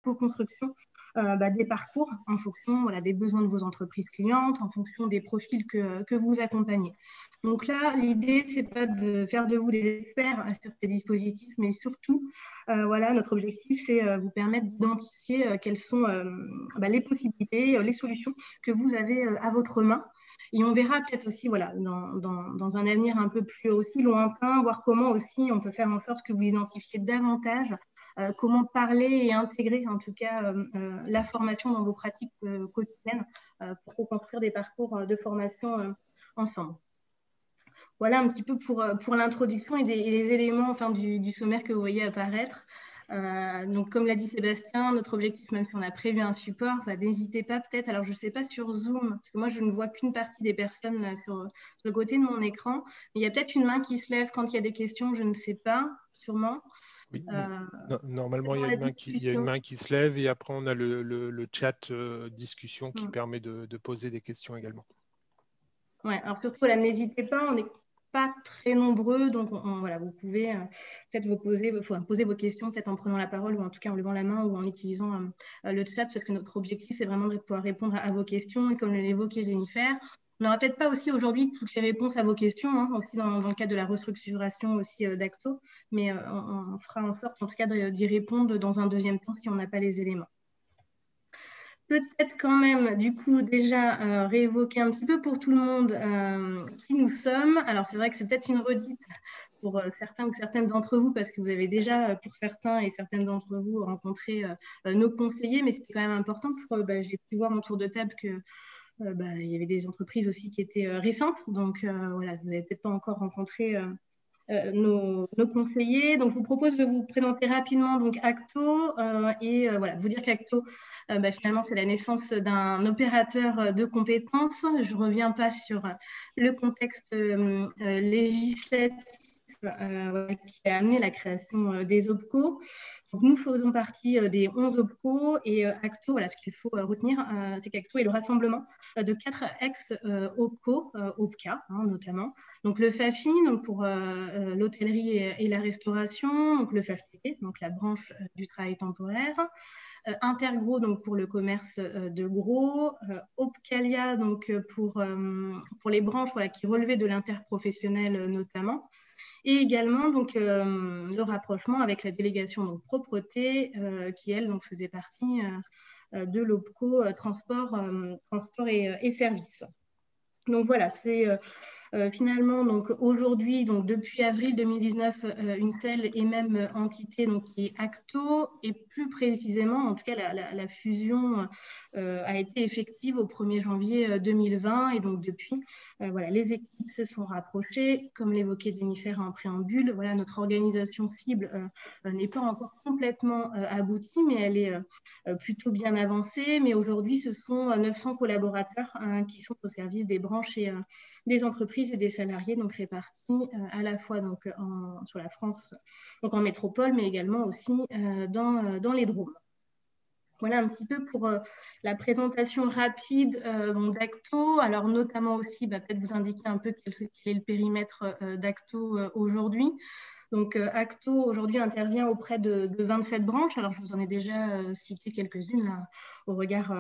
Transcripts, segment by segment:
co-construction des parcours en fonction des besoins de vos entreprises clientes, en fonction des profils que vous accompagnez. Donc là, l'idée, ce n'est pas de faire de vous des experts sur ces dispositifs, mais surtout, notre objectif, c'est vous permettre d'identifier quelles sont les possibilités, les solutions que vous avez à votre main. Et on verra peut-être aussi, dans un avenir un peu plus aussi lointain, voir comment aussi on peut faire en sorte que vous identifiez davantage comment parler et intégrer en tout cas la formation dans vos pratiques quotidiennes pour construire des parcours de formation ensemble. Voilà un petit peu pour l'introduction et les éléments du sommaire que vous voyez apparaître. Donc, comme l'a dit Sébastien, notre objectif, même si on a prévu un support, n'hésitez pas peut-être, alors je ne sais pas sur Zoom, parce que moi je ne vois qu'une partie des personnes là, sur le côté de mon écran, mais il y a peut-être une main qui se lève quand il y a des questions, je ne sais pas, sûrement. Oui, normalement, il y a une main qui se lève et après on a le chat discussion qui permet de poser des questions également. Ouais, alors surtout, n'hésitez pas, on n'est pas très nombreux, donc vous pouvez peut-être poser vos questions, peut-être en prenant la parole ou en tout cas en levant la main ou en utilisant le chat, parce que notre objectif est vraiment de pouvoir répondre à vos questions. Et comme l'évoquait Jennifer, on n'aura peut-être pas aussi aujourd'hui toutes les réponses à vos questions, aussi dans le cadre de la restructuration aussi d'Acto, mais on fera en sorte en tout cas d'y répondre dans un deuxième temps si on n'a pas les éléments. Peut-être quand même, du coup, déjà réévoquer un petit peu pour tout le monde qui nous sommes. Alors, c'est vrai que c'est peut-être une redite pour certains ou certaines d'entre vous, parce que vous avez déjà, pour certains et certaines d'entre vous, rencontré nos conseillers, mais c'était quand même important. J'ai pu voir autour de table que il y avait des entreprises aussi qui étaient récentes. Donc, vous n'avez peut-être pas encore rencontré nos conseillers. Donc, je vous propose de vous présenter rapidement donc, Acto vous dire qu'Acto, finalement, c'est la naissance d'un opérateur de compétences. Je ne reviens pas sur le contexte législatif qui a amené la création des OPCO. Donc, nous faisons partie des 11 OPCO et Acto, ce qu'il faut retenir, c'est qu'Acto est le rassemblement de 4 ex-OPCO, OPCA notamment. Donc, le FAFI, donc pour l'hôtellerie et la restauration, donc le FAFTP, donc la branche du travail temporaire, Intergros, donc pour le commerce de gros, Opcalia, donc pour les branches qui relevaient de l'interprofessionnel notamment, et également donc, le rapprochement avec la délégation donc, propreté qui, elle, donc, faisait partie de l'OPCO transport et services. Donc voilà, c'est finalement donc aujourd'hui, donc depuis avril 2019, une telle et même entité donc qui est Acto, et plus précisément, en tout cas la fusion a été effective au 1er janvier 2020, et donc depuis, les équipes se sont rapprochées, comme l'évoquait Jennifer en préambule. Notre organisation cible n'est pas encore complètement aboutie, mais elle est plutôt bien avancée. Mais aujourd'hui, ce sont 900 collaborateurs qui sont au service des branches et des entreprises et des salariés, donc répartis à la fois donc, sur la France, donc en métropole, mais également aussi dans les Drômes. Voilà un petit peu pour la présentation rapide d'Acto. Alors notamment aussi, peut-être vous indiquer un peu quel est le périmètre d'Acto aujourd'hui. Donc, Acto, aujourd'hui, intervient auprès de 27 branches. Alors, je vous en ai déjà cité quelques-unes au regard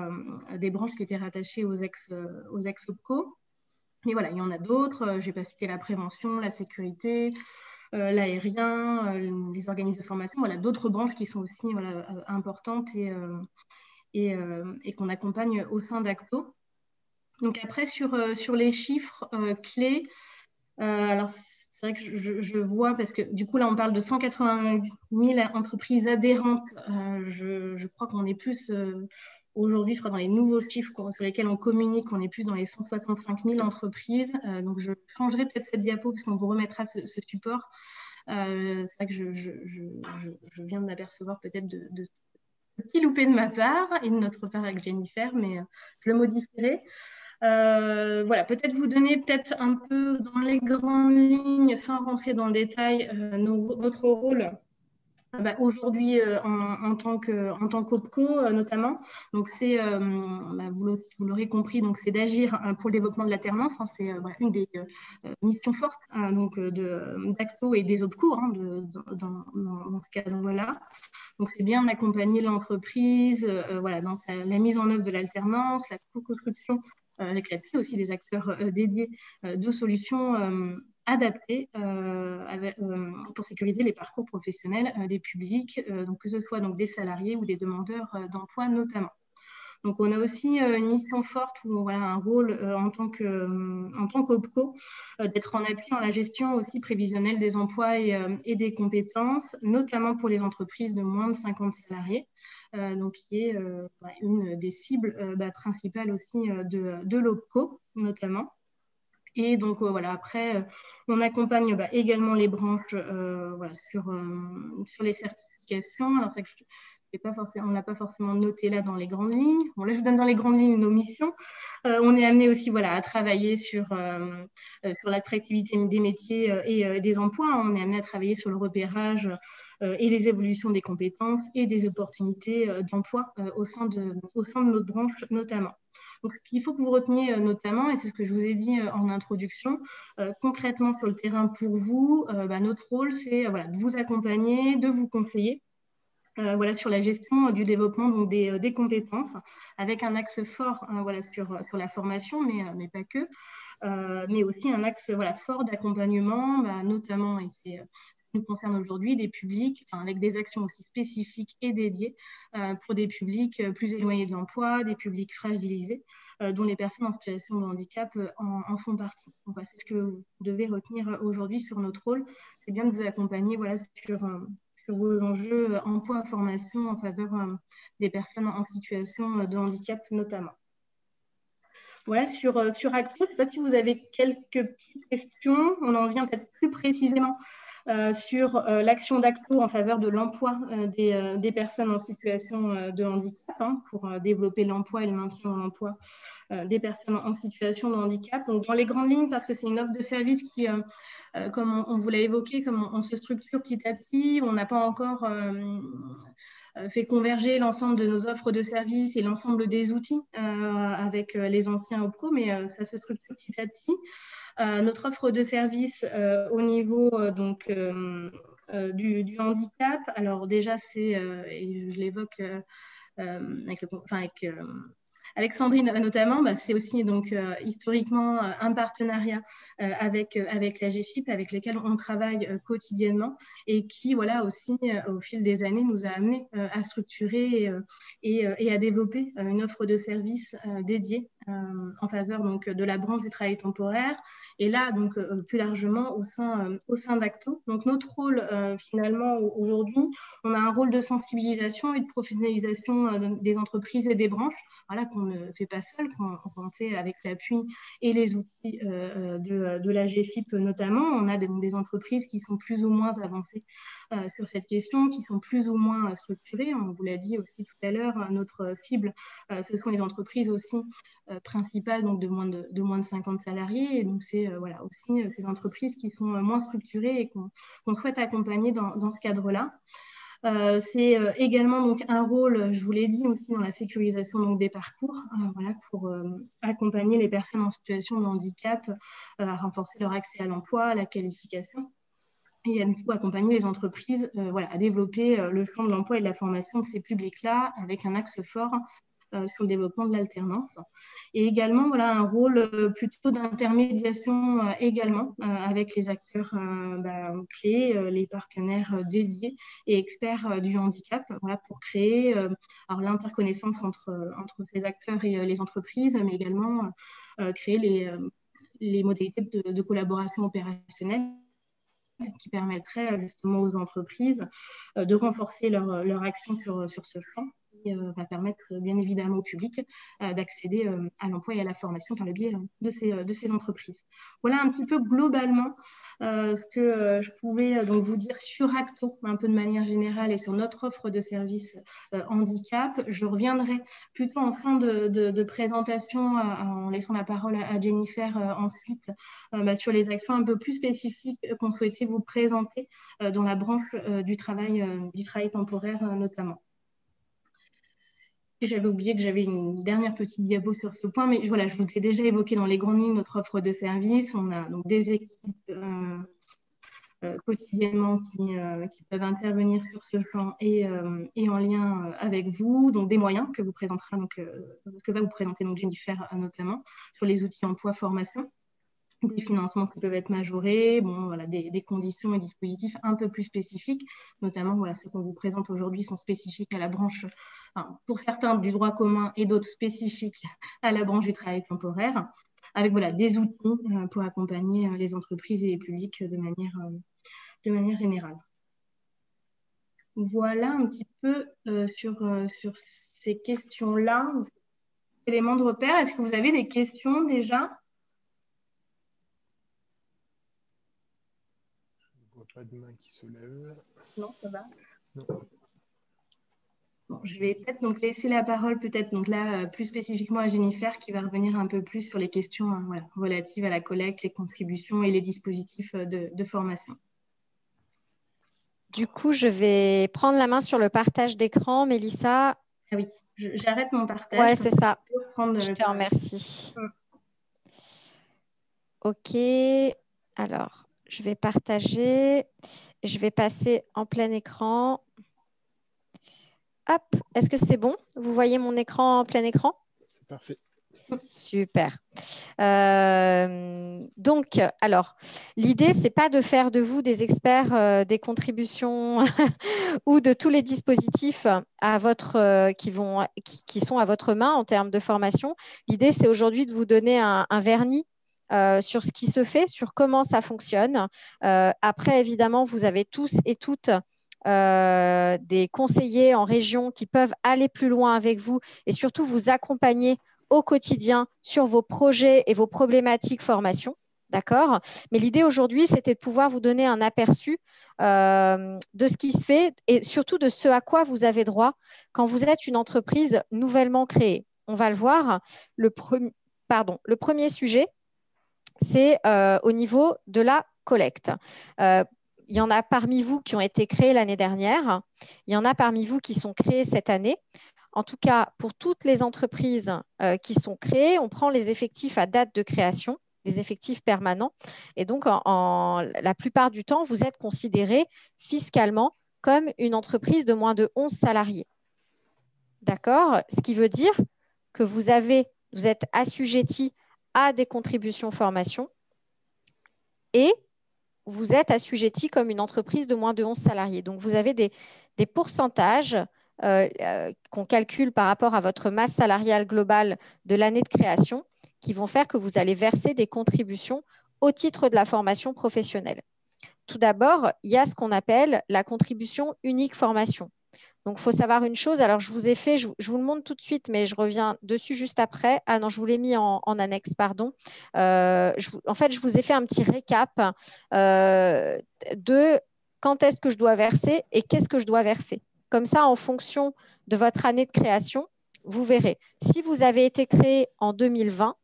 des branches qui étaient rattachées aux ex-OPCO. Mais voilà, il y en a d'autres. Je n'ai pas cité la prévention, la sécurité, l'aérien, les organismes de formation. Voilà, d'autres branches qui sont aussi importantes et qu'on accompagne au sein d'Acto. Donc, après, sur les chiffres clés, alors, c'est vrai que je vois, parce que du coup, là, on parle de 180 000 entreprises adhérentes. Je crois qu'on est plus, aujourd'hui, je crois, dans les nouveaux chiffres sur lesquels on communique, on est plus dans les 165 000 entreprises. Donc, je changerai peut-être cette diapo, puisqu'on vous remettra ce support. C'est vrai que je viens de m'apercevoir peut-être de ce petit loupé de ma part et de notre part avec Jennifer, mais je le modifierai. Peut-être vous donner un peu dans les grandes lignes, sans rentrer dans le détail, notre rôle Aujourd'hui, en tant qu'OPCO notamment, donc c'est, vous l'aurez compris, donc c'est d'agir pour le développement de l'alternance. C'est une des missions fortes d'ACTO et des OPCO dans ce cadre-là. Donc c'est bien d'accompagner l'entreprise dans la mise en œuvre de l'alternance, la co-construction avec l'appui aussi des acteurs dédiés de solutions adaptées pour sécuriser les parcours professionnels des publics, donc que ce soit donc, des salariés ou des demandeurs d'emploi notamment. Donc, on a aussi une mission forte ou un rôle en tant qu'OPCO d'être en appui dans la gestion aussi prévisionnelle des emplois et des compétences, notamment pour les entreprises de moins de 50 salariés, donc qui est une des cibles principales aussi de l'OPCO notamment. Et donc, après, on accompagne également les branches sur les certifications. Alors, c'est vrai que on ne l'a pas forcément noté là dans les grandes lignes. Bon, là, je vous donne dans les grandes lignes nos missions. On est amené aussi à travailler sur l'attractivité des métiers et des emplois. On est amené à travailler sur le repérage et les évolutions des compétences et des opportunités d'emploi au sein de notre branche notamment. Donc, il faut que vous reteniez notamment, et c'est ce que je vous ai dit en introduction, concrètement sur le terrain pour vous, notre rôle, c'est de vous accompagner, de vous conseiller sur la gestion du développement donc des compétences, avec un axe fort sur la formation, mais pas que, mais aussi un axe fort d'accompagnement, notamment, et c'est nous concerne aujourd'hui, des publics, avec des actions aussi spécifiques et dédiées pour des publics plus éloignés de l'emploi, des publics fragilisés, dont les personnes en situation de handicap en font partie. Donc, c'est ce que vous devez retenir aujourd'hui sur notre rôle, c'est bien de vous accompagner sur vos enjeux emploi-formation en faveur des personnes en situation de handicap notamment. Voilà, sur Acto, je ne sais pas si vous avez quelques petites questions. On en vient peut-être plus précisément sur l'action d'Acto en faveur de l'emploi des personnes en situation de handicap, pour développer l'emploi et le maintien dans l'emploi des personnes en situation de handicap. Donc, dans les grandes lignes, parce que c'est une offre de service qui, comme on vous l'a évoqué, comme on se structure petit à petit, on n'a pas encore fait converger l'ensemble de nos offres de services et l'ensemble des outils avec les anciens OPCO, mais ça se structure petit à petit. Notre offre de service au niveau du handicap, alors déjà, c'est, et je l'évoque avec Sandrine notamment, c'est aussi donc historiquement un partenariat avec la GFIP, avec lesquels on travaille quotidiennement et qui aussi au fil des années nous a amené à structurer et à développer une offre de services dédiée en faveur donc de la branche du travail temporaire et là donc plus largement au sein d'Acto. Donc notre rôle finalement aujourd'hui, on a un rôle de sensibilisation et de professionnalisation des entreprises et des branches, qu'on ne fait pas seul, qu'on fait avec l'appui et les outils de la GFIP notamment. On a des entreprises qui sont plus ou moins avancées sur cette question, qui sont plus ou moins structurées. On vous l'a dit aussi tout à l'heure, notre cible, ce sont les entreprises aussi principales, donc de moins de 50 salariés. Et donc, c'est aussi ces entreprises qui sont moins structurées et qu'on souhaite accompagner dans ce cadre-là. C'est également donc, un rôle, je vous l'ai dit, aussi dans la sécurisation donc, des parcours, pour accompagner les personnes en situation de handicap, à renforcer leur accès à l'emploi, à la qualification, et à nouveau accompagner les entreprises à développer le champ de l'emploi et de la formation de ces publics-là avec un axe fort sur le développement de l'alternance. Et également, un rôle plutôt d'intermédiation également avec les acteurs clés, les partenaires dédiés et experts du handicap, pour créer l'interconnaissance entre ces acteurs et les entreprises, mais également créer les modalités de collaboration opérationnelle qui permettraient justement aux entreprises de renforcer leur action sur ce champ et va permettre bien évidemment au public d'accéder à l'emploi et à la formation par le biais de ces entreprises. Voilà un petit peu globalement ce que je pouvais donc vous dire sur Acto, un peu de manière générale, et sur notre offre de services handicap. Je reviendrai plutôt en fin de présentation en laissant la parole à Jennifer ensuite sur les actions un peu plus spécifiques qu'on souhaitait vous présenter dans la branche du travail temporaire notamment. Et j'avais oublié que j'avais une dernière petite diapo sur ce point, mais voilà, je vous ai déjà évoqué dans les grandes lignes notre offre de services. On a donc des équipes quotidiennement qui peuvent intervenir sur ce champ et en lien avec vous, donc des moyens que va vous présenter donc Jennifer notamment sur les outils emploi formation, des financements qui peuvent être majorés, des conditions et dispositifs un peu plus spécifiques, notamment ceux qu'on vous présente aujourd'hui sont spécifiques à la branche, pour certains du droit commun et d'autres spécifiques à la branche du travail temporaire, avec des outils pour accompagner les entreprises et les publics de manière générale. Voilà un petit peu sur ces questions-là, éléments de repère. Est-ce que vous avez des questions déjà ? Je ne vois pas de main qui se lève. Non, ça va. Non. Bon, je vais peut-être donc laisser la parole plus spécifiquement à Jennifer qui va revenir un peu plus sur les questions relatives à la collecte, les contributions et les dispositifs de formation. Du coup, je vais prendre la main sur le partage d'écran, Mélissa. Ah oui, j'arrête mon partage. Ouais, c'est ça. Je te remercie. OK. Alors, je vais partager. Je vais passer en plein écran. Hop, est-ce que c'est bon? Vous voyez mon écran en plein écran? C'est parfait. Super. Donc, alors, l'idée, ce n'est pas de faire de vous des experts des contributions ou de tous les dispositifs qui sont à votre main en termes de formation. L'idée, c'est aujourd'hui de vous donner un vernis sur ce qui se fait, sur comment ça fonctionne. Après, évidemment, vous avez tous et toutes des conseillers en région qui peuvent aller plus loin avec vous et surtout vous accompagner au quotidien sur vos projets et vos problématiques formation. D'accord? Mais l'idée aujourd'hui, c'était de pouvoir vous donner un aperçu de ce qui se fait et surtout de ce à quoi vous avez droit quand vous êtes une entreprise nouvellement créée. On va le voir. Le premier sujet, c'est au niveau de la collecte. Il y en a parmi vous qui ont été créés l'année dernière. Il y en a parmi vous qui sont créés cette année. En tout cas, pour toutes les entreprises qui sont créées, on prend les effectifs à date de création, les effectifs permanents. Et donc, la plupart du temps, vous êtes considéré fiscalement comme une entreprise de moins de 11 salariés. D'accord? Ce qui veut dire que vous êtes assujetti à des contributions formation et vous êtes assujetti comme une entreprise de moins de 11 salariés. Donc, vous avez des pourcentages qu'on calcule par rapport à votre masse salariale globale de l'année de création qui vont faire que vous allez verser des contributions au titre de la formation professionnelle. Tout d'abord, il y a ce qu'on appelle la contribution unique formation. Donc, il faut savoir une chose. Alors, je vous ai fait, je vous le montre tout de suite, mais je reviens dessus juste après. Ah non, je vous l'ai mis en annexe, pardon. En fait, je vous ai fait un petit récap de quand est-ce que je dois verser et qu'est-ce que je dois verser. Comme ça, en fonction de votre année de création, vous verrez. Si vous avez été créé en 2020,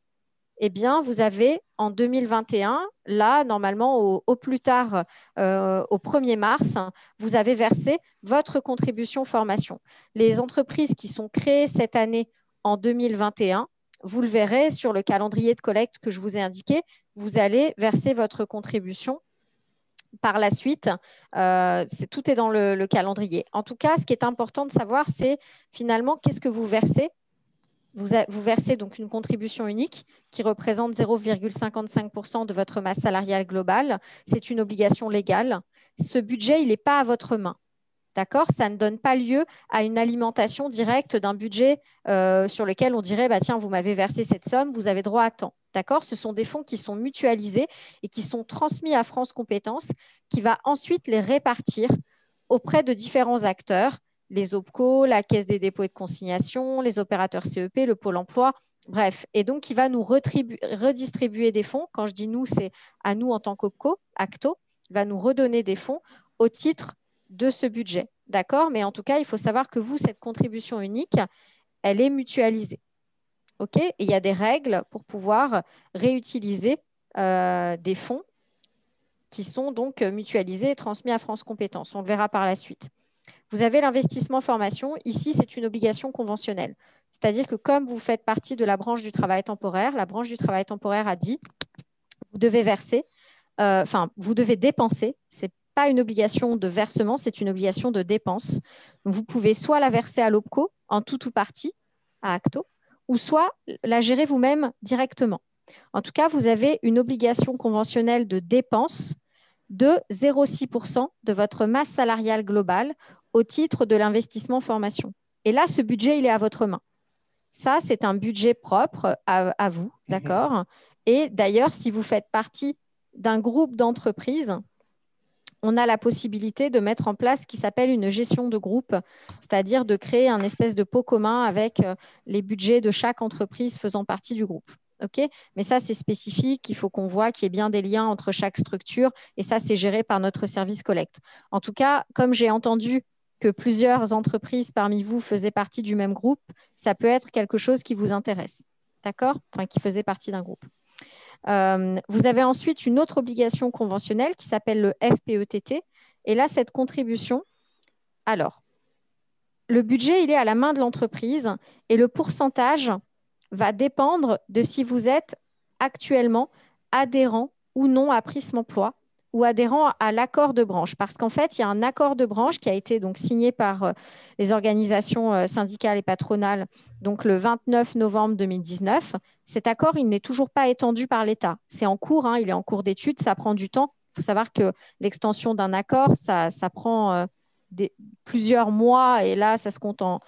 eh bien, vous avez en 2021, là, normalement, au plus tard, au 1er mars, vous avez versé votre contribution formation. Les entreprises qui sont créées cette année en 2021, vous le verrez sur le calendrier de collecte que je vous ai indiqué, vous allez verser votre contribution par la suite. Tout est dans le calendrier. En tout cas, ce qui est important de savoir, c'est finalement qu'est-ce que vous versez. Vous versez donc une contribution unique qui représente 0,55% de votre masse salariale globale. C'est une obligation légale. Ce budget, il n'est pas à votre main. D'accord? Ça ne donne pas lieu à une alimentation directe d'un budget sur lequel on dirait tiens, vous m'avez versé cette somme, vous avez droit à tant. D'accord? Ce sont des fonds qui sont mutualisés et qui sont transmis à France Compétences qui va ensuite les répartir auprès de différents acteurs, les OPCO, la Caisse des dépôts et de consignation, les opérateurs CEP, le Pôle emploi, bref. Et donc, il va nous redistribuer des fonds. Quand je dis nous, c'est à nous en tant qu'OPCO, ACTO, il va nous redonner des fonds au titre de ce budget. D'accord? Mais en tout cas, il faut savoir que vous, cette contribution unique, elle est mutualisée. OK? Et il y a des règles pour pouvoir réutiliser des fonds qui sont donc mutualisés et transmis à France Compétences. On le verra par la suite. Vous avez l'investissement formation. Ici, c'est une obligation conventionnelle. C'est-à-dire que comme vous faites partie de la branche du travail temporaire, la branche du travail temporaire a dit vous devez verser, vous devez dépenser. Ce n'est pas une obligation de versement, c'est une obligation de dépense. Donc, vous pouvez soit la verser à l'OPCO en tout ou partie, à ACTO, ou soit la gérer vous-même directement. En tout cas, vous avez une obligation conventionnelle de dépense de 0,6% de votre masse salariale globale au titre de l'investissement formation. Et là, ce budget, il est à votre main. Ça, c'est un budget propre à vous, d'accord? Et d'ailleurs, si vous faites partie d'un groupe d'entreprises, on a la possibilité de mettre en place ce qui s'appelle une gestion de groupe, c'est-à-dire de créer un espèce de pot commun avec les budgets de chaque entreprise faisant partie du groupe. Okay, mais ça, c'est spécifique. Il faut qu'on voit qu'il y ait bien des liens entre chaque structure et ça, c'est géré par notre service collecte. En tout cas, comme j'ai entendu que plusieurs entreprises parmi vous faisaient partie du même groupe, ça peut être quelque chose qui vous intéresse. D'accord? Enfin, qui faisait partie d'un groupe. Vous avez ensuite une autre obligation conventionnelle qui s'appelle le FPETT. Et là, cette contribution, alors, le budget, il est à la main de l'entreprise et le pourcentage va dépendre de si vous êtes actuellement adhérent ou non à Prisme Emploi ou adhérent à l'accord de branche. Parce qu'en fait, il y a un accord de branche qui a été donc signé par les organisations syndicales et patronales donc le 29 novembre 2019. Cet accord, il n'est toujours pas étendu par l'État. C'est en cours, hein, il est en cours d'étude, ça prend du temps. Il faut savoir que l'extension d'un accord, ça prend plusieurs mois et là, ça se compte en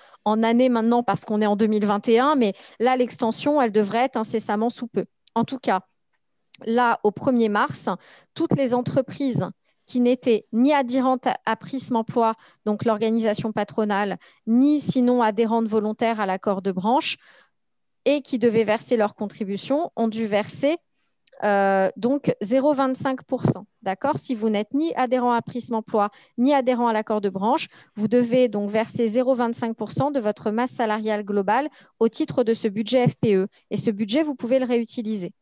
années maintenant parce qu'on est en 2021. Mais là, l'extension, elle devrait être incessamment sous peu. En tout cas, là, au 1er mars, toutes les entreprises qui n'étaient ni adhérentes à Prisme Emploi, donc l'organisation patronale, ni sinon adhérentes volontaires à l'accord de branche et qui devaient verser leur contribution, ont dû verser donc 0,25%. D'accord? Si vous n'êtes ni adhérent à Prisme Emploi, ni adhérent à l'accord de branche, vous devez donc verser 0,25% de votre masse salariale globale au titre de ce budget FPE. Et ce budget, vous pouvez le réutiliser.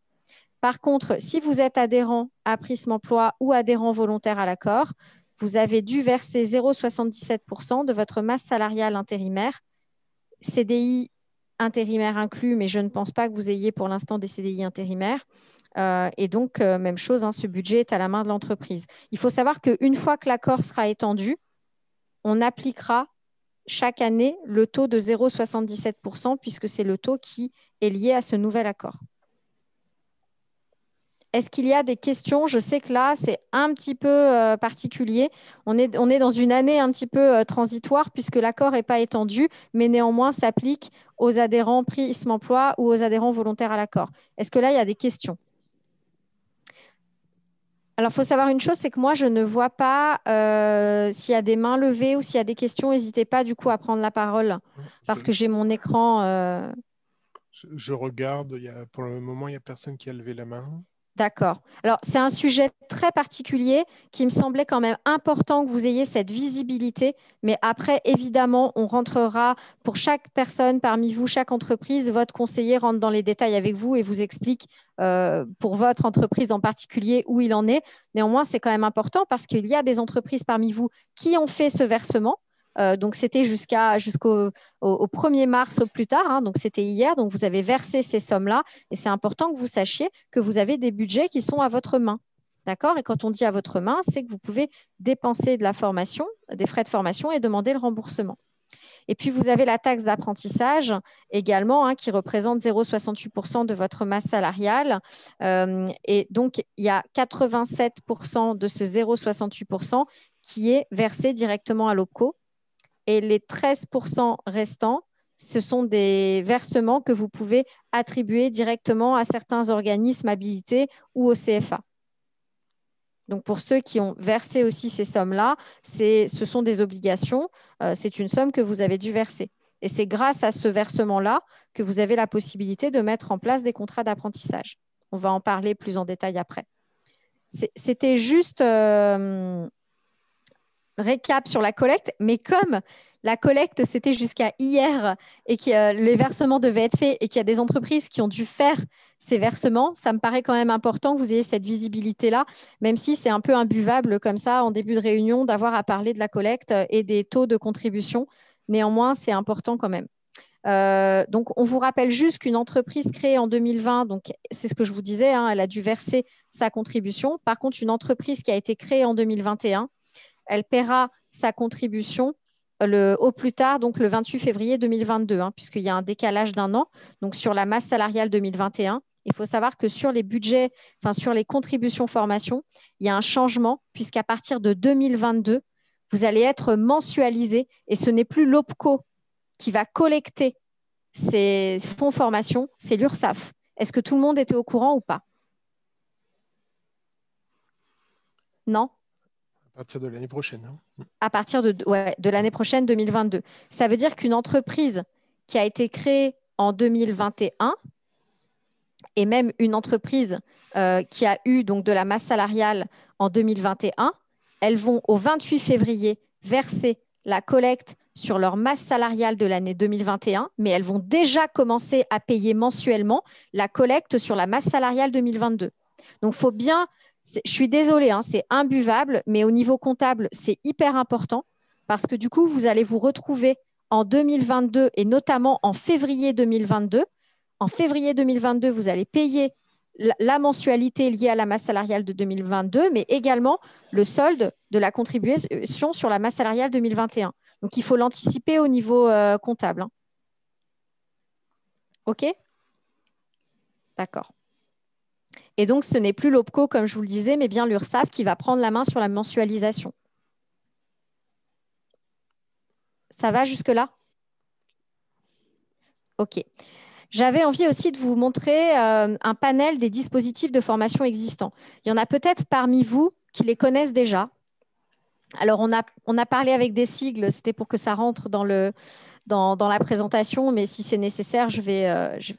Par contre, si vous êtes adhérent à Prisme Emploi ou adhérent volontaire à l'accord, vous avez dû verser 0,77% de votre masse salariale intérimaire, CDI intérimaire inclus, mais je ne pense pas que vous ayez pour l'instant des CDI intérimaires. Et donc, même chose, hein, ce budget est à la main de l'entreprise. Il faut savoir qu'une fois que l'accord sera étendu, on appliquera chaque année le taux de 0,77% puisque c'est le taux qui est lié à ce nouvel accord. Est-ce qu'il y a des questions? Je sais que là, c'est un petit peu particulier. On est dans une année un petit peu transitoire puisque l'accord n'est pas étendu, mais néanmoins s'applique aux adhérents Prisme Emploi ou aux adhérents volontaires à l'accord. Est-ce que là, il y a des questions? Alors, il faut savoir une chose, c'est que moi, je ne vois pas s'il y a des mains levées ou s'il y a des questions. N'hésitez pas du coup à prendre la parole parce que j'ai mon écran. Je regarde, pour le moment, il n'y a personne qui a levé la main. D'accord. Alors, c'est un sujet très particulier qui me semblait quand même important que vous ayez cette visibilité. Mais après, évidemment, on rentrera pour chaque personne parmi vous, chaque entreprise, votre conseiller rentre dans les détails avec vous et vous explique pour votre entreprise en particulier où il en est. Néanmoins, c'est quand même important parce qu'il y a des entreprises parmi vous qui ont fait ce versement. Donc, c'était jusqu'au 1er mars au plus tard. Hein, donc, c'était hier. Donc, vous avez versé ces sommes-là. Et c'est important que vous sachiez que vous avez des budgets qui sont à votre main. D'accord? Et quand on dit à votre main, c'est que vous pouvez dépenser de la formation, des frais de formation et demander le remboursement. Et puis, vous avez la taxe d'apprentissage également hein, qui représente 0,68% de votre masse salariale. Et donc, il y a 87% de ce 0,68% qui est versé directement à l'OPCO. Et les 13% restants, ce sont des versements que vous pouvez attribuer directement à certains organismes habilités ou au CFA. Donc, pour ceux qui ont versé aussi ces sommes-là, ce sont des obligations. C'est une somme que vous avez dû verser. Et c'est grâce à ce versement-là que vous avez la possibilité de mettre en place des contrats d'apprentissage. On va en parler plus en détail après. C'était juste récap sur la collecte, mais comme la collecte, c'était jusqu'à hier et que les versements devaient être faits et qu'il y a des entreprises qui ont dû faire ces versements, ça me paraît quand même important que vous ayez cette visibilité-là, même si c'est un peu imbuvable comme ça en début de réunion d'avoir à parler de la collecte et des taux de contribution. Néanmoins, c'est important quand même. Donc, on vous rappelle juste qu'une entreprise créée en 2020, donc c'est ce que je vous disais, hein, elle a dû verser sa contribution. Par contre, une entreprise qui a été créée en 2021, elle paiera sa contribution au plus tard, donc le 28 février 2022, hein, puisqu'il y a un décalage d'1 an. Donc, sur la masse salariale 2021, il faut savoir que sur les budgets, enfin sur les contributions formation, il y a un changement, puisqu'à partir de 2022, vous allez être mensualisé et ce n'est plus l'OPCO qui va collecter ces fonds formation, c'est l'URSSAF. Est-ce que tout le monde était au courant ou pas? Non? À partir de l'année prochaine. Hein. À partir de l'année prochaine, 2022. Ça veut dire qu'une entreprise qui a été créée en 2021 et même une entreprise qui a eu donc de la masse salariale en 2021, elles vont au 28 février verser la collecte sur leur masse salariale de l'année 2021, mais elles vont déjà commencer à payer mensuellement la collecte sur la masse salariale 2022. Donc, il faut bien, je suis désolée, hein, c'est imbuvable, mais au niveau comptable, c'est hyper important parce que du coup, vous allez vous retrouver en 2022 et notamment en février 2022. En février 2022, vous allez payer la mensualité liée à la masse salariale de 2022, mais également le solde de la contribution sur la masse salariale 2021. Donc, il faut l'anticiper au niveau comptable. Hein. OK? D'accord. Et donc, ce n'est plus l'OPCO, comme je vous le disais, mais bien l'URSSAF qui va prendre la main sur la mensualisation. Ça va jusque-là? OK. J'avais envie aussi de vous montrer un panel des dispositifs de formation existants. Il y en a peut-être parmi vous qui les connaissent déjà. Alors, on a parlé avec des sigles, c'était pour que ça rentre dans la présentation, mais si c'est nécessaire,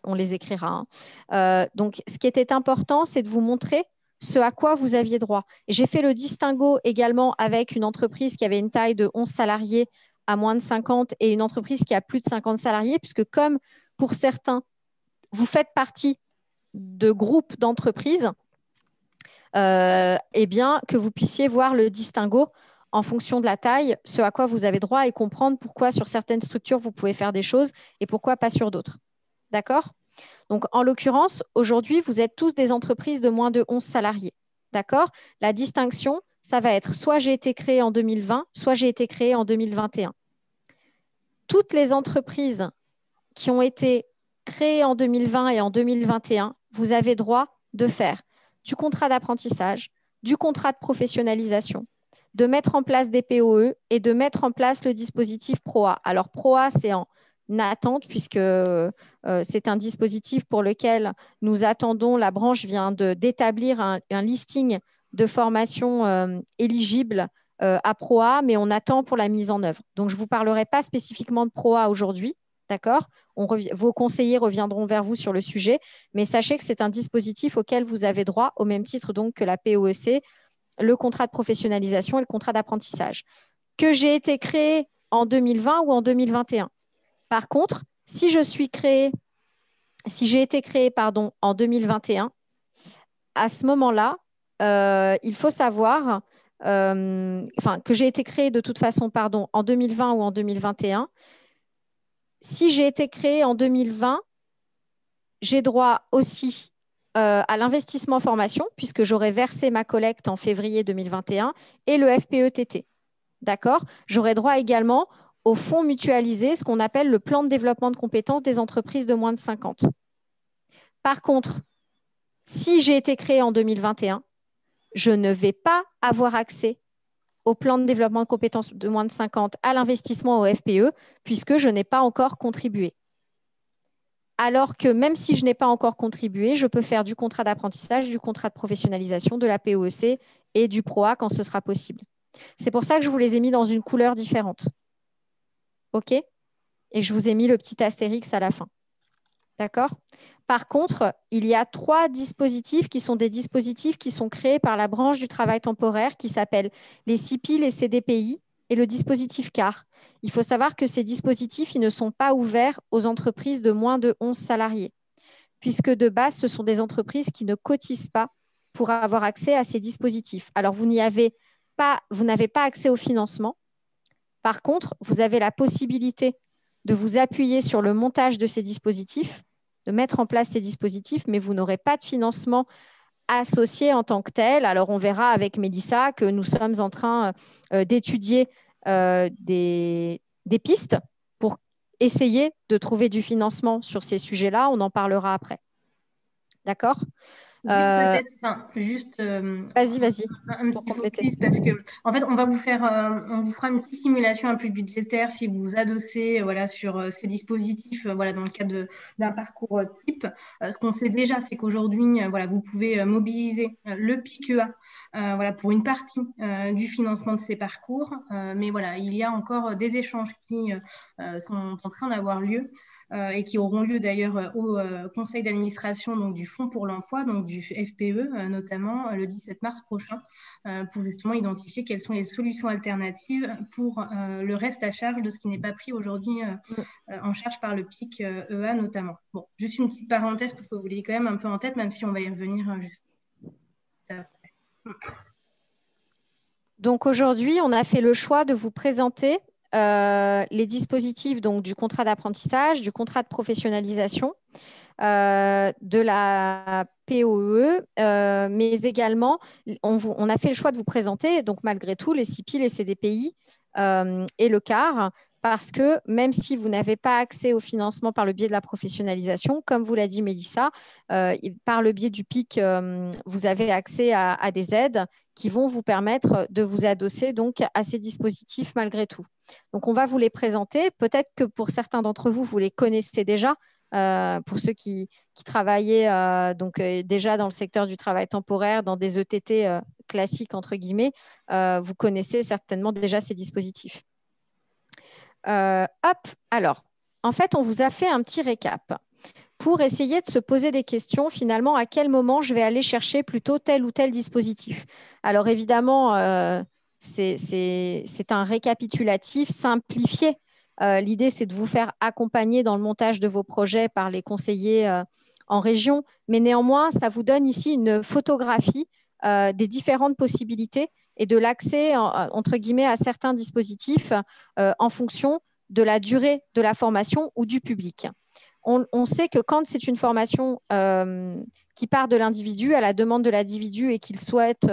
on les écrira. Hein. Donc, ce qui était important, c'est de vous montrer ce à quoi vous aviez droit. J'ai fait le distinguo également avec une entreprise qui avait une taille de 11 salariés à moins de 50 et une entreprise qui a plus de 50 salariés, puisque comme pour certains, vous faites partie de groupes d'entreprises, eh bien, que vous puissiez voir le distinguo en fonction de la taille, ce à quoi vous avez droit et comprendre pourquoi sur certaines structures, vous pouvez faire des choses et pourquoi pas sur d'autres. D'accord? Donc, en l'occurrence, aujourd'hui, vous êtes tous des entreprises de moins de 11 salariés. D'accord? La distinction, ça va être soit j'ai été créé en 2020, soit j'ai été créé en 2021. Toutes les entreprises qui ont été créées en 2020 et en 2021, vous avez droit de faire du contrat d'apprentissage, du contrat de professionnalisation, de mettre en place des POE et de mettre en place le dispositif PROA. Alors, PROA, c'est en attente puisque c'est un dispositif pour lequel nous attendons, la branche vient d'établir un listing de formations éligibles à PROA, mais on attend pour la mise en œuvre. Donc, je ne vous parlerai pas spécifiquement de PROA aujourd'hui, d'accord? Vos conseillers reviendront vers vous sur le sujet, mais sachez que c'est un dispositif auquel vous avez droit, au même titre donc que la POEC, le contrat de professionnalisation et le contrat d'apprentissage, que j'ai été créé en 2020 ou en 2021. Par contre, si j'ai été créé en 2021, à ce moment-là, il faut savoir que j'ai été créé de toute façon en 2020 ou en 2021. Si j'ai été créé en 2020, j'ai droit aussi à l'investissement formation, puisque j'aurais versé ma collecte en février 2021 et le FPETT. D'accord? J'aurai droit également au fonds mutualisé, ce qu'on appelle le plan de développement de compétences des entreprises de moins de 50. Par contre, si j'ai été créé en 2021, je ne vais pas avoir accès au plan de développement de compétences de moins de 50, à l'investissement au FPE, puisque je n'ai pas encore contribué. alors que même si je n'ai pas encore contribué, je peux faire du contrat d'apprentissage, du contrat de professionnalisation, de la POEC et du PROA quand ce sera possible. C'est pour ça que je vous les ai mis dans une couleur différente. OK? Et je vous ai mis le petit astérix à la fin. D'accord? Par contre, il y a 3 dispositifs qui sont des dispositifs qui sont créés par la branche du travail temporaire qui s'appellent les CIPI, les CDPI et le dispositif CAR. Il faut savoir que ces dispositifs ils ne sont pas ouverts aux entreprises de moins de 11 salariés, puisque de base, ce sont des entreprises qui ne cotisent pas pour avoir accès à ces dispositifs. Alors, vous n'avez pas accès au financement. Par contre, vous avez la possibilité de vous appuyer sur le montage de ces dispositifs, de mettre en place ces dispositifs, mais vous n'aurez pas de financement associé en tant que tel. Alors, on verra avec Mélissa que nous sommes en train d'étudier des pistes pour essayer de trouver du financement sur ces sujets-là. On en parlera après. D'accord ? Vas-y. Un petit focus parce que en fait on vous fera une petite simulation un peu budgétaire si vous vous adossez sur ces dispositifs dans le cadre d'un parcours type. Ce qu'on sait déjà, c'est qu'aujourd'hui vous pouvez mobiliser le PICEA pour une partie du financement de ces parcours, mais il y a encore des échanges qui sont en train d'avoir lieu. Et qui auront lieu d'ailleurs au conseil d'administration du Fonds pour l'emploi, donc du FPE notamment, le 17 mars prochain, pour justement identifier quelles sont les solutions alternatives pour le reste à charge de ce qui n'est pas pris aujourd'hui en charge par le PIC-EA notamment. Bon, juste une petite parenthèse pour que vous l'ayez quand même un peu en tête, même si on va y revenir juste après. Donc aujourd'hui, on a fait le choix de vous présenter les dispositifs du contrat d'apprentissage, du contrat de professionnalisation, de la POE, mais également, on a fait le choix de vous présenter, donc malgré tout, les CIPI, les CDPI et le CAR, parce que même si vous n'avez pas accès au financement par le biais de la professionnalisation, comme vous l'a dit Mélissa, par le biais du PIC, vous avez accès à des aides qui vont vous permettre de vous adosser donc à ces dispositifs malgré tout. Donc, on va vous les présenter. Peut-être que pour certains d'entre vous, vous les connaissez déjà. Pour ceux qui travaillaient déjà dans le secteur du travail temporaire, dans des ETT classiques, entre guillemets, vous connaissez certainement déjà ces dispositifs. Alors, en fait, on vous a fait un petit récap pour essayer de se poser des questions, finalement, à quel moment je vais aller chercher plutôt tel ou tel dispositif. Alors, évidemment, c'est un récapitulatif simplifié. L'idée, c'est de vous faire accompagner dans le montage de vos projets par les conseillers en région, mais néanmoins, ça vous donne ici une photographie des différentes possibilités et de l'accès, entre guillemets, à certains dispositifs en fonction de la durée de la formation ou du public. On sait que quand c'est une formation qui part de l'individu, à la demande de l'individu et qu'il souhaite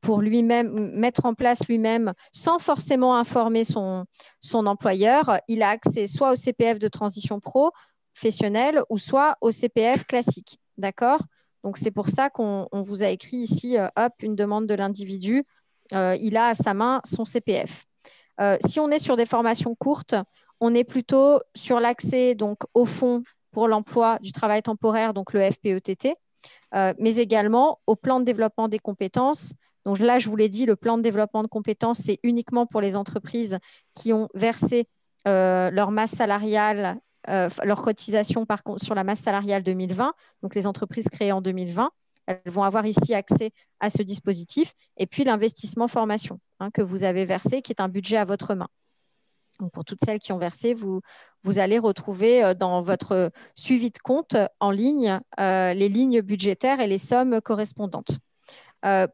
pour lui-même mettre en place lui-même sans forcément informer son employeur, il a accès soit au CPF de transition professionnelle ou soit au CPF classique. D'accord ? Donc, c'est pour ça qu'on vous a écrit ici, une demande de l'individu. Il a à sa main son CPF. Si on est sur des formations courtes, on est plutôt sur l'accès au fonds pour l'emploi du travail temporaire, donc le FPETT, mais également au plan de développement des compétences. Donc là, je vous l'ai dit, le plan de développement de compétences, c'est uniquement pour les entreprises qui ont versé leur masse salariale, leur cotisation sur la masse salariale 2020, donc les entreprises créées en 2020. Elles vont avoir ici accès à ce dispositif. Et puis l'investissement formation que vous avez versé, qui est un budget à votre main. Donc, pour toutes celles qui ont versé, vous allez retrouver dans votre suivi de compte en ligne les lignes budgétaires et les sommes correspondantes.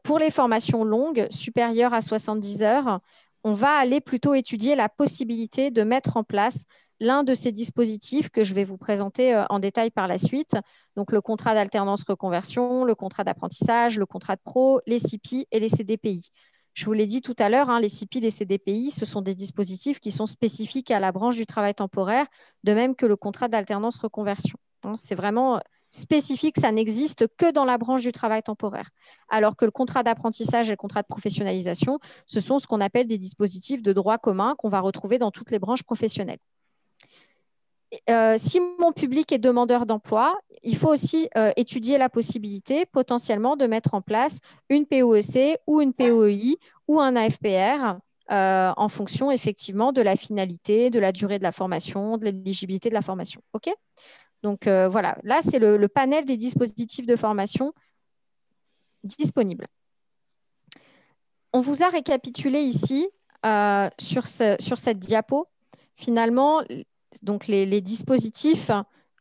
Pour les formations longues, supérieures à 70 heures, on va aller plutôt étudier la possibilité de mettre en place l'un de ces dispositifs que je vais vous présenter en détail par la suite. Donc, le contrat d'alternance reconversion, le contrat d'apprentissage, le contrat de pro, les CIPI et les CDPI. Je vous l'ai dit tout à l'heure, les CIPI et les CDPI, ce sont des dispositifs qui sont spécifiques à la branche du travail temporaire, de même que le contrat d'alternance reconversion. C'est vraiment spécifique, ça n'existe que dans la branche du travail temporaire. Alors que le contrat d'apprentissage et le contrat de professionnalisation, ce sont ce qu'on appelle des dispositifs de droit commun qu'on va retrouver dans toutes les branches professionnelles. Si mon public est demandeur d'emploi, il faut aussi étudier la possibilité potentiellement de mettre en place une POEC ou une POEI ou un AFPR en fonction effectivement de la finalité, de la durée de la formation, de l'éligibilité de la formation. OK ? Donc voilà, là c'est le panel des dispositifs de formation disponibles. On vous a récapitulé ici sur cette diapo, finalement, donc les dispositifs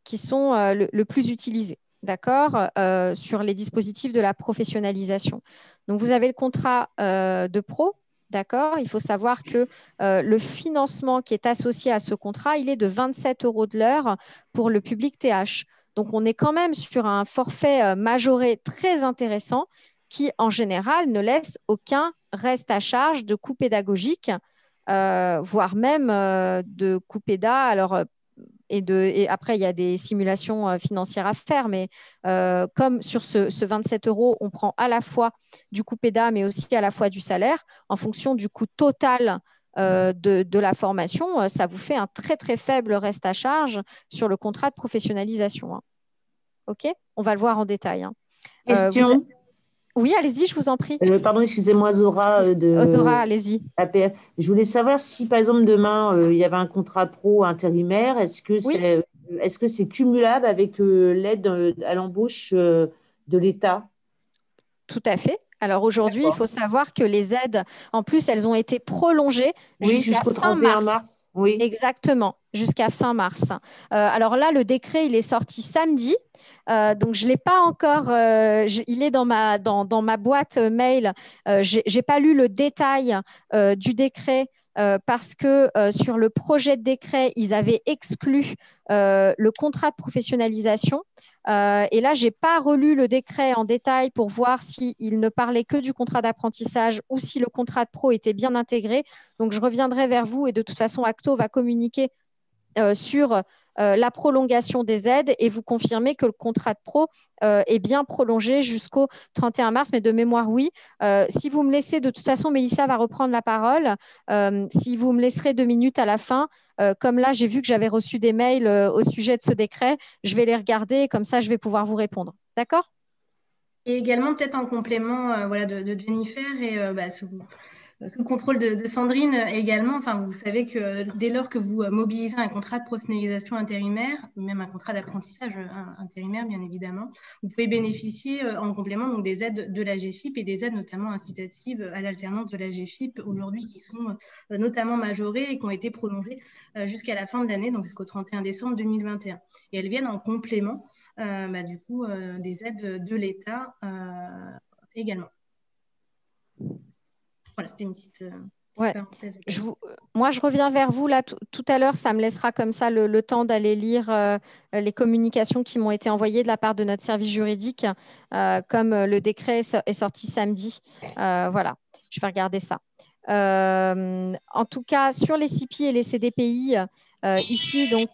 qui sont le plus utilisés, d'accord, sur les dispositifs de la professionnalisation. Donc, vous avez le contrat de pro, d'accord. Il faut savoir que le financement qui est associé à ce contrat, il est de 27 € de l'heure pour le public TH. Donc, on est quand même sur un forfait majoré très intéressant qui, en général, ne laisse aucun reste à charge de coûts pédagogiques, voire même de coûts pédas. Alors, et après, il y a des simulations financières à faire, mais comme sur ce 27 €, on prend à la fois du coût pédas, mais aussi à la fois du salaire, en fonction du coût total de la formation, ça vous fait un très, très faible reste à charge sur le contrat de professionnalisation. Hein. OK ? On va le voir en détail. Hein. Question. Oui, allez-y, je vous en prie. Pardon, excusez-moi, Zora de Zora, allez-y. APF. Je voulais savoir si, par exemple, demain, il y avait un contrat pro intérimaire, est-ce que Oui. c'est cumulable avec l'aide à l'embauche de l'État? Tout à fait. Alors aujourd'hui, il faut savoir que les aides, en plus, elles ont été prolongées jusqu'au 31 mars. Oui. Exactement, jusqu'à fin mars. Alors là, le décret, il est sorti samedi. Donc, je ne l'ai pas encore. Il est dans ma boîte mail. Je n'ai pas lu le détail du décret parce que sur le projet de décret, ils avaient exclu le contrat de professionnalisation. Et là, je n'ai pas relu le décret en détail pour voir s'il ne parlait que du contrat d'apprentissage ou si le contrat de pro était bien intégré. Donc, je reviendrai vers vous et de toute façon, Acto va communiquer sur la prolongation des aides et vous confirmer que le contrat de pro est bien prolongé jusqu'au 31 mars. Mais de mémoire, oui. Si vous me laissez, de toute façon, Mélissa va reprendre la parole. Si vous me laisserez 2 minutes à la fin, comme là, j'ai vu que j'avais reçu des mails au sujet de ce décret, je vais les regarder et comme ça, je vais pouvoir vous répondre. D'accord ? Et également, peut-être en complément de Jennifer et sous le contrôle de Sandrine également, enfin, vous savez que dès lors que vous mobilisez un contrat de professionnalisation intérimaire, même un contrat d'apprentissage intérimaire, bien évidemment, vous pouvez bénéficier en complément donc, des aides de la GFIP et des aides notamment incitatives à l'alternance de la GFIP aujourd'hui qui sont notamment majorées et qui ont été prolongées jusqu'à la fin de l'année, donc jusqu'au 31 décembre 2021. Et elles viennent en complément des aides de l'État également. Voilà, c'était une petite parenthèse. Moi, je reviens vers vous là tout à l'heure. Ça me laissera comme ça le temps d'aller lire les communications qui m'ont été envoyées de la part de notre service juridique, comme le décret est sorti samedi. Voilà, je vais regarder ça. En tout cas, sur les CIPI et les CDPI, ici, donc,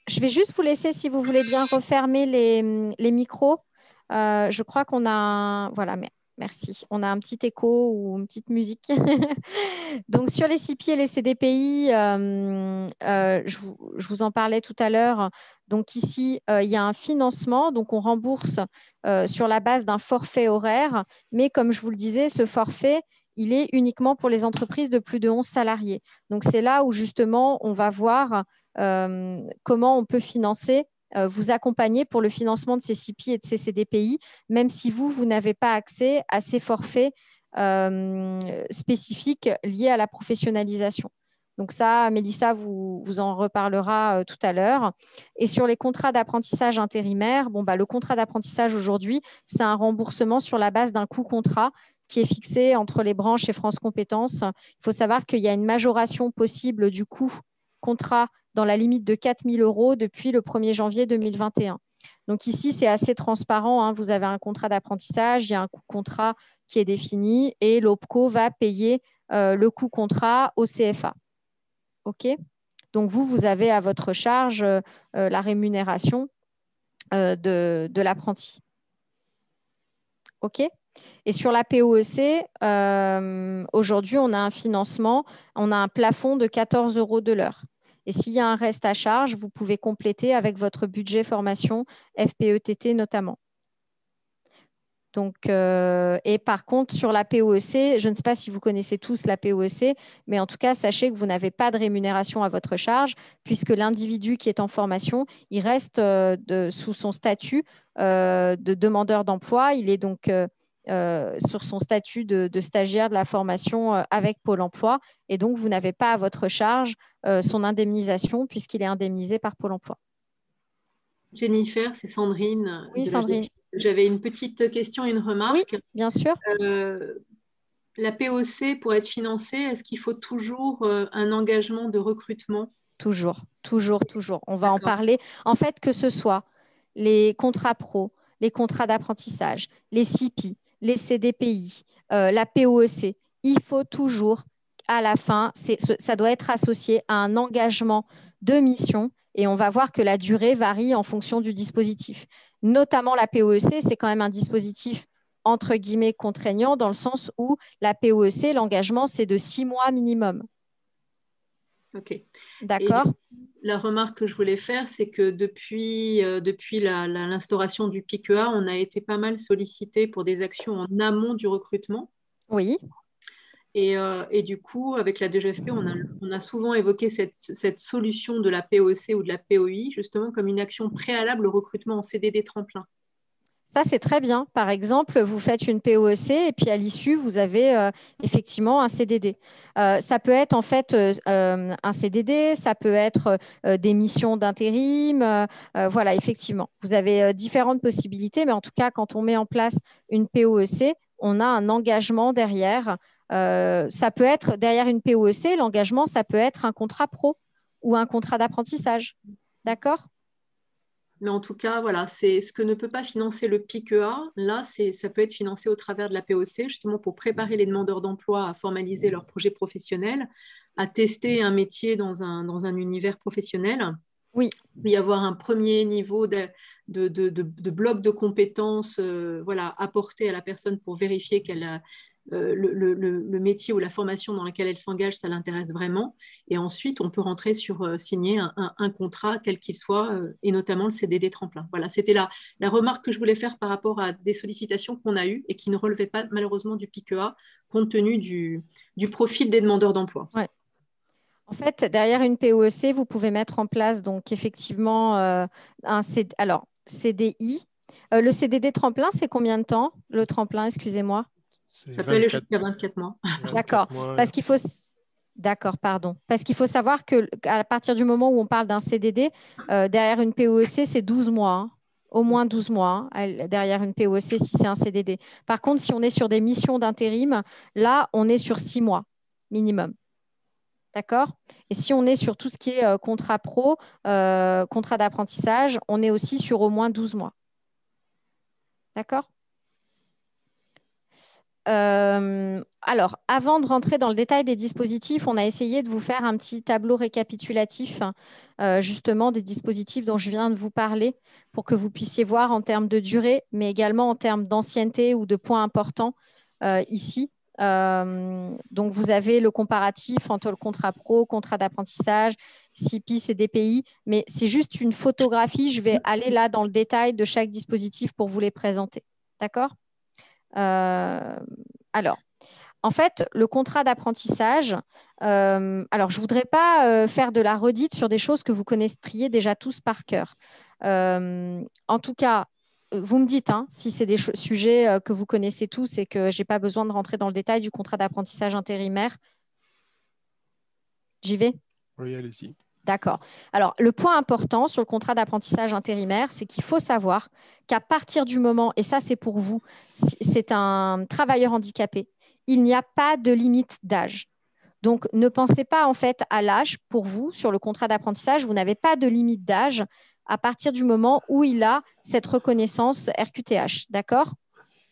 je vais juste vous laisser, si vous voulez bien, refermer les micros. Je crois qu'on a voilà, mais merci. On a un petit écho ou une petite musique. Donc, sur les CIPI et les CDPI, je vous en parlais tout à l'heure. Donc, ici, il y a un financement. Donc, on rembourse sur la base d'un forfait horaire. Mais comme je vous le disais, ce forfait, il est uniquement pour les entreprises de plus de 11 salariés. Donc, c'est là où, justement, on va voir comment on peut financer vous accompagner pour le financement de ces CIPI et de ces CDPI, même si vous n'avez pas accès à ces forfaits spécifiques liés à la professionnalisation. Donc ça, Mélissa vous en reparlera tout à l'heure. Et sur les contrats d'apprentissage intérimaire, le contrat d'apprentissage aujourd'hui, c'est un remboursement sur la base d'un coût contrat qui est fixé entre les branches et France Compétences. Il faut savoir qu'il y a une majoration possible du coût contrat dans la limite de 4 000 € depuis le 1er janvier 2021. Donc ici, c'est assez transparent. Hein. Vous avez un contrat d'apprentissage, il y a un coût contrat qui est défini et l'OPCO va payer le coût contrat au CFA. OK ? Donc vous avez à votre charge la rémunération de l'apprenti. OK ? Et sur la POEC, aujourd'hui, on a un financement, on a un plafond de 14 € de l'heure. Et s'il y a un reste à charge, vous pouvez compléter avec votre budget formation FPETT notamment. Donc, et par contre, sur la POEC, je ne sais pas si vous connaissez tous la POEC, mais en tout cas, sachez que vous n'avez pas de rémunération à votre charge puisque l'individu qui est en formation, il reste sous son statut de demandeur d'emploi. Il est donc sur son statut de stagiaire de la formation avec Pôle emploi. Et donc, vous n'avez pas à votre charge son indemnisation puisqu'il est indemnisé par Pôle emploi. Jennifer, c'est Sandrine. Oui, Sandrine. J'avais une petite question et une remarque. Oui, bien sûr. La POC, pour être financée, est-ce qu'il faut toujours un engagement de recrutement? Toujours, toujours, toujours. On va en parler. En fait, que ce soit les contrats pro, les contrats d'apprentissage, les CIPI, les CDPI, la POEC, il faut toujours, à la fin, ça doit être associé à un engagement de mission et on va voir que la durée varie en fonction du dispositif. Notamment la POEC, c'est quand même un dispositif entre guillemets contraignant dans le sens où la POEC, l'engagement, c'est de 6 mois minimum. Ok. D'accord. La remarque que je voulais faire, c'est que depuis l'instauration du PIQA, on a été pas mal sollicité pour des actions en amont du recrutement. Oui. Et du coup, avec la DGFP, on a souvent évoqué cette solution de la POC ou de la POI, justement comme une action préalable au recrutement en CDD tremplin. Ça, c'est très bien. Par exemple, vous faites une POEC et puis à l'issue, vous avez effectivement un CDD. Ça peut être en fait un CDD, ça peut être des missions d'intérim. Voilà, effectivement. Vous avez différentes possibilités, mais en tout cas, quand on met en place une POEC, on a un engagement derrière. Ça peut être derrière une POEC, l'engagement, ça peut être un contrat pro ou un contrat d'apprentissage. D'accord ? Mais en tout cas, voilà, c'est ce que ne peut pas financer le PIQA. Là, ça peut être financé au travers de la POC, justement pour préparer les demandeurs d'emploi à formaliser leur projet professionnel, à tester un métier dans un univers professionnel. Oui. Il peut y avoir un premier niveau de bloc de compétences voilà, apporté à la personne pour vérifier qu'elle a le métier ou la formation dans laquelle elle s'engage, ça l'intéresse vraiment. Et ensuite, on peut rentrer sur signer un contrat, quel qu'il soit, et notamment le CDD tremplin. Voilà, c'était la remarque que je voulais faire par rapport à des sollicitations qu'on a eues et qui ne relevaient pas malheureusement du PIQA, compte tenu du profil des demandeurs d'emploi. Ouais. En fait, derrière une POEC, vous pouvez mettre en place donc effectivement un CDI. Le CDD tremplin, c'est combien de temps? Le tremplin, excusez-moi. Ça peut aller jusqu'à 24 mois. D'accord. Parce qu'il faut... D'accord, pardon. Parce qu'il faut savoir qu'à partir du moment où on parle d'un CDD, derrière une POEC, c'est 12 mois. Hein. Au moins 12 mois hein, derrière une POEC si c'est un CDD. Par contre, si on est sur des missions d'intérim, là, on est sur 6 mois minimum. D'accord? Et si on est sur tout ce qui est contrat pro, contrat d'apprentissage, on est aussi sur au moins 12 mois. D'accord? Alors, avant de rentrer dans le détail des dispositifs, on a essayé de vous faire un petit tableau récapitulatif justement des dispositifs dont je viens de vous parler pour que vous puissiez voir en termes de durée, mais également en termes d'ancienneté ou de points importants ici. Donc, vous avez le comparatif entre le contrat pro, contrat d'apprentissage, CIPI, CDPI, mais c'est juste une photographie. Je vais aller là dans le détail de chaque dispositif pour vous les présenter. D'accord ? Alors, en fait, le contrat d'apprentissage, alors je ne voudrais pas faire de la redite sur des choses que vous connaîtriez déjà tous par cœur. En tout cas, vous me dites hein, si c'est des sujets que vous connaissez tous et que je n'ai pas besoin de rentrer dans le détail du contrat d'apprentissage intérimaire. J'y vais? Oui, allez-y. D'accord. Alors, le point important sur le contrat d'apprentissage intérimaire, c'est qu'il faut savoir qu'à partir du moment, et ça c'est pour vous, c'est un travailleur handicapé, il n'y a pas de limite d'âge. Donc, ne pensez pas en fait à l'âge pour vous sur le contrat d'apprentissage. Vous n'avez pas de limite d'âge à partir du moment où il a cette reconnaissance RQTH. D'accord?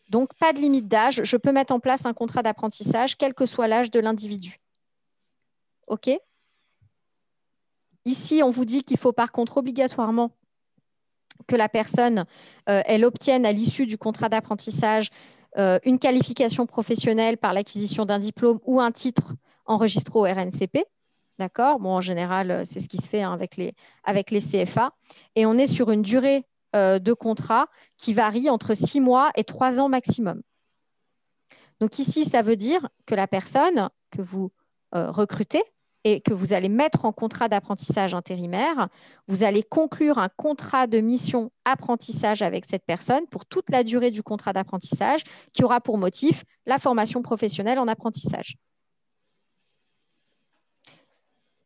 Donc, pas de limite d'âge. Je peux mettre en place un contrat d'apprentissage, quel que soit l'âge de l'individu. OK? Ici, on vous dit qu'il faut par contre obligatoirement que la personne elle obtienne à l'issue du contrat d'apprentissage une qualification professionnelle par l'acquisition d'un diplôme ou un titre enregistré au RNCP. D'accord? Bon, en général, c'est ce qui se fait hein, avec les CFA. Et on est sur une durée de contrat qui varie entre 6 mois et 3 ans maximum. Donc ici, ça veut dire que la personne que vous recrutez et que vous allez mettre en contrat d'apprentissage intérimaire, vous allez conclure un contrat de mission apprentissage avec cette personne pour toute la durée du contrat d'apprentissage qui aura pour motif la formation professionnelle en apprentissage.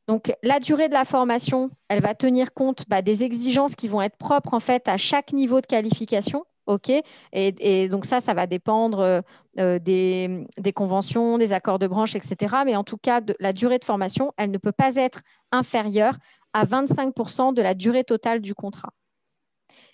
Donc, la durée de la formation, elle va tenir compte des exigences qui vont être propres en fait à chaque niveau de qualification. OK, et donc ça va dépendre des conventions, des accords de branche, etc. Mais en tout cas, la durée de formation, elle ne peut pas être inférieure à 25% de la durée totale du contrat.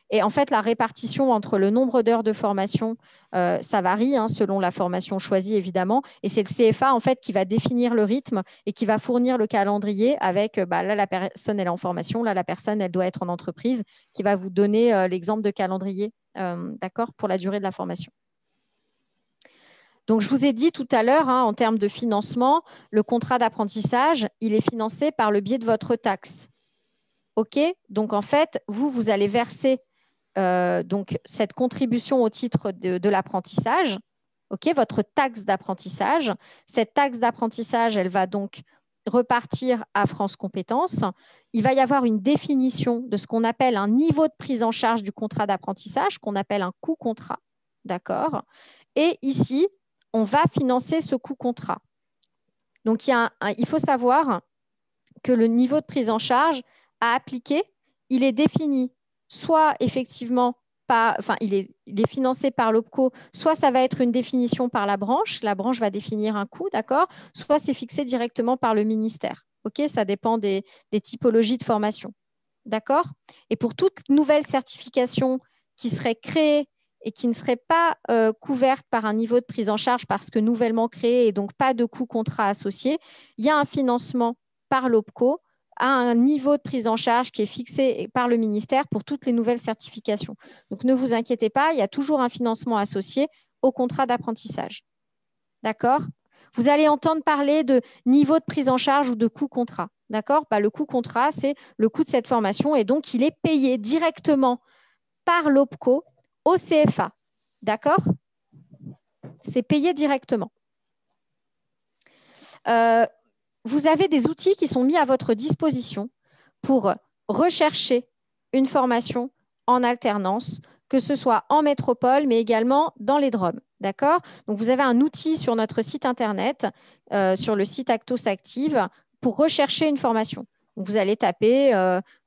Et en fait, la répartition entre le nombre d'heures de formation, ça varie hein, selon la formation choisie, évidemment. Et c'est le CFA, en fait, qui va définir le rythme et qui va fournir le calendrier avec, là, la personne, elle est en formation, là, la personne, elle doit être en entreprise, qui va vous donner l'exemple de calendrier, d'accord, pour la durée de la formation. Donc, je vous ai dit tout à l'heure, hein, en termes de financement, le contrat d'apprentissage, il est financé par le biais de votre taxe. OK? Donc, en fait, vous allez verser donc cette contribution au titre de l'apprentissage, okay, votre taxe d'apprentissage. Cette taxe d'apprentissage, elle va donc repartir à France Compétences. Il va y avoir une définition de ce qu'on appelle un niveau de prise en charge du contrat d'apprentissage, qu'on appelle un coût contrat. D'accord? Et ici, on va financer ce coût contrat. Donc, il faut savoir que le niveau de prise en charge à appliquer, il est défini soit effectivement, il est financé par l'OPCO, soit ça va être une définition par la branche va définir un coût, d'accord, soit c'est fixé directement par le ministère. OK, ça dépend des typologies de formation. D'accord? Et pour toute nouvelle certification qui serait créée et qui ne serait pas couverte par un niveau de prise en charge parce que nouvellement créée et donc pas de coût contrat associé, il y a un financement par l'OPCO à un niveau de prise en charge qui est fixé par le ministère pour toutes les nouvelles certifications. Donc, ne vous inquiétez pas, il y a toujours un financement associé au contrat d'apprentissage. D'accord? Vous allez entendre parler de niveau de prise en charge ou de coût contrat. D'accord? Le coût contrat, c'est le coût de cette formation et donc il est payé directement par l'OPCO au CFA. D'accord? C'est payé directement. Vous avez des outils qui sont mis à votre disposition pour rechercher une formation en alternance, que ce soit en métropole, mais également dans les DROM. D'accord? Donc, vous avez un outil sur notre site internet, sur le site Actos Active, pour rechercher une formation. Donc, vous allez taper,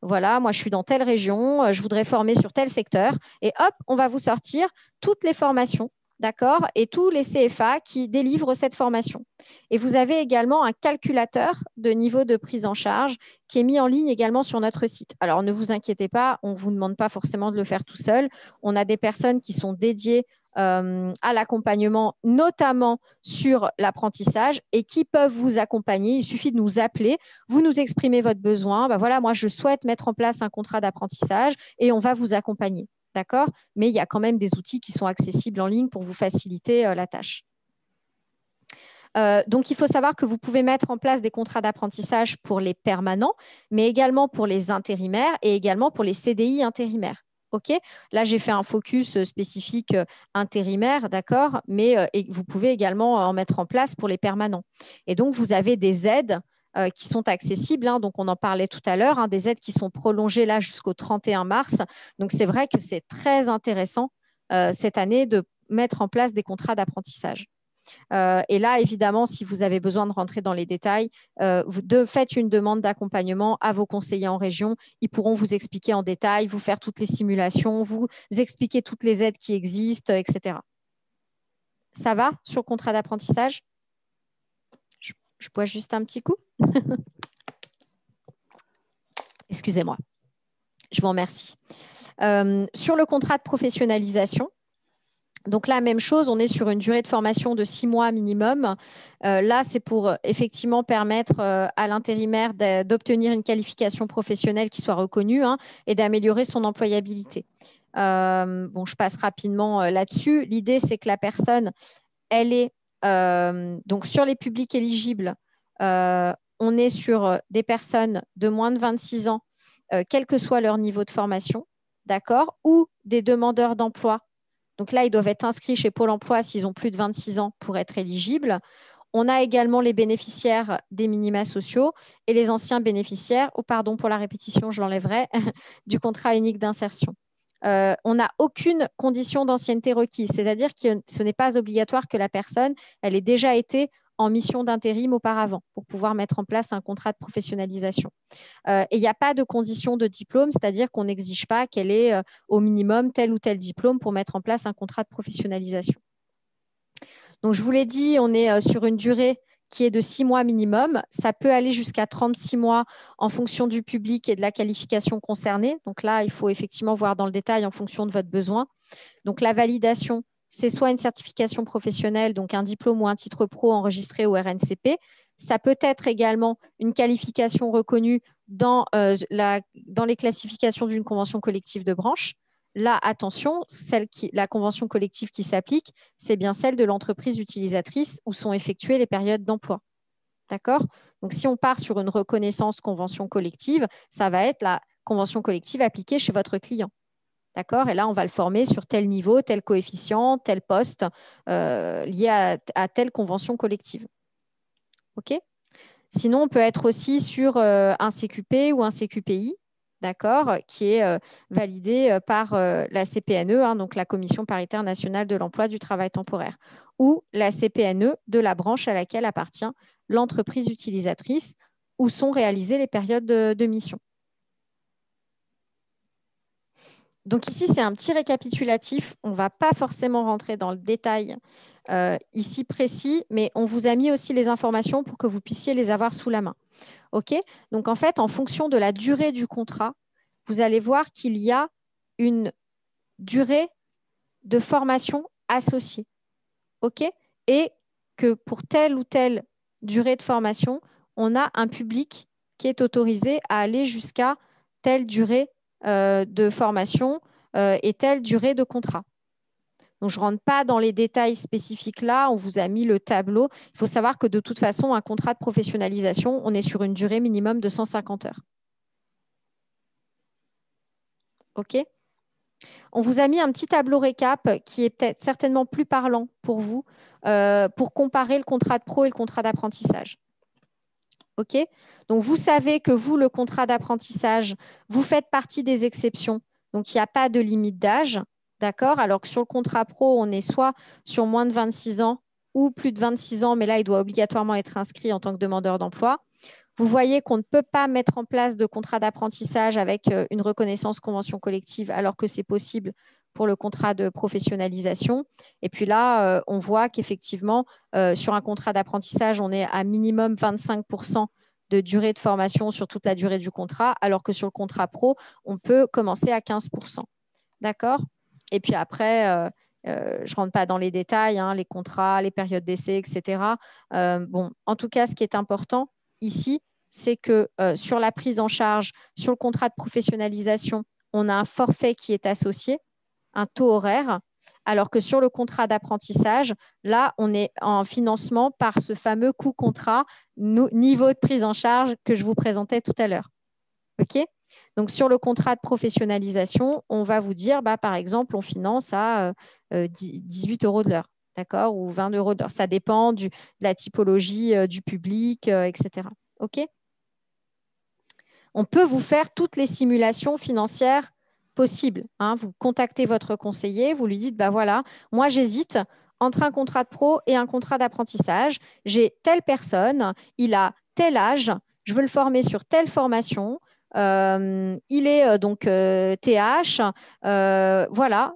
voilà, moi je suis dans telle région, je voudrais former sur tel secteur, et hop, on va vous sortir toutes les formations. D'accord? Et tous les CFA qui délivrent cette formation. Et vous avez également un calculateur de niveau de prise en charge qui est mis en ligne également sur notre site. Alors, ne vous inquiétez pas, on ne vous demande pas forcément de le faire tout seul. On a des personnes qui sont dédiées à l'accompagnement, notamment sur l'apprentissage, et qui peuvent vous accompagner. Il suffit de nous appeler, vous nous exprimez votre besoin. Voilà, moi, je souhaite mettre en place un contrat d'apprentissage et on va vous accompagner. D'accord? Mais il y a quand même des outils qui sont accessibles en ligne pour vous faciliter la tâche. Donc, il faut savoir que vous pouvez mettre en place des contrats d'apprentissage pour les permanents, mais également pour les intérimaires et également pour les CDI intérimaires. OK? Là, j'ai fait un focus spécifique intérimaire, d'accord? Mais vous pouvez également en mettre en place pour les permanents. Et donc, vous avez des aides qui sont accessibles. Hein, donc, on en parlait tout à l'heure, hein, des aides qui sont prolongées là jusqu'au 31 mars. Donc, c'est vrai que c'est très intéressant cette année de mettre en place des contrats d'apprentissage. Et là, évidemment, si vous avez besoin de rentrer dans les détails, faites une demande d'accompagnement à vos conseillers en région. Ils pourront vous expliquer en détail, vous faire toutes les simulations, vous expliquer toutes les aides qui existent, etc. Ça va sur le contrat d'apprentissage? Je bois juste un petit coup. Excusez-moi. Je vous remercie. Sur le contrat de professionnalisation, donc là, même chose, on est sur une durée de formation de 6 mois minimum. Là, c'est pour effectivement permettre à l'intérimaire d'obtenir une qualification professionnelle qui soit reconnue et d'améliorer son employabilité. Je passe rapidement là-dessus. L'idée, c'est que la personne, elle est donc sur les publics éligibles, on est sur des personnes de moins de 26 ans, quel que soit leur niveau de formation, d'accord, ou des demandeurs d'emploi. Donc là, ils doivent être inscrits chez Pôle emploi s'ils ont plus de 26 ans pour être éligibles. On a également les bénéficiaires des minima sociaux et les anciens bénéficiaires, pardon pour la répétition, je l'enlèverai, du contrat unique d'insertion. On n'a aucune condition d'ancienneté requise, c'est-à-dire que ce n'est pas obligatoire que la personne ait déjà été en mission d'intérim auparavant pour pouvoir mettre en place un contrat de professionnalisation. Et il n'y a pas de condition de diplôme, c'est-à-dire qu'on n'exige pas qu'elle ait au minimum tel ou tel diplôme pour mettre en place un contrat de professionnalisation. Donc, je vous l'ai dit, on est sur une durée qui est de 6 mois minimum. Ça peut aller jusqu'à 36 mois en fonction du public et de la qualification concernée. Donc là, il faut effectivement voir dans le détail en fonction de votre besoin. Donc, la validation, c'est soit une certification professionnelle, donc un diplôme ou un titre pro enregistré au RNCP. Ça peut être également une qualification reconnue dans les classifications d'une convention collective de branche. Là, attention, la convention collective qui s'applique, c'est bien celle de l'entreprise utilisatrice où sont effectuées les périodes d'emploi. D'accord? Donc, si on part sur une reconnaissance convention collective, ça va être la convention collective appliquée chez votre client. D'accord? Et là, on va le former sur tel niveau, tel coefficient, tel poste lié à telle convention collective. OK? Sinon, on peut être aussi sur un CQP ou un CQPI, d'accord, qui est validé par la CPNE, hein, donc la Commission paritaire nationale de l'emploi du travail temporaire, ou la CPNE de la branche à laquelle appartient l'entreprise utilisatrice où sont réalisées les périodes de mission. Donc ici, c'est un petit récapitulatif. On ne va pas forcément rentrer dans le détail ici précis, mais on vous a mis aussi les informations pour que vous puissiez les avoir sous la main. OK? Donc, en fait, en fonction de la durée du contrat, vous allez voir qu'il y a une durée de formation associée. OK? Et que pour telle ou telle durée de formation, on a un public qui est autorisé à aller jusqu'à telle durée de formation et telle durée de contrat. Donc, je ne rentre pas dans les détails spécifiques là, on vous a mis le tableau. Il faut savoir que de toute façon, un contrat de professionnalisation, on est sur une durée minimum de 150 heures. OK? On vous a mis un petit tableau récap qui est peut-être certainement plus parlant pour vous pour comparer le contrat de pro et le contrat d'apprentissage. OK? Donc, vous savez que vous, le contrat d'apprentissage, vous faites partie des exceptions. Donc, il n'y a pas de limite d'âge. D'accord? Alors que sur le contrat pro, on est soit sur moins de 26 ans ou plus de 26 ans, mais là, il doit obligatoirement être inscrit en tant que demandeur d'emploi. Vous voyez qu'on ne peut pas mettre en place de contrat d'apprentissage avec une reconnaissance convention collective alors que c'est possible pour le contrat de professionnalisation. Et puis là, on voit qu'effectivement, sur un contrat d'apprentissage, on est à minimum 25% de durée de formation sur toute la durée du contrat, alors que sur le contrat pro, on peut commencer à 15%. D'accord? Et puis après, je ne rentre pas dans les détails, hein, les contrats, les périodes d'essai, etc. Bon, en tout cas, ce qui est important ici, c'est que sur la prise en charge, sur le contrat de professionnalisation, on a un forfait qui est associé, un taux horaire, alors que sur le contrat d'apprentissage, là, on est en financement par ce fameux coût contrat, niveau de prise en charge que je vous présentais tout à l'heure. OK ? Donc, sur le contrat de professionnalisation, on va vous dire, par exemple, on finance à 18 € de l'heure, d'accord, ou 20 € de l'heure. Ça dépend de la typologie du public, etc. OK ? On peut vous faire toutes les simulations financières possibles. Hein. Vous contactez votre conseiller, vous lui dites, voilà, moi j'hésite entre un contrat de pro et un contrat d'apprentissage. J'ai telle personne, il a tel âge, je veux le former sur telle formation. Il est donc TH. Voilà,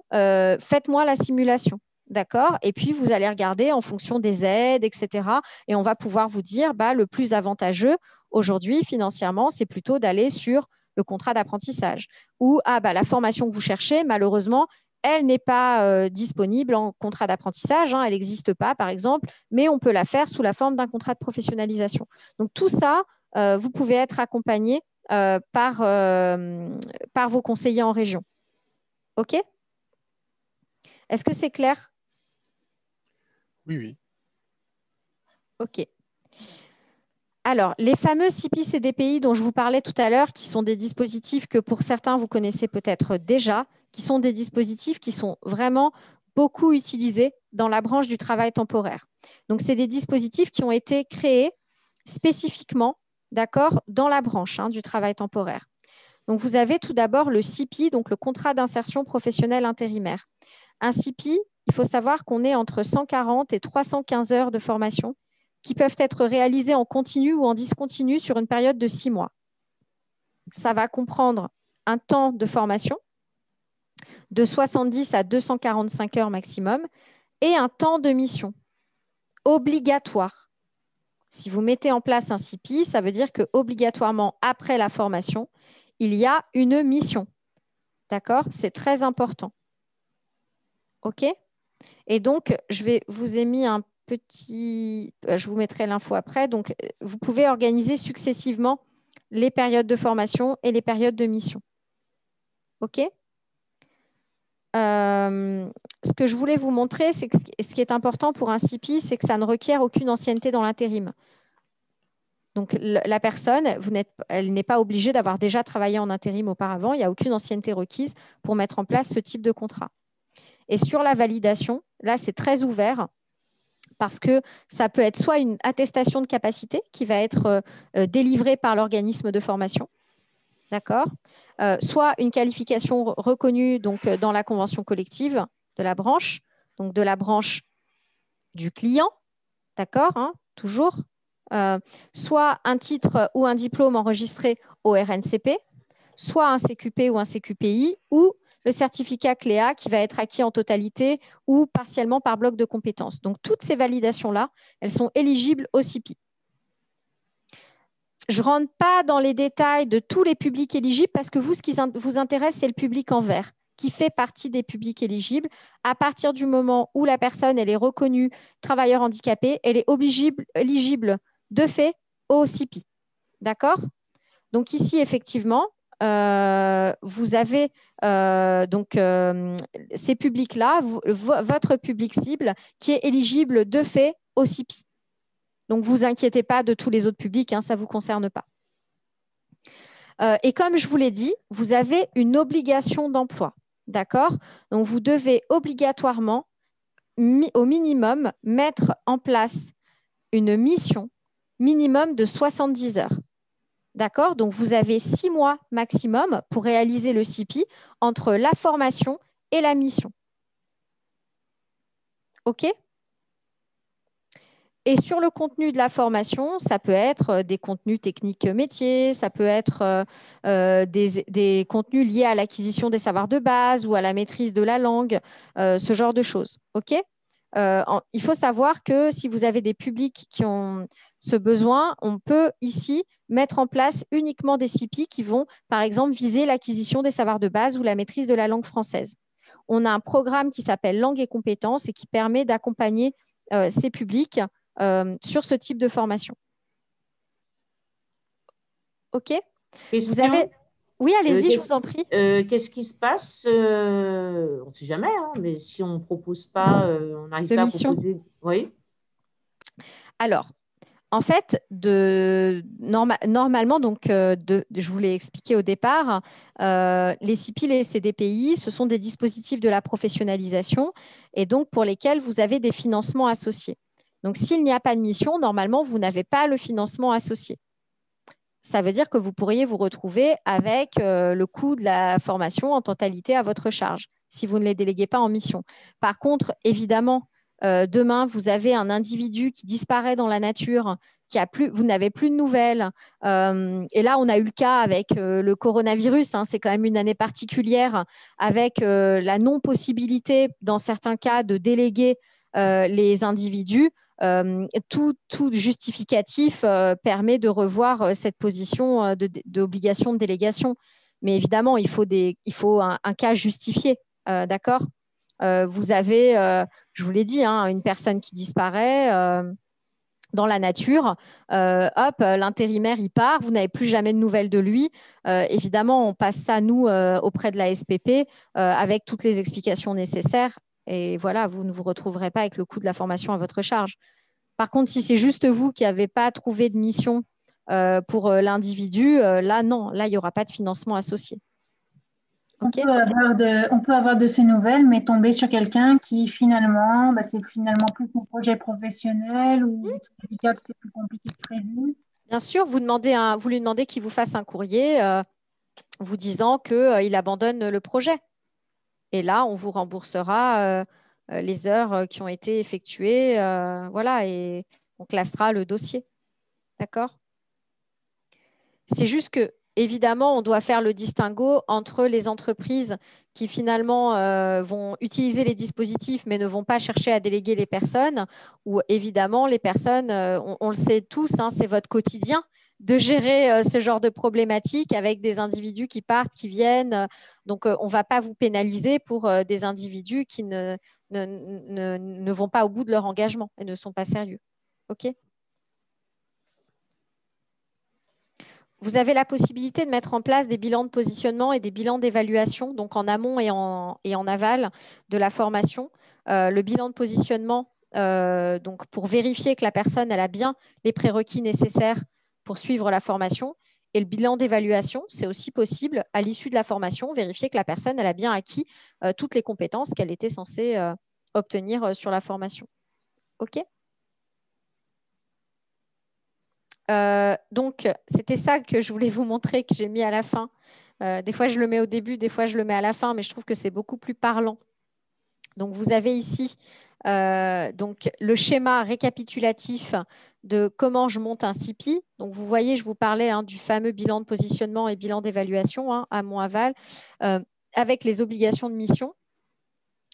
faites-moi la simulation. D'accord? Et puis, vous allez regarder en fonction des aides, etc. Et on va pouvoir vous dire, le plus avantageux aujourd'hui, financièrement, c'est plutôt d'aller sur le contrat d'apprentissage. Ou, la formation que vous cherchez, malheureusement, elle n'est pas disponible en contrat d'apprentissage. Hein, elle n'existe pas, par exemple, mais on peut la faire sous la forme d'un contrat de professionnalisation. Donc, tout ça, vous pouvez être accompagné par vos conseillers en région. OK? Est-ce que c'est clair? Oui, oui. OK. Alors, les fameux CIPI-CDPI dont je vous parlais tout à l'heure, qui sont des dispositifs que pour certains, vous connaissez peut-être déjà, qui sont des dispositifs qui sont vraiment beaucoup utilisés dans la branche du travail temporaire. Donc, c'est des dispositifs qui ont été créés spécifiquement, d'accord, dans la branche du travail temporaire. Donc, vous avez tout d'abord le CIPI, donc le contrat d'insertion professionnelle intérimaire. Un CIPI, il faut savoir qu'on est entre 140 et 315 heures de formation qui peuvent être réalisées en continu ou en discontinu sur une période de 6 mois. Ça va comprendre un temps de formation de 70 à 245 heures maximum et un temps de mission obligatoire. Si vous mettez en place un CIPI, ça veut dire qu'obligatoirement, après la formation, il y a une mission. D'accord? C'est très important. OK? Et donc, je vous ai mis un petit... Je vous mettrai l'info après. Donc, vous pouvez organiser successivement les périodes de formation et les périodes de mission. OK? Ce que je voulais vous montrer, c'est que ce qui est important pour un CIPI, c'est que ça ne requiert aucune ancienneté dans l'intérim. Donc, la personne, elle n'est pas obligée d'avoir déjà travaillé en intérim auparavant. Il n'y a aucune ancienneté requise pour mettre en place ce type de contrat. Et sur la validation, là, c'est très ouvert parce que ça peut être soit une attestation de capacité qui va être délivrée par l'organisme de formation, d'accord, soit une qualification reconnue donc, dans la convention collective de la branche, donc de la branche du client, d'accord, toujours, soit un titre ou un diplôme enregistré au RNCP, soit un CQP ou un CQPI, ou le certificat CLEA qui va être acquis en totalité ou partiellement par bloc de compétences. Donc, toutes ces validations-là, elles sont éligibles au CIPI. Je ne rentre pas dans les détails de tous les publics éligibles parce que vous, ce qui vous intéresse, c'est le public en vert qui fait partie des publics éligibles. À partir du moment où la personne elle est reconnue travailleur handicapé, elle est éligible de fait au CIPI. D'accord? Donc ici, effectivement, vous avez ces publics-là, votre public cible qui est éligible de fait au CIPI. Donc, vous inquiétez pas de tous les autres publics, ça ne vous concerne pas. Et comme je vous l'ai dit, vous avez une obligation d'emploi. D'accord? Donc, vous devez obligatoirement, au minimum, mettre en place une mission minimum de 70 heures. D'accord? Donc, vous avez 6 mois maximum pour réaliser le CIPI entre la formation et la mission. OK? Et sur le contenu de la formation, ça peut être des contenus techniques métiers, ça peut être des contenus liés à l'acquisition des savoirs de base ou à la maîtrise de la langue, ce genre de choses. OK? Il faut savoir que si vous avez des publics qui ont ce besoin, on peut ici mettre en place uniquement des CIPI qui vont, par exemple, viser l'acquisition des savoirs de base ou la maîtrise de la langue française. On a un programme qui s'appelle Langue et compétences et qui permet d'accompagner ces publics sur ce type de formation. OK? Vous avez... Oui, allez-y, je vous en prie. Qu'est-ce qui se passe on ne sait jamais, mais si on ne propose pas, on n'arrive pas à proposer... Oui. Alors, en fait, normalement, donc, je vous l'ai expliqué au départ, les CIPI, les CDPI, ce sont des dispositifs de la professionnalisation et donc pour lesquels vous avez des financements associés. Donc, s'il n'y a pas de mission, normalement, vous n'avez pas le financement associé. Ça veut dire que vous pourriez vous retrouver avec le coût de la formation en totalité à votre charge, si vous ne les déléguez pas en mission. Par contre, évidemment, demain, vous avez un individu qui disparaît dans la nature, vous n'avez plus de nouvelles. Et là, on a eu le cas avec le coronavirus. C'est quand même une année particulière avec la non-possibilité, dans certains cas, de déléguer les individus. Tout justificatif permet de revoir cette position d'obligation de délégation. Mais évidemment, il faut un cas justifié. D'accord? Vous avez, je vous l'ai dit, une personne qui disparaît dans la nature. L'intérimaire, il part. Vous n'avez plus jamais de nouvelles de lui. Évidemment, on passe ça, nous, auprès de la SPP avec toutes les explications nécessaires. Et voilà, vous ne vous retrouverez pas avec le coût de la formation à votre charge. Par contre, si c'est juste vous qui n'avez pas trouvé de mission pour l'individu, là, non, là, il n'y aura pas de financement associé. Okay. On peut avoir de ces nouvelles, mais tomber sur quelqu'un qui finalement, c'est finalement plus son projet professionnel ou son handicap, c'est plus compliqué que prévu. Bien sûr, vous lui demandez qu'il vous fasse un courrier vous disant qu'il abandonne le projet. Et là, on vous remboursera les heures qui ont été effectuées, voilà, et on classera le dossier. D'accord? C'est juste que, évidemment, on doit faire le distinguo entre les entreprises qui finalement vont utiliser les dispositifs mais ne vont pas chercher à déléguer les personnes, ou évidemment, les personnes, on le sait tous, hein, c'est votre quotidien de gérer ce genre de problématiques avec des individus qui partent, qui viennent. Donc, on ne va pas vous pénaliser pour des individus qui ne vont pas au bout de leur engagement et ne sont pas sérieux. OK ? Vous avez la possibilité de mettre en place des bilans de positionnement et des bilans d'évaluation, donc en amont et en aval de la formation. Le bilan de positionnement, donc pour vérifier que la personne elle a bien les prérequis nécessaires pour suivre la formation. Et le bilan d'évaluation, c'est aussi possible à l'issue de la formation, vérifier que la personne elle a bien acquis toutes les compétences qu'elle était censée obtenir sur la formation. OK ? Donc, c'était ça que je voulais vous montrer, que j'ai mis à la fin. Des fois, je le mets au début, des fois, je le mets à la fin, mais je trouve que c'est beaucoup plus parlant. Donc, vous avez ici donc, le schéma récapitulatif de comment je monte un CIPI. Donc, vous voyez, je vous parlais du fameux bilan de positionnement et bilan d'évaluation amont-aval avec les obligations de mission.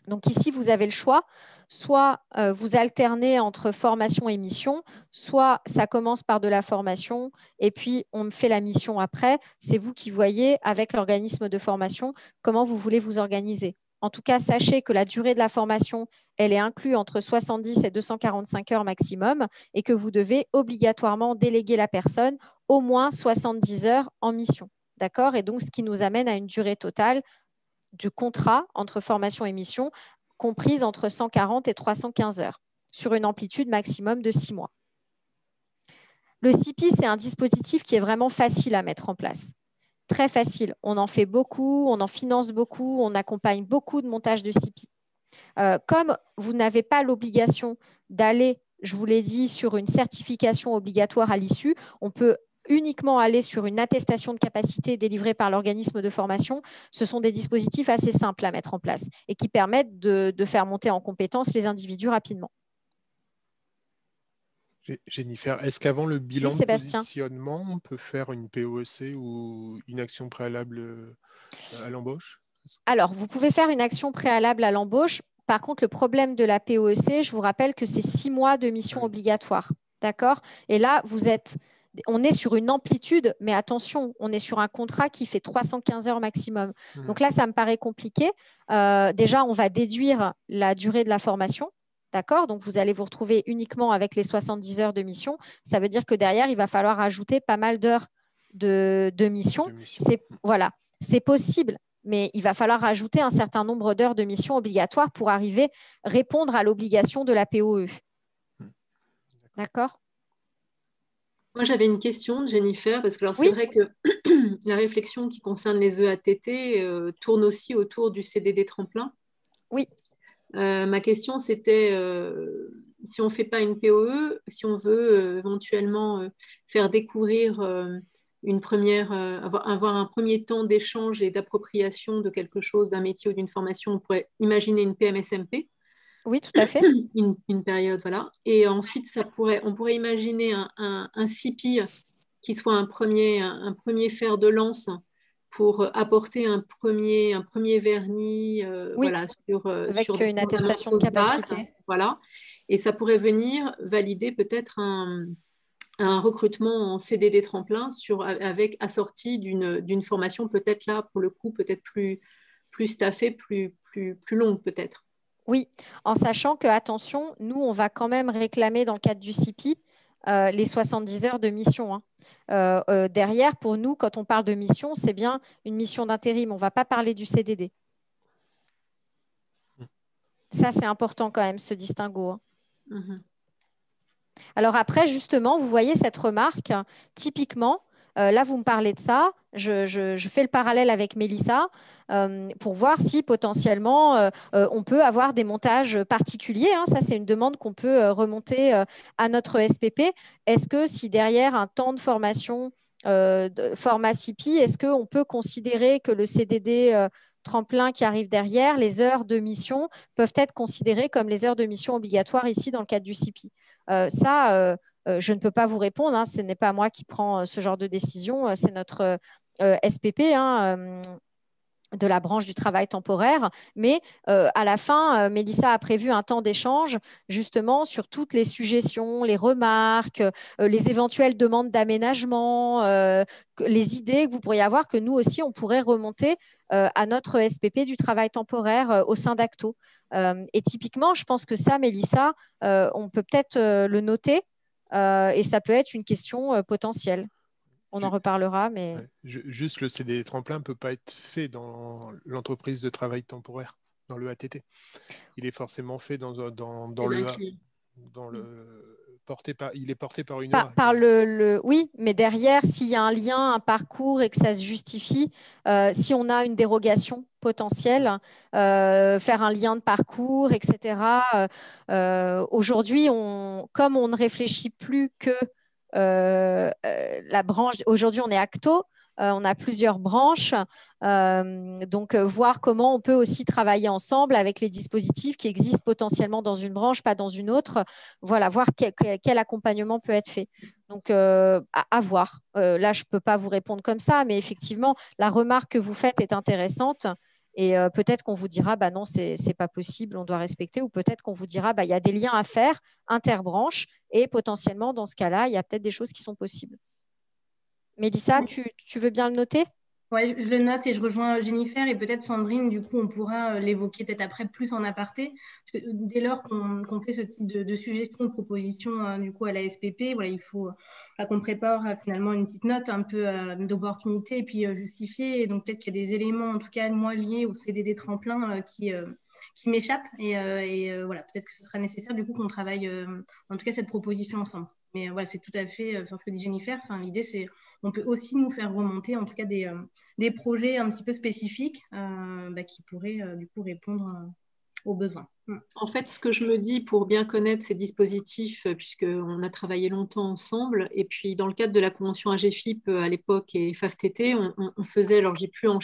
Donc ici, vous avez le choix. Soit vous alternez entre formation et mission, soit ça commence par de la formation et puis on me fait la mission après. C'est vous qui voyez avec l'organisme de formation comment vous voulez vous organiser. En tout cas, sachez que la durée de la formation, elle est inclue entre 70 et 245 heures maximum et que vous devez obligatoirement déléguer la personne au moins 70 heures en mission. D'accord ? Et donc, ce qui nous amène à une durée totale du contrat entre formation et mission, comprise entre 140 et 315 heures, sur une amplitude maximum de 6 mois. Le CIPI, c'est un dispositif qui est vraiment facile à mettre en place. Très facile. On en fait beaucoup, on en finance beaucoup, on accompagne beaucoup de montage de CIPI. Comme vous n'avez pas l'obligation d'aller, je vous l'ai dit, sur une certification obligatoire à l'issue, on peut uniquement aller sur une attestation de capacité délivrée par l'organisme de formation. Ce sont des dispositifs assez simples à mettre en place et qui permettent de faire monter en compétence les individus rapidement. Jennifer, est-ce qu'avant le bilan de positionnement, on peut faire une POEC ou une action préalable à l'embauche? Alors, vous pouvez faire une action préalable à l'embauche. Par contre, le problème de la POEC, je vous rappelle que c'est 6 mois de mission obligatoire. D'accord? Et là, on est sur une amplitude, mais attention, on est sur un contrat qui fait 315 heures maximum. Donc là, ça me paraît compliqué. Déjà, on va déduire la durée de la formation. D'accord? Donc, vous allez vous retrouver uniquement avec les 70 heures de mission. Ça veut dire que derrière, il va falloir ajouter pas mal d'heures de mission. Voilà, c'est possible, mais il va falloir ajouter un certain nombre d'heures de mission obligatoires pour répondre à l'obligation de la POE. D'accord? Moi, j'avais une question, Jennifer, parce que c'est vrai que la réflexion qui concerne les EATT tourne aussi autour du CDD tremplin. Oui. Ma question, c'était si on ne fait pas une POE, si on veut éventuellement faire découvrir avoir un premier temps d'échange et d'appropriation de quelque chose, d'un métier ou d'une formation, on pourrait imaginer une PMSMP. Oui, tout à fait. Une période, voilà. Et ensuite, on pourrait imaginer un CIPI qui soit un premier fer de lance pour apporter un premier vernis voilà, avec une attestation de capacité. Base, voilà. Et ça pourrait venir valider peut-être un recrutement en CDD tremplin assorti d'une formation peut-être là, pour le coup, peut-être plus staffée, plus longue peut-être. Oui, en sachant que, attention, nous, on va quand même réclamer dans le cadre du CIPI les 70 heures de mission. Derrière, pour nous, quand on parle de mission, c'est bien une mission d'intérim. On ne va pas parler du CDD. Ça, c'est important quand même, ce distinguo. Alors après, justement, vous voyez cette remarque, typiquement, là, vous me parlez de ça, je fais le parallèle avec Mélissa pour voir si potentiellement on peut avoir des montages particuliers. Hein. Ça, c'est une demande qu'on peut remonter à notre SPP. Est-ce que si derrière un temps de formation de format CIPI, est-ce qu'on peut considérer que le CDD tremplin qui arrive derrière, les heures de mission peuvent être considérées comme les heures de mission obligatoires ici dans le cadre du CIPI? Je ne peux pas vous répondre. Hein, ce n'est pas moi qui prends ce genre de décision. C'est notre SPP de la branche du travail temporaire. Mais à la fin, Mélissa a prévu un temps d'échange justement sur toutes les suggestions, les remarques, les éventuelles demandes d'aménagement, les idées que vous pourriez avoir que nous aussi, on pourrait remonter à notre SPP du travail temporaire au sein d'Acto. Et typiquement, je pense que ça, Mélissa, on peut peut-être le noter et ça peut être une question potentielle. On en reparlera, mais… Ouais. Juste le CDD tremplin ne peut pas être fait dans l'entreprise de travail temporaire, dans le ATT. Il est forcément fait dans le il est porté par une EA. Oui, mais derrière, s'il y a un lien, un parcours et que ça se justifie, si on a une dérogation potentielle, faire un lien de parcours, etc. Aujourd'hui, comme on ne réfléchit plus que la branche, aujourd'hui on est Acto, on a plusieurs branches, donc voir comment on peut aussi travailler ensemble avec les dispositifs qui existent potentiellement dans une branche, pas dans une autre, voilà, voir quel accompagnement peut être fait. Donc à voir. Là, je ne peux pas vous répondre comme ça, mais effectivement, la remarque que vous faites est intéressante. Et peut-être qu'on vous dira, bah non, c'est pas possible, on doit respecter, ou peut-être qu'on vous dira, bah, y a des liens à faire interbranches, et potentiellement, dans ce cas-là, il y a peut-être des choses qui sont possibles. Mélissa, tu veux bien le noter? Oui, je le note et je rejoins Jennifer et peut-être Sandrine, du coup, on pourra l'évoquer peut-être après plus en aparté. Parce que dès lors qu'on fait ce type de suggestions, de propositions du coup à la SPP, voilà, il faut qu'on prépare finalement une petite note un peu d'opportunité et puis justifier. Et donc peut-être qu'il y a des éléments, en tout cas moi, liés au CDD tremplin qui m'échappent. Et voilà, peut-être que ce sera nécessaire du coup qu'on travaille en tout cas cette proposition ensemble. Mais voilà, c'est tout à fait ce que dit Jennifer. Enfin, l'idée, c'est on peut aussi nous faire remonter en tout cas des projets un petit peu spécifiques qui pourraient du coup répondre aux besoins. En fait, ce que je me dis pour bien connaître ces dispositifs, puisqu'on a travaillé longtemps ensemble, et puis dans le cadre de la convention AGFIP à l'époque et FAFTT, on faisait, alors j'ai plus en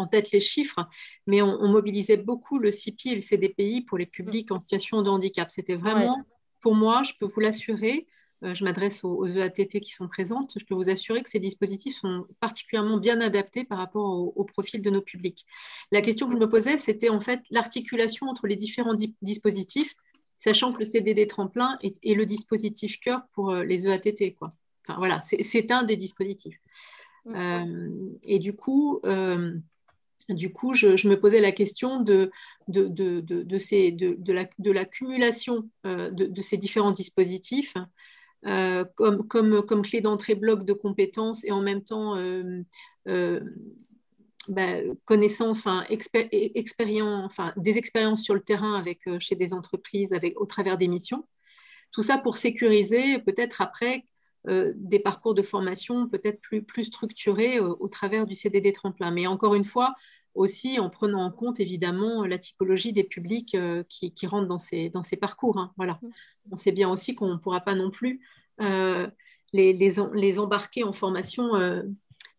tête les chiffres, mais on mobilisait beaucoup le CIPI et le CDPI pour les publics en situation de handicap. C'était vraiment, pour moi, je peux vous l'assurer, je m'adresse aux EATT qui sont présentes, je peux vous assurer que ces dispositifs sont particulièrement bien adaptés par rapport au profil de nos publics. La question que je me posais, c'était en fait l'articulation entre les différents dispositifs, sachant que le CDD tremplin est le dispositif cœur pour les EATT, quoi. Enfin, voilà, c'est un des dispositifs. Et du coup, je me posais la question de l'accumulation de ces différents dispositifs comme clé d'entrée bloc de compétences et en même temps connaissances, expérience, des expériences sur le terrain chez des entreprises au travers des missions. Tout ça pour sécuriser peut-être après des parcours de formation peut-être plus structurés au travers du CDD tremplin. Mais encore une fois, aussi en prenant en compte évidemment la typologie des publics qui rentrent dans ces parcours. Hein. Voilà. On sait bien aussi qu'on ne pourra pas non plus les embarquer en formation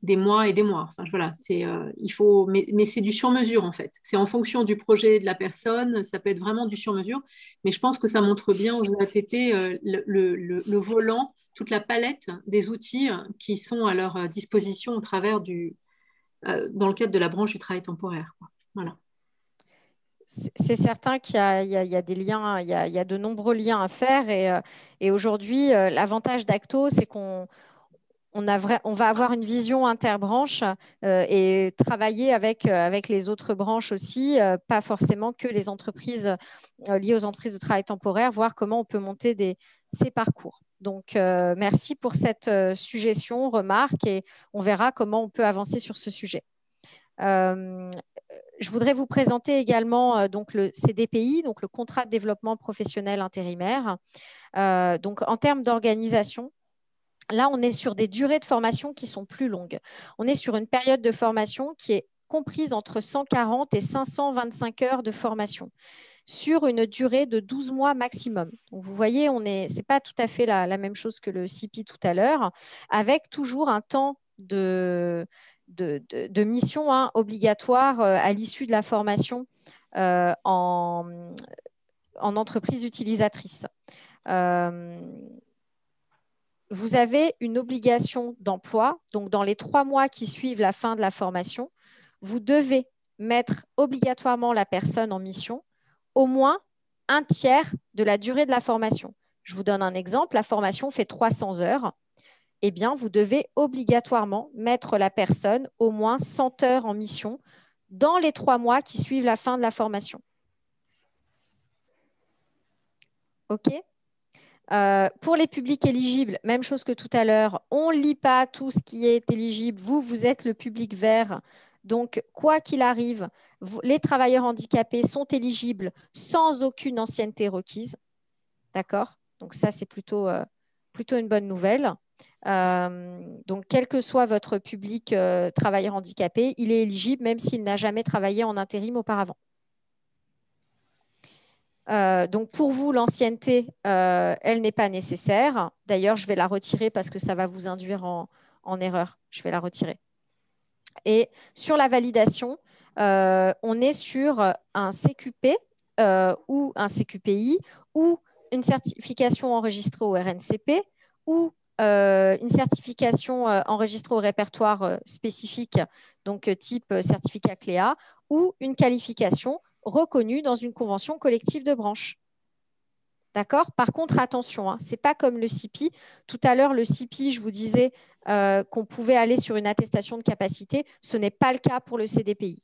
des mois et des mois. Enfin, voilà, mais c'est du sur-mesure en fait. C'est en fonction du projet de la personne, ça peut être vraiment du sur-mesure, mais je pense que ça montre bien aux EATT le volant, toute la palette des outils qui sont à leur disposition au travers dans le cadre de la branche du travail temporaire. Quoi. Voilà. C'est certain qu'il y a des liens, il y a de nombreux liens à faire et aujourd'hui, l'avantage d'Acto, c'est qu'on va avoir une vision interbranche et travailler avec les autres branches aussi, pas forcément que les entreprises liées aux entreprises de travail temporaire, voir comment on peut monter ces parcours. Donc, merci pour cette suggestion, remarque, et on verra comment on peut avancer sur ce sujet. Je voudrais vous présenter également donc le CDPI, donc le contrat de développement professionnel intérimaire. Donc, en termes d'organisation, là, on est sur des durées de formation qui sont plus longues. On est sur une période de formation qui est comprise entre 140 et 525 heures de formation sur une durée de 12 mois maximum. Donc, vous voyez, ce n'est pas tout à fait la même chose que le CIPI tout à l'heure, avec toujours un temps de mission obligatoire à l'issue de la formation en entreprise utilisatrice. Vous avez une obligation d'emploi. Donc, dans les 3 mois qui suivent la fin de la formation, vous devez mettre obligatoirement la personne en mission au moins un tiers de la durée de la formation. Je vous donne un exemple. La formation fait 300 heures. Eh bien, vous devez obligatoirement mettre la personne au moins 100 heures en mission dans les 3 mois qui suivent la fin de la formation. OK ? Pour les publics éligibles, même chose que tout à l'heure, on ne lit pas tout ce qui est éligible. Vous êtes le public vert. Donc, quoi qu'il arrive, les travailleurs handicapés sont éligibles sans aucune ancienneté requise. D'accord ? Donc, ça, c'est plutôt une bonne nouvelle. Donc, quel que soit votre public travailleur handicapé, il est éligible même s'il n'a jamais travaillé en intérim auparavant. Donc, pour vous, l'ancienneté, elle n'est pas nécessaire. D'ailleurs, je vais la retirer parce que ça va vous induire en erreur. Je vais la retirer. Et sur la validation, on est sur un CQP ou un CQPI ou une certification enregistrée au RNCP ou une certification enregistrée au répertoire spécifique, donc type certificat CLEA, ou une qualification reconnue dans une convention collective de branche. D'accord ? Par contre, attention, ce n'est pas comme le CIPI. Tout à l'heure, le CIPI, je vous disais qu'on pouvait aller sur une attestation de capacité. Ce n'est pas le cas pour le CDPI.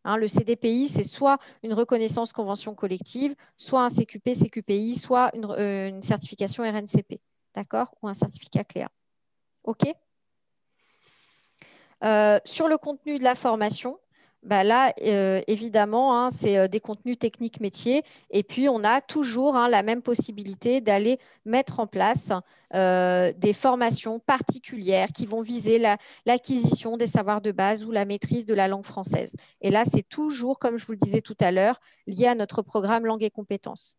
Le CDPI, c'est soit une reconnaissance convention collective, soit un CQP, CQPI, soit une certification RNCP. D'accord ? Ou un certificat CLEA. OK ? Sur le contenu de la formation, là, évidemment, c'est des contenus techniques métiers. Et puis, on a toujours la même possibilité d'aller mettre en place des formations particulières qui vont viser l'acquisition des savoirs de base ou la maîtrise de la langue française. Et là, c'est toujours, comme je vous le disais tout à l'heure, lié à notre programme Langue et compétences.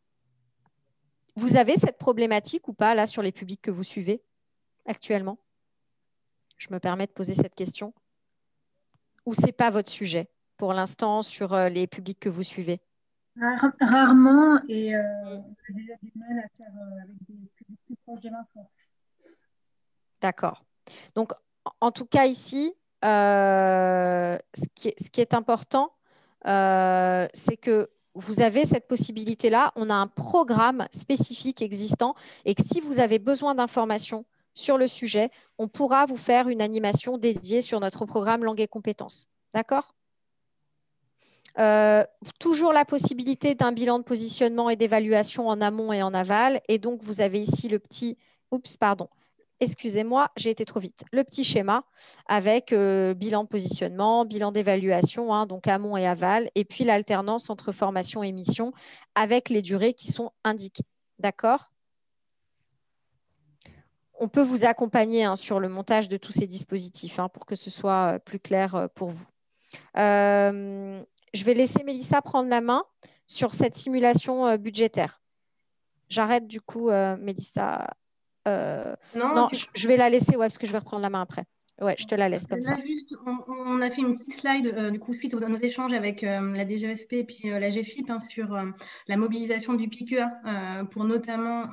Vous avez cette problématique ou pas, là, sur les publics que vous suivez actuellement ? Je me permets de poser cette question. Ou ce n'est pas votre sujet pour l'instant sur les publics que vous suivez? Rarement, et on a déjà du mal à faire avec des publics plus proches de l'enfant. D'accord. Donc, en tout cas, ici, ce qui est important, c'est que vous avez cette possibilité-là. On a un programme spécifique existant et que si vous avez besoin d'informations sur le sujet, on pourra vous faire une animation dédiée sur notre programme Langue et compétences. D'accord ? Toujours la possibilité d'un bilan de positionnement et d'évaluation en amont et en aval. Et donc, vous avez ici le petit... Oups, pardon. Excusez-moi, j'ai été trop vite. Le petit schéma avec bilan de positionnement, bilan d'évaluation, donc amont et aval, et puis l'alternance entre formation et mission avec les durées qui sont indiquées. D'accord ? On peut vous accompagner sur le montage de tous ces dispositifs pour que ce soit plus clair pour vous. Je vais laisser Mélissa prendre la main sur cette simulation budgétaire. J'arrête du coup, Mélissa. Non, je vais la laisser parce que je vais reprendre la main après. Ouais, je te la laisse comme là, ça. Juste, on a fait une petite slide du coup suite à nos échanges avec la DGESP et puis la GFIP sur la mobilisation du PIQA pour notamment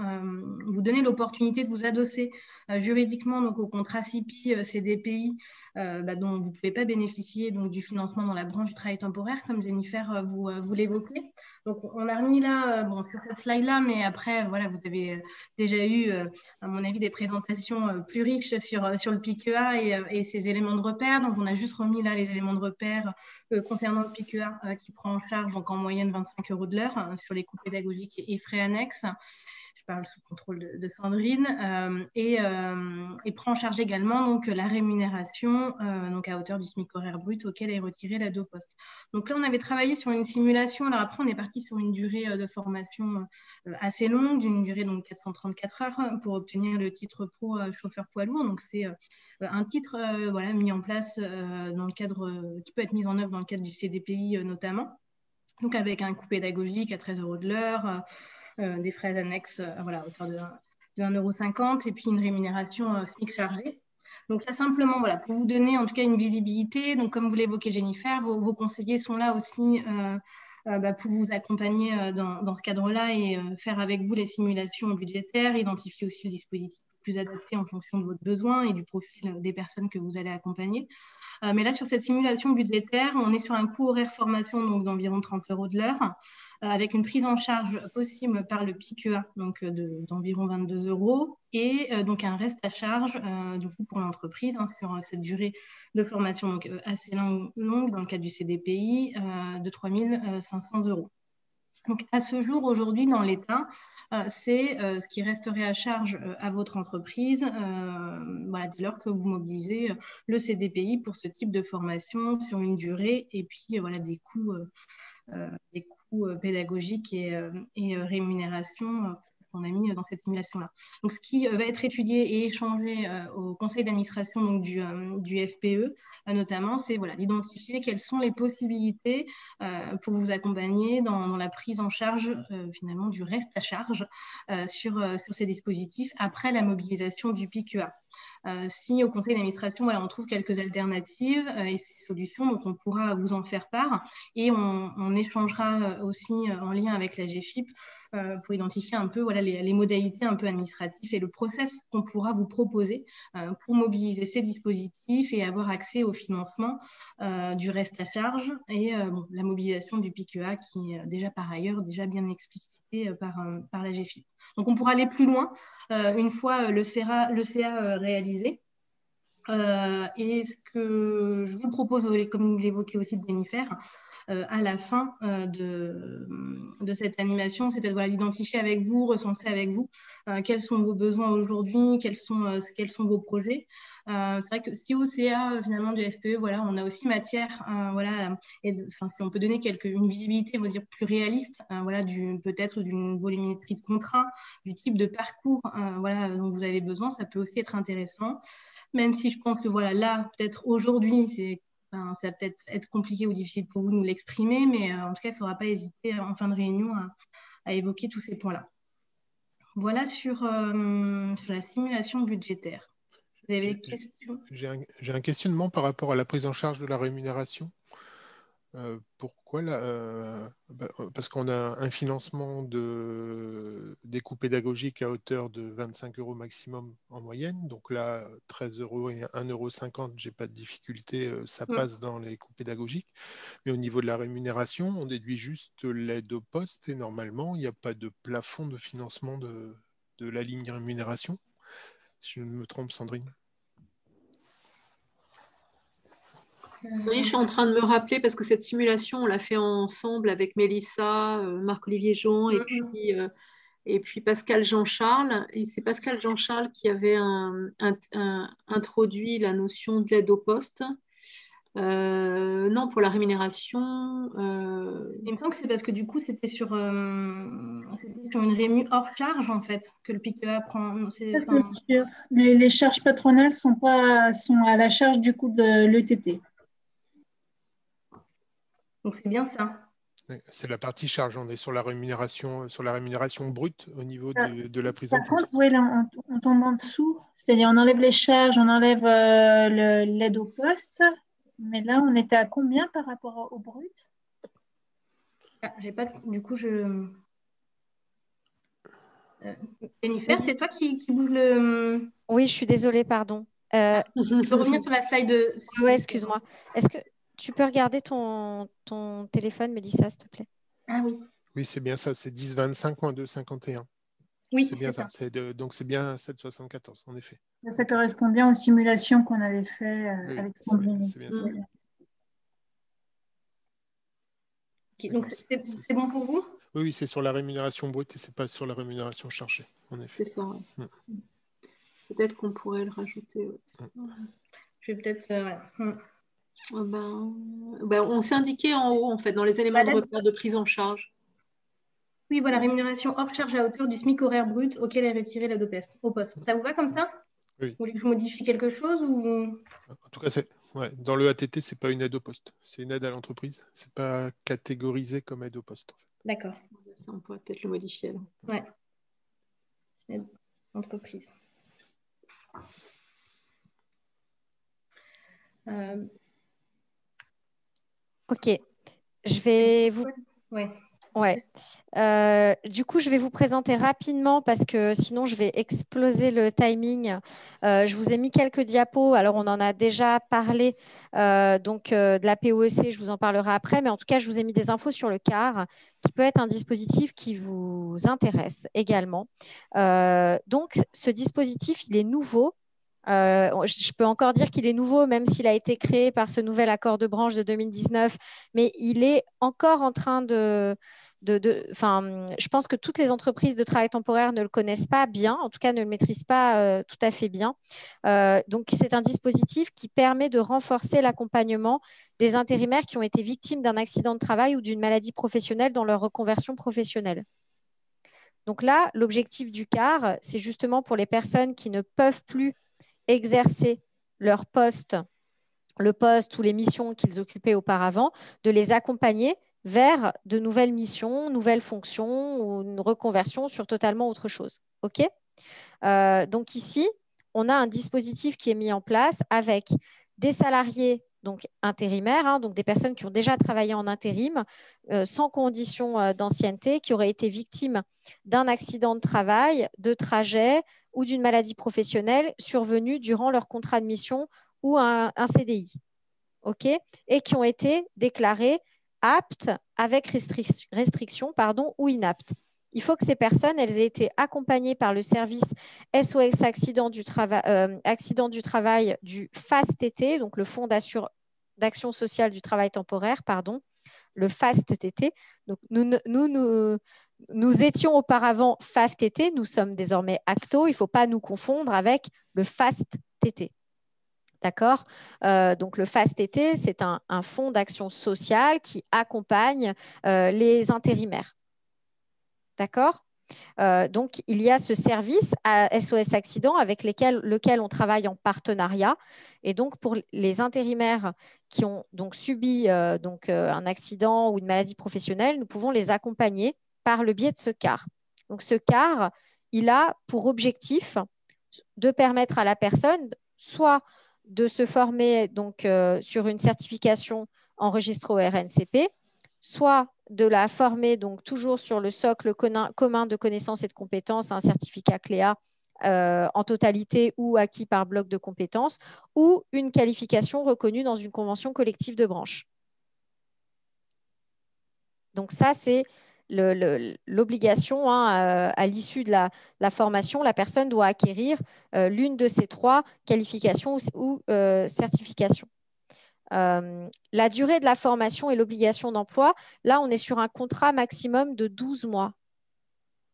vous donner l'opportunité de vous adosser juridiquement donc au contrat CIPI, CDPI dont vous ne pouvez pas bénéficier donc, du financement dans la branche du travail temporaire comme Jennifer vous l'évoquait. Donc, on a remis là, sur cette slide-là, mais après, voilà, vous avez déjà eu, à mon avis, des présentations plus riches sur le PIQA et ses éléments de repère. Donc, on a juste remis là les éléments de repère concernant le PIQA qui prend en charge donc, en moyenne 25 € de l'heure sur les coûts pédagogiques et frais annexes. Je parle sous contrôle de Sandrine, et prend en charge également donc, la rémunération donc à hauteur du SMIC horaire brut auquel est retirée l'aide au poste. Donc là, on avait travaillé sur une simulation. Alors après, on est parti sur une durée de formation assez longue, d'une durée donc 434 heures pour obtenir le titre pro chauffeur poids lourd. Donc c'est un titre voilà, mis en place dans le cadre, qui peut être mis en œuvre dans le cadre du CDPI notamment. Donc avec un coût pédagogique à 13 € de l'heure, des frais annexes voilà, à hauteur de 1,50 € et puis une rémunération fixe chargée. Donc là, simplement, voilà, pour vous donner en tout cas une visibilité, donc comme vous l'évoquez Jennifer, vos conseillers sont là aussi pour vous accompagner dans ce cadre-là et faire avec vous les simulations budgétaires, identifier aussi le dispositif plus adapté en fonction de votre besoin et du profil des personnes que vous allez accompagner. Mais là, sur cette simulation budgétaire, on est sur un coût horaire formation donc d'environ 30 € de l'heure, avec une prise en charge possible par le PIQA donc d'environ 22 €, et donc un reste à charge du coup pour l'entreprise sur cette durée de formation donc, assez longue dans le cadre du CDPI de 3 500 €. Donc, à ce jour, aujourd'hui, dans l'État, c'est ce qui resterait à charge à votre entreprise voilà, dès lors que vous mobilisez le CDPI pour ce type de formation sur une durée et puis voilà, des coûts pédagogiques et rémunération qu'on a mis dans cette simulation-là. Donc, ce qui va être étudié et échangé au conseil d'administration donc, du FPE, notamment, c'est voilà, d'identifier quelles sont les possibilités pour vous accompagner dans la prise en charge finalement du reste à charge sur ces dispositifs après la mobilisation du PIQA. Si au conseil d'administration, voilà, on trouve quelques alternatives et ces solutions, donc on pourra vous en faire part et on échangera aussi en lien avec la GFIP pour identifier un peu voilà, les modalités un peu administratives et le process qu'on pourra vous proposer pour mobiliser ces dispositifs et avoir accès au financement du reste à charge et la mobilisation du PIQA qui est déjà par ailleurs déjà bien explicité par la GFIP. Donc on pourra aller plus loin une fois le CA réalisé. Et ce que je vous propose, comme vous l'évoquez aussi Jennifer, à la fin de cette animation, c'est voilà, d'identifier avec vous, recenser avec vous quels sont vos besoins aujourd'hui, quels sont vos projets. C'est vrai que si au CA finalement du FPE, voilà, on a aussi matière, voilà, si on peut donner une visibilité, on va dire, plus réaliste, voilà, peut-être d'une volumétrie de contrat, du type de parcours voilà, dont vous avez besoin, ça peut aussi être intéressant. Même si je pense que voilà, là, peut-être aujourd'hui, ça va peut-être être compliqué ou difficile pour vous de nous l'exprimer, mais en tout cas, il ne faudra pas hésiter en fin de réunion à évoquer tous ces points-là. Voilà sur la simulation budgétaire. Vous avez des questions? J'ai un questionnement par rapport à la prise en charge de la rémunération. Pourquoi parce qu'on a un financement des coûts pédagogiques à hauteur de 25 € maximum en moyenne. Donc là, 13 € et 1,50 €, je n'ai pas de difficulté, ça passe dans les coûts pédagogiques. Mais au niveau de la rémunération, on déduit juste l'aide au poste et normalement, il n'y a pas de plafond de financement de la ligne rémunération. Si je ne me trompe, Sandrine. Oui, je suis en train de me rappeler parce que cette simulation, on l'a fait ensemble avec Mélissa, Marc-Olivier Jean et puis Pascal Jean-Charles. Et c'est Pascal Jean-Charles qui avait introduit la notion de l'aide au poste. Non, pour la rémunération. Il me semble que c'est parce que du coup, c'était sur une rému hors charge, en fait, que le PIQA prend. C'est sûr. Les charges patronales sont à la charge du coût de l'ETT. Donc, c'est bien ça. C'est la partie charge. On est sur la rémunération brute au niveau de la prise en compte. Par contre, oui, là, on tombe en dessous. C'est-à-dire, on enlève les charges, on enlève l'aide au poste. Mais là, on était à combien par rapport au brut? J'ai pas. Du coup, Jennifer, c'est toi qui bouge le. Oui, je suis désolée, pardon. Tu peux revenir sur la slide de. Oui, excuse-moi. Est-ce que tu peux regarder ton téléphone, Mélissa, s'il te plaît? Ah oui. Oui, c'est bien ça, c'est 10,25 moins 2,51. Oui, c'est bien ça. Donc c'est bien 7,74 en effet. Ça correspond bien aux simulations qu'on avait fait Oui, avec Sandrine. c'est bien ça. Okay, donc c'est bon pour vous? Oui, c'est sur la rémunération brute et c'est pas sur la rémunération chargée, en effet. C'est ça, ouais. Peut-être qu'on pourrait le rajouter. Ouais. Je vais peut-être... on s'est indiqué en haut, en fait, dans les éléments de repère de prise en charge. Oui, voilà, rémunération hors charge à hauteur du SMIC horaire brut auquel est retiré l'aide au poste. Ça vous va comme ça? Oui. Vous voulez que je modifie quelque chose ou... En tout cas, dans le ATT, ce n'est pas une aide au poste. C'est une aide à l'entreprise. Ce n'est pas catégorisé comme aide au poste. En fait. D'accord. Ça, on pourrait peut-être le modifier. Alors. Ouais. Aide entreprise. Ok. Je vais vous... Ouais. Ouais. Du coup, je vais vous présenter rapidement parce que sinon, je vais exploser le timing. Je vous ai mis quelques diapos. Alors, on en a déjà parlé de la POEC, je vous en parlerai après. Mais en tout cas, je vous ai mis des infos sur le CAR qui peut être un dispositif qui vous intéresse également. Donc, ce dispositif, il est nouveau. Je peux encore dire qu'il est nouveau, même s'il a été créé par ce nouvel accord de branche de 2019, mais il est encore en train je pense que toutes les entreprises de travail temporaire ne le connaissent pas bien, en tout cas ne le maîtrisent pas tout à fait bien. Donc, c'est un dispositif qui permet de renforcer l'accompagnement des intérimaires qui ont été victimes d'un accident de travail ou d'une maladie professionnelle dans leur reconversion professionnelle. Donc là, l'objectif du CAR, c'est justement pour les personnes qui ne peuvent plus exercer leur poste, le poste ou les missions qu'ils occupaient auparavant, de les accompagner vers de nouvelles missions, nouvelles fonctions ou une reconversion sur totalement autre chose. OK ? Donc ici, on a un dispositif qui est mis en place avec des salariés donc intérimaires, donc des personnes qui ont déjà travaillé en intérim, sans condition d'ancienneté, qui auraient été victimes d'un accident de travail, de trajet ou d'une maladie professionnelle survenue durant leur contrat de mission ou un CDI. OK ? Et qui ont été déclarés aptes avec restriction ou inaptes. Il faut que ces personnes elles aient été accompagnées par le service SOS accident du travail du FAST-TT, donc le Fonds d'action sociale du travail temporaire, le FAST-TT. Donc, nous étions auparavant FAFTT, nous sommes désormais ACTO. Il ne faut pas nous confondre avec le FAST-TT. D'accord ? Donc, le FAST-TT, c'est un fonds d'action sociale qui accompagne les intérimaires. D'accord ? Donc, il y a ce service à SOS Accident avec lequel on travaille en partenariat. Et donc, pour les intérimaires qui ont donc subi un accident ou une maladie professionnelle, nous pouvons les accompagner par le biais de ce CAR. Donc, ce CAR, il a pour objectif de permettre à la personne soit de se former sur une certification enregistrée au RNCP, soit de la former donc toujours sur le socle commun de connaissances et de compétences, un certificat CLEA en totalité ou acquis par bloc de compétences, ou une qualification reconnue dans une convention collective de branche. Donc ça, c'est l'obligation à l'issue de la formation, la personne doit acquérir l'une de ces trois qualifications ou certifications. La durée de la formation et l'obligation d'emploi, là, on est sur un contrat maximum de 12 mois.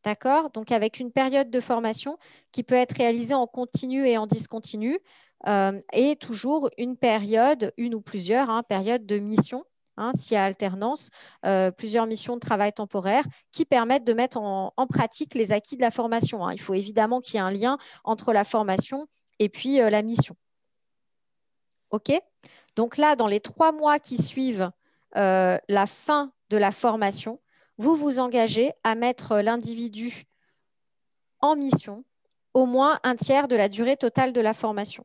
D'accord ? Donc, avec une période de formation qui peut être réalisée en continu et en discontinu et toujours une période, une ou plusieurs périodes de mission, s'il y a alternance, plusieurs missions de travail temporaire qui permettent de mettre en pratique les acquis de la formation. Il faut évidemment qu'il y ait un lien entre la formation et puis la mission. OK ? Donc là, dans les 3 mois qui suivent la fin de la formation, vous vous engagez à mettre l'individu en mission au moins un tiers de la durée totale de la formation.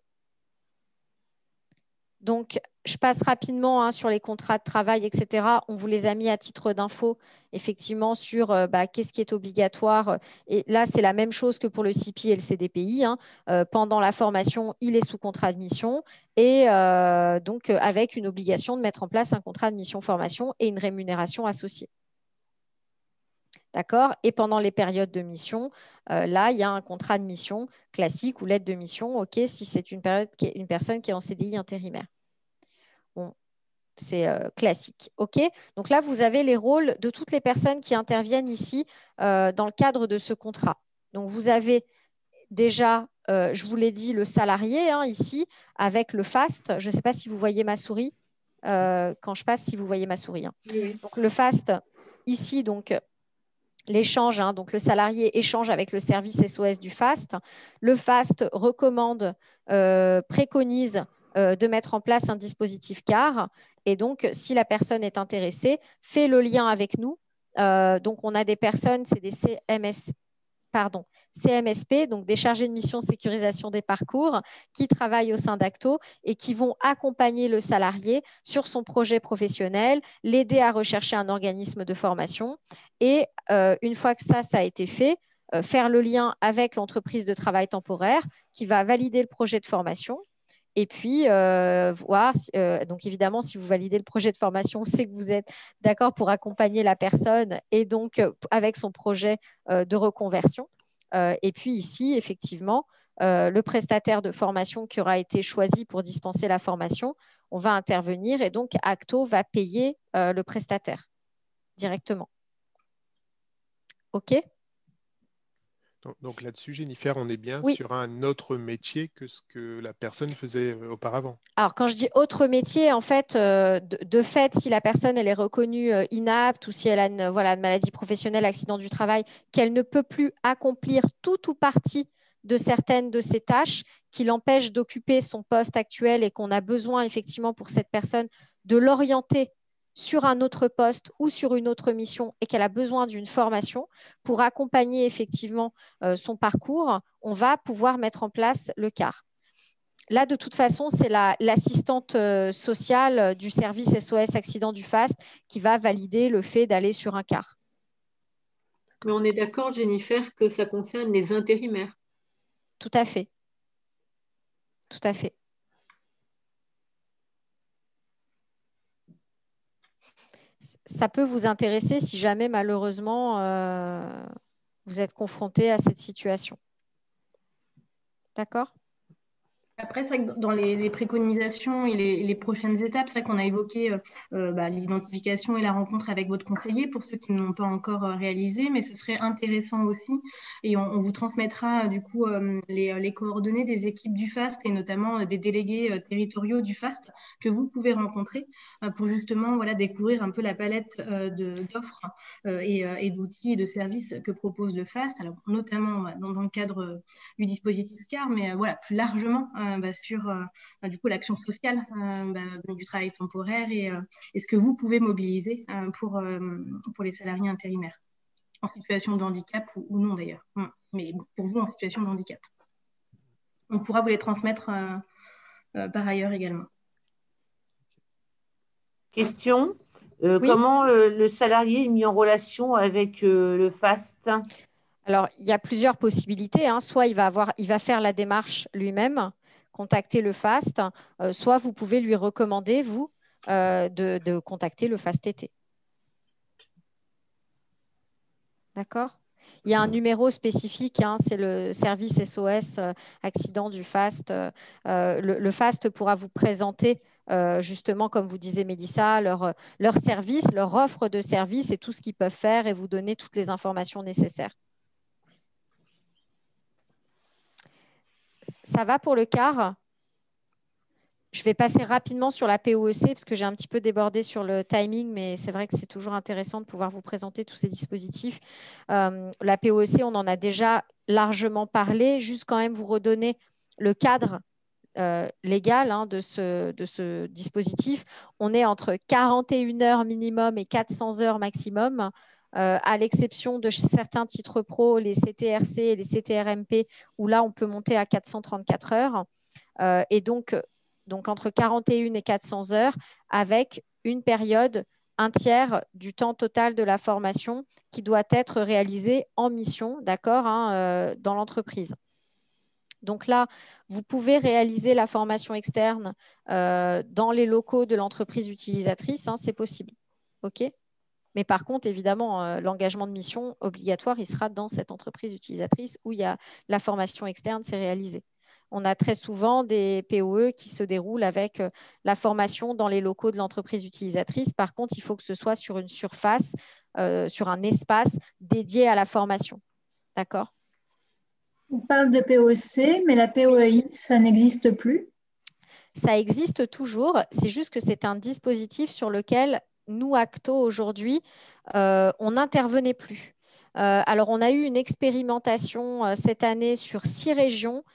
Donc, je passe rapidement sur les contrats de travail, etc. On vous les a mis à titre d'info, effectivement, sur qu'est-ce qui est obligatoire. Et là, c'est la même chose que pour le CIPI et le CDPI. Pendant la formation, il est sous contrat de mission et donc avec une obligation de mettre en place un contrat de mission-formation et une rémunération associée. D'accord? Et pendant les périodes de mission, là, il y a un contrat de mission classique ou lettre de mission, OK, si c'est une personne qui est en CDI intérimaire. Bon, c'est classique. OK? Donc là, vous avez les rôles de toutes les personnes qui interviennent ici dans le cadre de ce contrat. Donc, vous avez déjà, je vous l'ai dit, le salarié ici avec le FAST. Je ne sais pas si vous voyez ma souris. Quand je passe, si vous voyez ma souris. Oui. Donc, le FAST, ici, donc, l'échange, donc le salarié échange avec le service SOS du FAST. Le FAST recommande, préconise de mettre en place un dispositif CAR. Et donc, si la personne est intéressée, fait le lien avec nous. Donc, on a des personnes, c'est des CMSP, donc des chargés de mission sécurisation des parcours, qui travaillent au sein d'Acto et qui vont accompagner le salarié sur son projet professionnel, l'aider à rechercher un organisme de formation. Et une fois que ça a été fait, faire le lien avec l'entreprise de travail temporaire qui va valider le projet de formation. Et puis, voir, donc évidemment, si vous validez le projet de formation, c'est que vous êtes d'accord pour accompagner la personne et donc avec son projet de reconversion. Et puis ici, effectivement, le prestataire de formation qui aura été choisi pour dispenser la formation, on va intervenir et donc Acto va payer le prestataire directement. OK ? Donc là-dessus, Jennifer, on est bien Oui. sur un autre métier que ce que la personne faisait auparavant. Alors, quand je dis autre métier, en fait, de fait, si la personne elle est reconnue inapte ou si elle a une maladie professionnelle, accident du travail, qu'elle ne peut plus accomplir tout ou partie de certaines de ses tâches qui l'empêchent d'occuper son poste actuel et qu'on a besoin effectivement pour cette personne de l'orienter sur un autre poste ou sur une autre mission et qu'elle a besoin d'une formation pour accompagner effectivement son parcours, on va pouvoir mettre en place le CAR. Là, de toute façon, c'est l'assistante sociale du service SOS Accident du FAST qui va valider le fait d'aller sur un CAR. Mais on est d'accord, Jennifer, que ça concerne les intérimaires. Tout à fait. Tout à fait. Ça peut vous intéresser si jamais, malheureusement, vous êtes confronté à cette situation. D'accord ? Après, c'est vrai que dans les préconisations et les prochaines étapes, c'est vrai qu'on a évoqué l'identification et la rencontre avec votre conseiller pour ceux qui ne l'ont pas encore réalisé, mais ce serait intéressant aussi. Et on vous transmettra du coup les coordonnées des équipes du FAST et notamment des délégués territoriaux du FAST que vous pouvez rencontrer pour justement découvrir un peu la palette d'offres et d'outils et de services que propose le FAST, alors, notamment dans le cadre du dispositif CAR, mais plus largement sur du coup l'action sociale du travail temporaire et ce que vous pouvez mobiliser pour les salariés intérimaires en situation de handicap ou non d'ailleurs, mais pour vous en situation de handicap. On pourra vous les transmettre par ailleurs également. Question, Oui. Comment le salarié est mis en relation avec le FAST? Alors, il y a plusieurs possibilités. Soit il va faire la démarche lui-même, contacter le FAST, soit vous pouvez lui recommander, vous, de contacter le FAST-T. D'accord ? Il y a un numéro spécifique, c'est le service SOS accident du FAST. Le FAST pourra vous présenter, justement, comme vous disait Mélissa, leur service, leur offre de service et tout ce qu'ils peuvent faire et vous donner toutes les informations nécessaires. Ça va pour le CAR? Je vais passer rapidement sur la POEC parce que j'ai un petit peu débordé sur le timing, mais c'est vrai que c'est toujours intéressant de pouvoir vous présenter tous ces dispositifs. La POEC, on en a déjà largement parlé. Juste quand même vous redonner le cadre légal de ce dispositif. On est entre 41 heures minimum et 400 heures maximum. À l'exception de certains titres pro, les CTRC et les CTRMP, où là, on peut monter à 434 heures. Et donc, entre 41 et 400 heures, avec une période, un tiers du temps total de la formation qui doit être réalisée en mission, d'accord, dans l'entreprise. Donc là, vous pouvez réaliser la formation externe dans les locaux de l'entreprise utilisatrice, c'est possible. OK ? Mais par contre, évidemment, l'engagement de mission obligatoire, il sera dans cette entreprise utilisatrice où il y a la formation externe, c'est réalisé. On a très souvent des POE qui se déroulent avec la formation dans les locaux de l'entreprise utilisatrice. Par contre, il faut que ce soit sur une surface, sur un espace dédié à la formation. D'accord? On parle de POC, mais la POEI, ça n'existe plus. Ça existe toujours. C'est juste que c'est un dispositif sur lequel nous, Acto, aujourd'hui, on n'intervenait plus. Alors, on a eu une expérimentation cette année sur 6 régions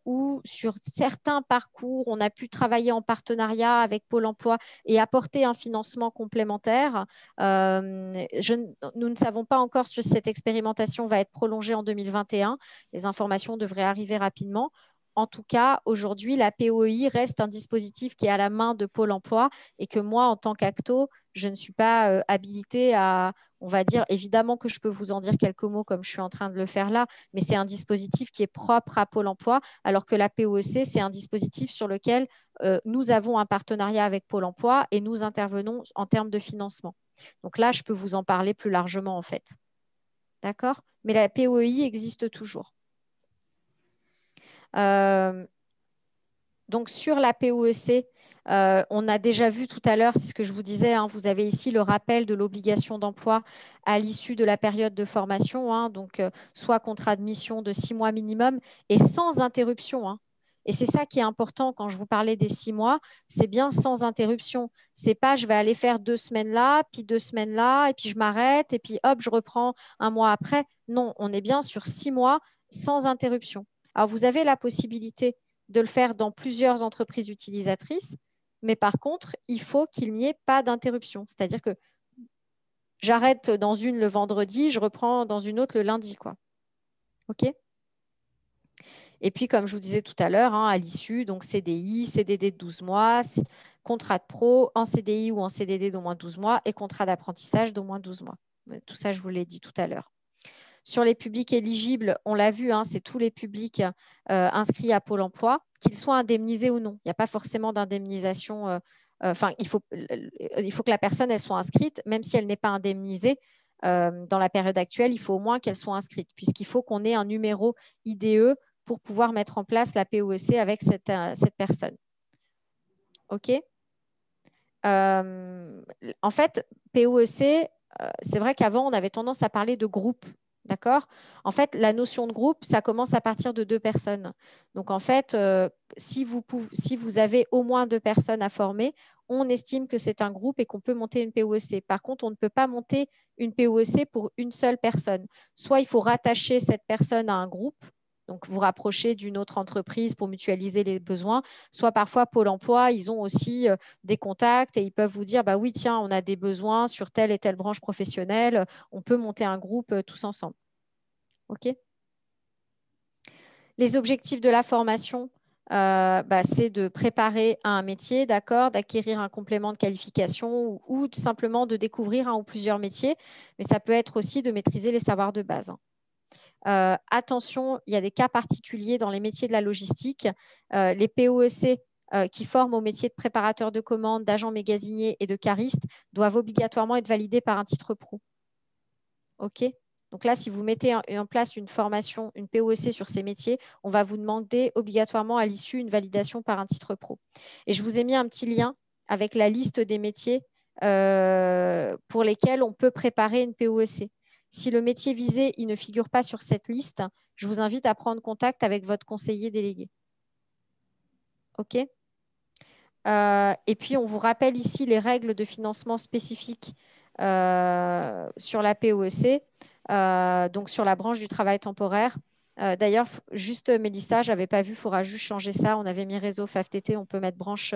où, sur certains parcours, on a pu travailler en partenariat avec Pôle emploi et apporter un financement complémentaire. Nous ne savons pas encore si cette expérimentation va être prolongée en 2021. Les informations devraient arriver rapidement. En tout cas, aujourd'hui, la POEI reste un dispositif qui est à la main de Pôle emploi et que moi, en tant qu'ACTO, je ne suis pas habilitée à, on va dire, évidemment que je peux vous en dire quelques mots comme je suis en train de le faire là, mais c'est un dispositif qui est propre à Pôle emploi, alors que la POEC, c'est un dispositif sur lequel nous avons un partenariat avec Pôle emploi et nous intervenons en termes de financement. Donc là, je peux vous en parler plus largement en fait. D'accord? Mais la POEI existe toujours. Donc, sur la POEC, on a déjà vu tout à l'heure, c'est ce que je vous disais, hein, vous avez ici le rappel de l'obligation d'emploi à l'issue de la période de formation, hein, donc soit contrat de mission de 6 mois minimum et sans interruption. Hein. Et c'est ça qui est important quand je vous parlais des 6 mois, c'est bien sans interruption. C'est pas je vais aller faire 2 semaines là, puis 2 semaines là, et puis je m'arrête, et puis hop, je reprends un mois après. Non, on est bien sur 6 mois sans interruption. Alors, vous avez la possibilité de le faire dans plusieurs entreprises utilisatrices, mais par contre, il faut qu'il n'y ait pas d'interruption. C'est-à-dire que j'arrête dans une le vendredi, je reprends dans une autre le lundi, quoi. OK ? Et puis, comme je vous disais tout à l'heure, hein, à l'issue, donc CDI, CDD de 12 mois, contrat de pro en CDI ou en CDD d'au moins 12 mois et contrat d'apprentissage d'au moins 12 mois. Tout ça, je vous l'ai dit tout à l'heure. Sur les publics éligibles, on l'a vu, hein, c'est tous les publics inscrits à Pôle emploi, qu'ils soient indemnisés ou non. Il n'y a pas forcément d'indemnisation. Il faut que la personne elle soit inscrite, même si elle n'est pas indemnisée. Dans la période actuelle, il faut au moins qu'elle soit inscrite, puisqu'il faut qu'on ait un numéro IDE pour pouvoir mettre en place la POEC avec cette personne. OK ? En fait, POEC, c'est vrai qu'avant, on avait tendance à parler de groupe. D'accord? En fait, la notion de groupe, ça commence à partir de 2 personnes. Donc, en fait, si vous avez au moins 2 personnes à former, on estime que c'est un groupe et qu'on peut monter une POEC. Par contre, on ne peut pas monter une POEC pour une seule personne. Soit il faut rattacher cette personne à un groupe, donc vous rapprocher d'une autre entreprise pour mutualiser les besoins, soit parfois Pôle emploi, ils ont aussi des contacts et ils peuvent vous dire, bah oui, tiens, on a des besoins sur telle et telle branche professionnelle, on peut monter un groupe tous ensemble. OK ? Les objectifs de la formation, c'est de préparer à un métier, d'accord, d'acquérir un complément de qualification ou simplement de découvrir un ou plusieurs métiers, mais ça peut être aussi de maîtriser les savoirs de base. Attention, il y a des cas particuliers dans les métiers de la logistique. Les POEC qui forment au métier de préparateur de commandes, d'agent magasinier et de cariste doivent obligatoirement être validés par un titre pro. OK ? Donc là, si vous mettez en place une formation, une POEC sur ces métiers, on va vous demander obligatoirement à l'issue une validation par un titre pro. Et je vous ai mis un petit lien avec la liste des métiers pour lesquels on peut préparer une POEC. Si le métier visé il ne figure pas sur cette liste, je vous invite à prendre contact avec votre conseiller délégué. OK ? Et puis, on vous rappelle ici les règles de financement spécifiques sur la POEC, donc sur la branche du travail temporaire. D'ailleurs, juste Mélissa, je n'avais pas vu, il faudra juste changer ça. On avait mis réseau FAFTT, on peut mettre branche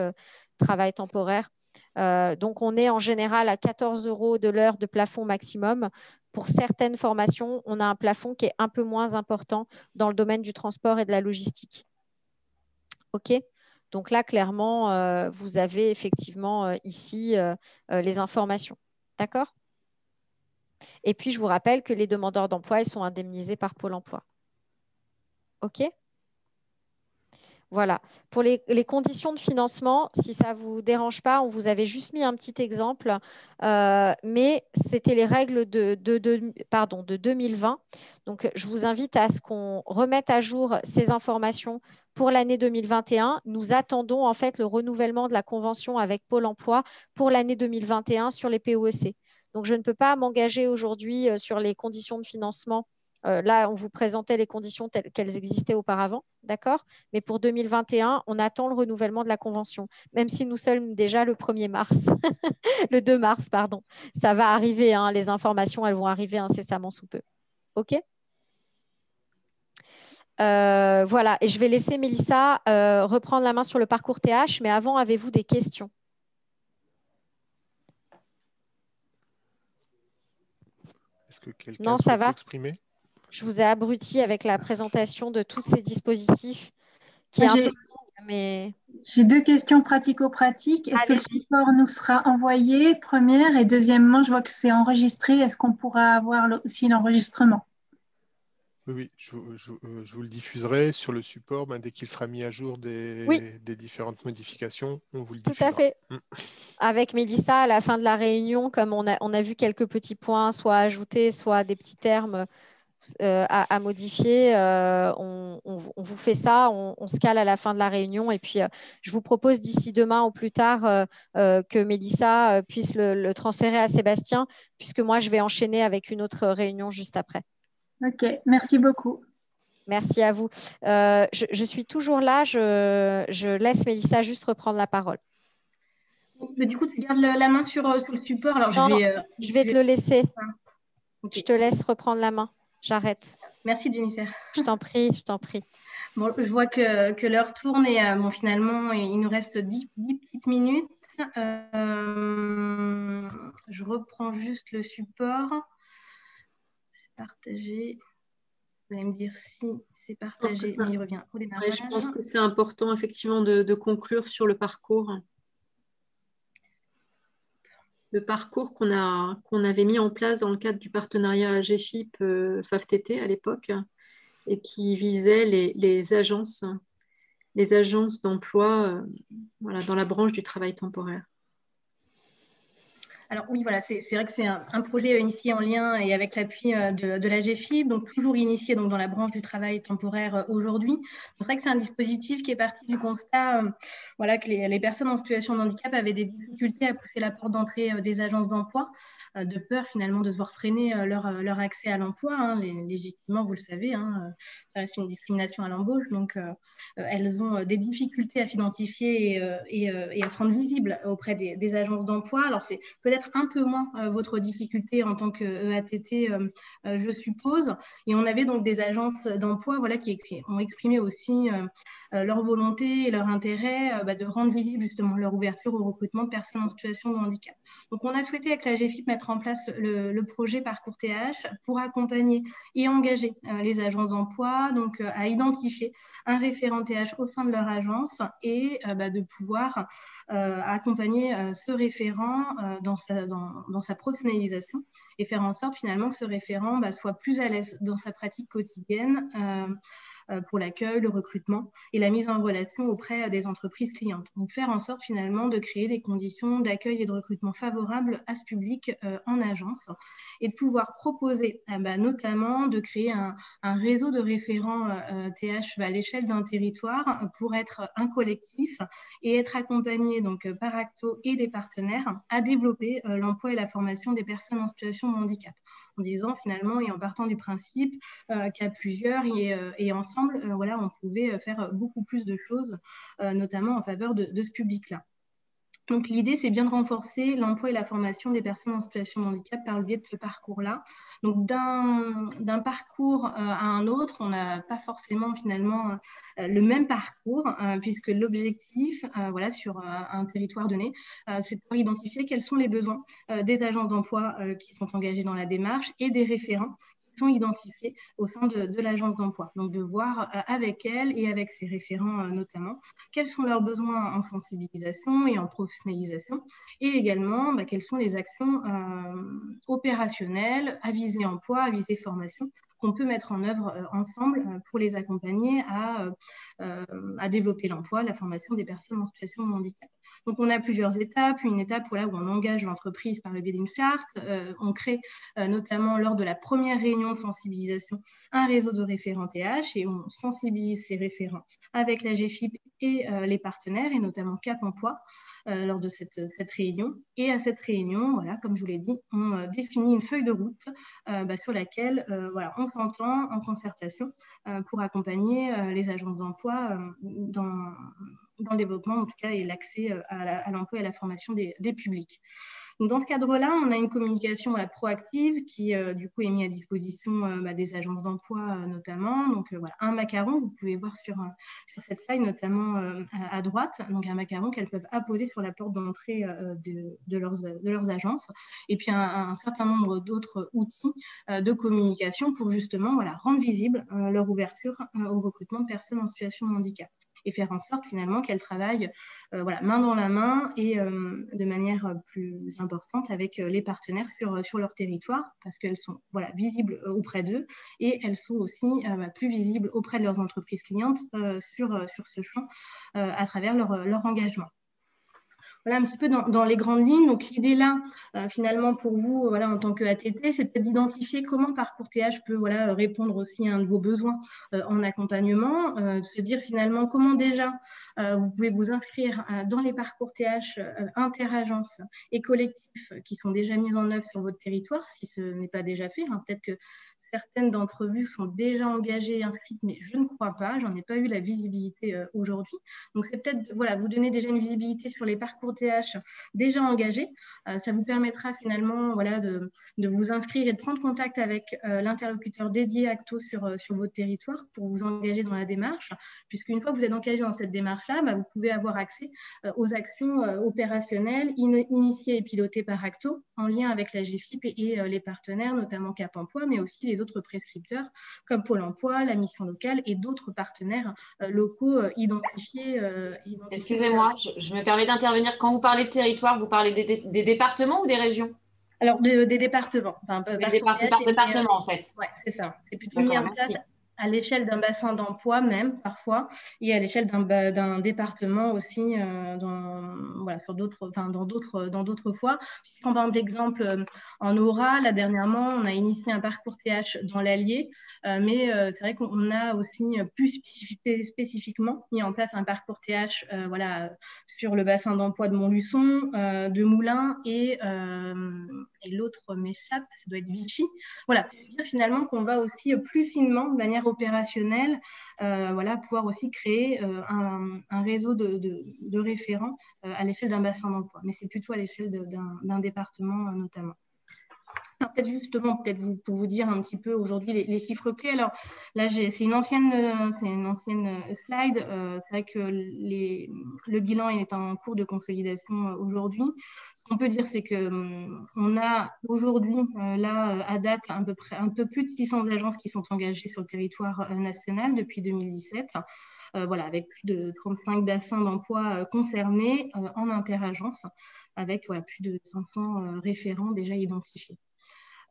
travail temporaire. Donc, on est en général à 14 € de l'heure de plafond maximum. Pour certaines formations, on a un plafond qui est un peu moins important dans le domaine du transport et de la logistique. OK ? Donc là, clairement, vous avez effectivement ici les informations. D'accord ? Et puis, je vous rappelle que les demandeurs d'emploi, ils sont indemnisés par Pôle emploi. OK ? Voilà. Pour les conditions de financement, si ça ne vous dérange pas, on vous avait juste mis un petit exemple, mais c'était les règles de 2020. Donc, je vous invite à ce qu'on remette à jour ces informations pour l'année 2021. Nous attendons en fait le renouvellement de la convention avec Pôle emploi pour l'année 2021 sur les POEC. Donc, je ne peux pas m'engager aujourd'hui sur les conditions de financement. Là, on vous présentait les conditions telles qu'elles existaient auparavant, d'accord? Mais pour 2021, on attend le renouvellement de la convention, même si nous sommes déjà le 1er mars, le 2 mars, pardon. Ça va arriver, hein, les informations, elles vont arriver incessamment sous peu. OK? Voilà, et je vais laisser Mélissa reprendre la main sur le parcours TH, mais avant, avez-vous des questions? Est-ce que quelqu'un souhaite s'exprimer? Je vous ai abruti avec la présentation de tous ces dispositifs qui est un peu long, mais... J'ai 2 questions pratico-pratiques. Est-ce que le support nous sera envoyé, première? Et deuxièmement, je vois que c'est enregistré. Est-ce qu'on pourra avoir aussi l'enregistrement? Oui, je vous le diffuserai sur le support. Dès qu'il sera mis à jour des différentes modifications, on vous le diffusera. Tout à fait. Avec Mélissa, à la fin de la réunion, comme on a vu quelques petits points, soit ajoutés, soit des petits termes à modifier, on vous fait ça, on se cale à la fin de la réunion. Et puis, je vous propose d'ici demain ou plus tard que Mélissa puisse le transférer à Sébastien, puisque moi, je vais enchaîner avec une autre réunion juste après. OK, merci beaucoup. Merci à vous. Je suis toujours là. Je laisse Mélissa juste reprendre la parole. Mais du coup, tu gardes la main sur le support. Alors, je vais te le laisser. Okay. Je te laisse reprendre la main. J'arrête. Merci, Jennifer. Je t'en prie, je t'en prie. Bon, je vois que l'heure tourne et finalement, il nous reste 10 petites minutes. Je reprends juste le support. Partager. Vous allez me dire si c'est partagé, mais il revient au démarrage. Ouais, je pense que c'est important effectivement de conclure sur le parcours. Le parcours qu'on avait mis en place dans le cadre du partenariat GFIP FAFTT à l'époque et qui visait les agences d'emploi voilà, dans la branche du travail temporaire. Alors oui, voilà, c'est vrai que c'est un projet initié en lien et avec l'appui de la GFIP, donc toujours initié donc, dans la branche du travail temporaire aujourd'hui. C'est vrai que c'est un dispositif qui est parti du constat voilà, que les personnes en situation de handicap avaient des difficultés à pousser la porte d'entrée des agences d'emploi, de peur finalement de se voir freiner leur accès à l'emploi. Hein, légitimement, vous le savez, hein, ça reste une discrimination à l'embauche, donc elles ont des difficultés à s'identifier et à se rendre visibles auprès des agences d'emploi. Alors c'est peut-être un peu moins votre difficulté en tant que EATT, je suppose. Et on avait donc des agences d'emploi voilà, qui ont exprimé aussi leur volonté et leur intérêt de rendre visible justement leur ouverture au recrutement de personnes en situation de handicap. Donc on a souhaité avec la GFIP mettre en place le projet Parcours TH pour accompagner et engager les agences d'emploi donc à identifier un référent TH au sein de leur agence et de pouvoir accompagner ce référent dans sa professionnalisation et faire en sorte finalement que ce référent soit plus à l'aise dans sa pratique quotidienne pour l'accueil, le recrutement et la mise en relation auprès des entreprises clientes. Donc faire en sorte finalement de créer des conditions d'accueil et de recrutement favorables à ce public en agence et de pouvoir proposer notamment de créer un réseau de référents TH à l'échelle d'un territoire pour être un collectif et être accompagné donc par Acto et des partenaires à développer l'emploi et la formation des personnes en situation de handicap. En disant finalement et en partant du principe qu'à plusieurs et ensemble, voilà, on pouvait faire beaucoup plus de choses, notamment en faveur de ce public-là. Donc l'idée, c'est bien de renforcer l'emploi et la formation des personnes en situation de handicap par le biais de ce parcours-là. Donc d'un parcours à un autre, on n'a pas forcément finalement le même parcours, puisque l'objectif, voilà, sur un territoire donné, c'est pour identifier quels sont les besoins des agences d'emploi qui sont engagées dans la démarche et des référents sont identifiés au sein de l'agence d'emploi. Donc, de voir avec elles et avec ses référents notamment, quels sont leurs besoins en sensibilisation et en professionnalisation, et également quelles sont les actions opérationnelles à visée emploi, à visée formation, qu'on peut mettre en œuvre ensemble pour les accompagner à développer l'emploi, la formation des personnes en situation de handicap. Donc, on a plusieurs étapes. Une étape où on engage l'entreprise par le biais d'une charte. On crée notamment lors de la première réunion de sensibilisation un réseau de référents TH et on sensibilise ces référents avec la GFIP et les partenaires, et notamment Cap Emploi, lors de cette réunion. Et à cette réunion, voilà, comme je vous l'ai dit, on définit une feuille de route sur laquelle on s'entend en concertation pour accompagner les agences d'emploi dans le développement, en tout cas, et l'accès à l'emploi et à la formation des publics. Donc, dans ce cadre-là, on a une communication proactive qui, du coup, est mise à disposition des agences d'emploi notamment. Donc, un macaron, vous pouvez voir sur cette slide, notamment à droite, donc un macaron qu'elles peuvent apposer sur la porte d'entrée de leurs agences. Et puis, un certain nombre d'autres outils de communication pour justement rendre visible leur ouverture au recrutement de personnes en situation de handicap, et faire en sorte finalement qu'elles travaillent main dans la main et de manière plus importante avec les partenaires sur leur territoire, parce qu'elles sont visibles auprès d'eux et elles sont aussi plus visibles auprès de leurs entreprises clientes sur ce champ à travers leur engagement. Voilà un petit peu dans les grandes lignes. Donc, l'idée là, finalement, pour vous, en tant que ATT, c'est peut-être d'identifier comment Parcours TH peut répondre aussi à un de vos besoins en accompagnement, de se dire finalement comment déjà vous pouvez vous inscrire dans les Parcours TH interagences et collectifs qui sont déjà mis en œuvre sur votre territoire, si ce n'est pas déjà fait. Peut-être que certaines d'entre vous sont déjà engagées et inscrites, mais je ne crois pas, j'en ai pas eu la visibilité aujourd'hui. Donc, c'est peut-être vous donner déjà une visibilité sur les Parcours TH déjà engagés. Ça vous permettra finalement de vous inscrire et de prendre contact avec l'interlocuteur dédié Acto sur votre territoire pour vous engager dans la démarche, puisqu'une fois que vous êtes engagé dans cette démarche-là, vous pouvez avoir accès aux actions opérationnelles initiées et pilotées par Acto en lien avec la GFIP et les partenaires, notamment Cap Emploi, mais aussi les autres prescripteurs comme Pôle Emploi, la mission locale et d'autres partenaires locaux identifiés. Excusez-moi, je me permets d'intervenir. Quand vous parlez de territoire, vous parlez des départements ou des régions? Alors, des départements. C'est par département, en fait. Oui, c'est ça. C'est plutôt mis en place à l'échelle d'un bassin d'emploi même, parfois, et à l'échelle d'un département aussi, dans d'autres fois. Si on prend l'exemple en Aura, là, dernièrement, on a initié un parcours TH dans l'Allier, mais c'est vrai qu'on a aussi plus spécifiquement mis en place un parcours TH sur le bassin d'emploi de Montluçon, de Moulins et l'autre m'échappe, ça doit être Vichy. Voilà, finalement qu'on va aussi plus finement, de manière opérationnelle, pouvoir aussi créer un réseau de référents à l'échelle d'un bassin d'emploi, mais c'est plutôt à l'échelle d'un département notamment. Alors, peut-être pour vous dire un petit peu aujourd'hui les chiffres clés. Alors là, c'est une ancienne slide. C'est vrai que le bilan est en cours de consolidation aujourd'hui. Ce qu'on peut dire, c'est qu'on a aujourd'hui, à date, un peu plus de 600 agences qui sont engagées sur le territoire national depuis 2017, avec plus de 35 bassins d'emploi concernés en interagence, avec plus de 500 référents déjà identifiés.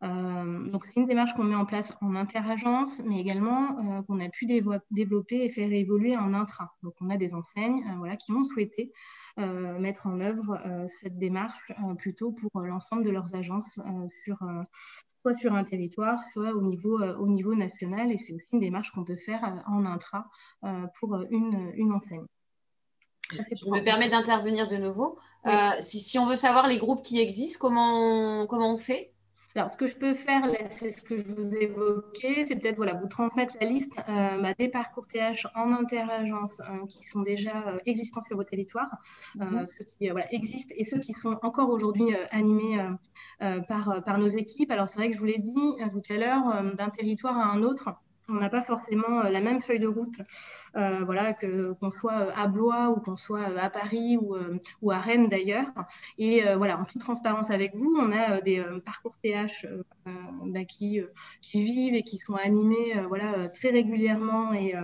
Donc, c'est une démarche qu'on met en place en interagence, mais également qu'on a pu développer et faire évoluer en intra. Donc, on a des enseignes qui ont souhaité mettre en œuvre cette démarche plutôt pour l'ensemble de leurs agences, soit sur un territoire, soit au niveau national. Et c'est aussi une démarche qu'on peut faire en intra pour une enseigne. Je me permets d'intervenir de nouveau. Oui. Si on veut savoir les groupes qui existent, comment on fait ? Alors, ce que je peux faire, c'est ce que je vous évoquais, c'est peut-être vous transmettre la liste des parcours TH en interagence qui sont déjà existants sur vos territoires, ceux qui existent et ceux qui sont encore aujourd'hui animés par nos équipes. Alors, c'est vrai que je vous l'ai dit tout à l'heure, d'un territoire à un autre, on n'a pas forcément la même feuille de route, voilà, qu'on soit à Blois ou qu'on soit à Paris ou à Rennes d'ailleurs. Et voilà, en toute transparence avec vous, on a des parcours TH qui vivent et qui sont animés voilà, très régulièrement et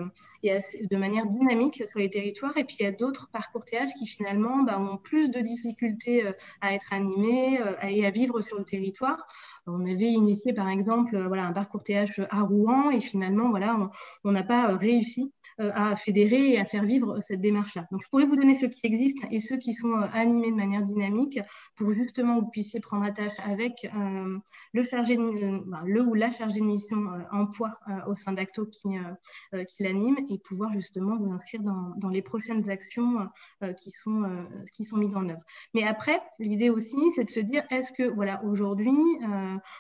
de manière dynamique sur les territoires. Et puis il y a d'autres parcours TH qui finalement ont plus de difficultés à être animés et à vivre sur le territoire. On avait initié par exemple voilà, un parcours TH à Rouen et finalement voilà, on n'a pas réussi à fédérer et à faire vivre cette démarche-là. Donc, je pourrais vous donner ceux qui existent et ceux qui sont animés de manière dynamique pour justement que vous puissiez prendre attache avec le ou la chargée de mission emploi au sein d'Acto qui l'anime et pouvoir justement vous inscrire dans les prochaines actions qui sont mises en œuvre. Mais après, l'idée aussi, c'est de se dire, est-ce que voilà, aujourd'hui,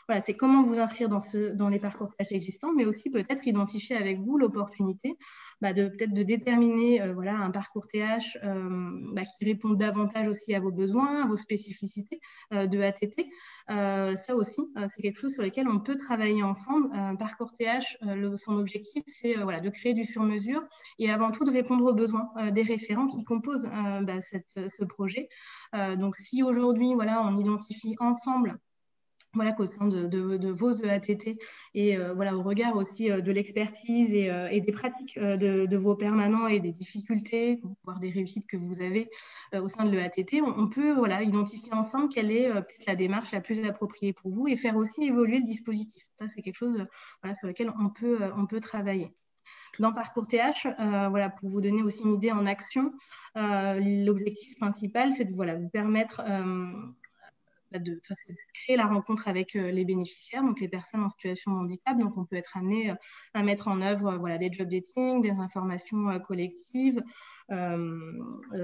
voilà, c'est comment vous inscrire dans les parcours existants, mais aussi peut-être identifier avec vous l'opportunité peut-être de déterminer voilà, un parcours TH qui répond davantage aussi à vos besoins, à vos spécificités de ATT. Ça aussi, c'est quelque chose sur lequel on peut travailler ensemble. Un parcours TH, son objectif, c'est voilà, de créer du sur-mesure et avant tout de répondre aux besoins des référents qui composent ce projet. Donc, si aujourd'hui, voilà, on identifie ensemble voilà, qu'au sein de vos EATT et voilà, au regard aussi de l'expertise et des pratiques de vos permanents et des difficultés, voire des réussites que vous avez au sein de l'EATT, on peut voilà, identifier ensemble quelle est peut-être la démarche la plus appropriée pour vous et faire aussi évoluer le dispositif. Ça, c'est quelque chose voilà, sur lequel on peut travailler. Dans Parcours TH, voilà, pour vous donner aussi une idée en action, l'objectif principal, c'est de voilà, vous permettre de créer la rencontre avec les bénéficiaires, donc les personnes en situation de handicap. Donc, on peut être amené à mettre en œuvre voilà, des job dating, des informations collectives,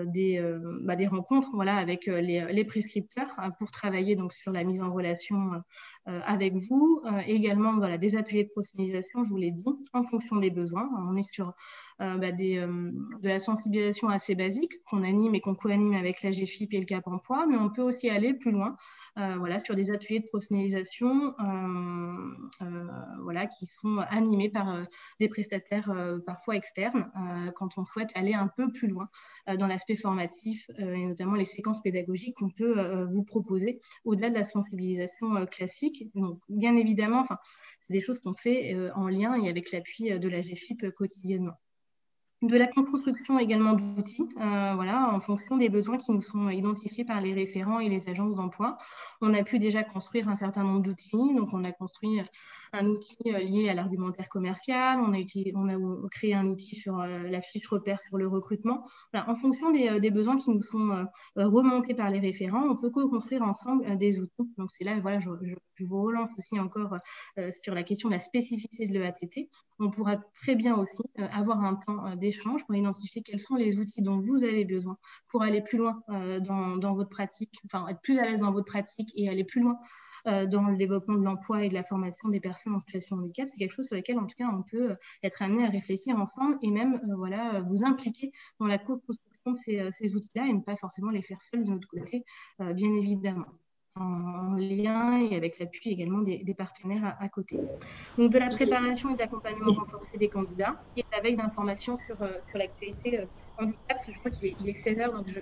des rencontres voilà, avec les prescripteurs pour travailler donc, sur la mise en relation avec vous. Également, voilà, des ateliers de professionnalisation, je vous l'ai dit, en fonction des besoins. On est sur de la sensibilisation assez basique qu'on anime et qu'on co-anime avec la GFIP et le Cap Emploi, mais on peut aussi aller plus loin voilà, sur des ateliers de professionnalisation voilà, qui sont animés par des prestataires parfois externes quand on souhaite aller un peu plus loin dans l'aspect formatif et notamment les séquences pédagogiques qu'on peut vous proposer au-delà de la sensibilisation classique. Donc, bien évidemment, c'est des choses qu'on fait en lien et avec l'appui de la GFIP quotidiennement. De la construction également d'outils, voilà, en fonction des besoins qui nous sont identifiés par les référents et les agences d'emploi. On a pu déjà construire un certain nombre d'outils. Donc, on a construit un outil lié à l'argumentaire commercial. On a créé un outil sur la fiche repère sur le recrutement. Voilà, en fonction des besoins qui nous sont remontés par les référents, on peut co-construire ensemble des outils. Donc, c'est là, voilà, je vous relance aussi encore sur la question de la spécificité de l'EATT. On pourra très bien aussi avoir un plan d'échange pour identifier quels sont les outils dont vous avez besoin pour aller plus loin dans votre pratique, enfin être plus à l'aise dans votre pratique et aller plus loin dans le développement de l'emploi et de la formation des personnes en situation de handicap. C'est quelque chose sur lequel, en tout cas, on peut être amené à réfléchir ensemble et même voilà, vous impliquer dans la co-construction de ces outils-là et ne pas forcément les faire seuls de notre côté, bien évidemment, en lien et avec l'appui également des partenaires à côté. Donc, de la préparation et de l'accompagnement renforcé des candidats et de la veille d'information sur l'actualité handicap. Je crois qu'il est 16h, donc je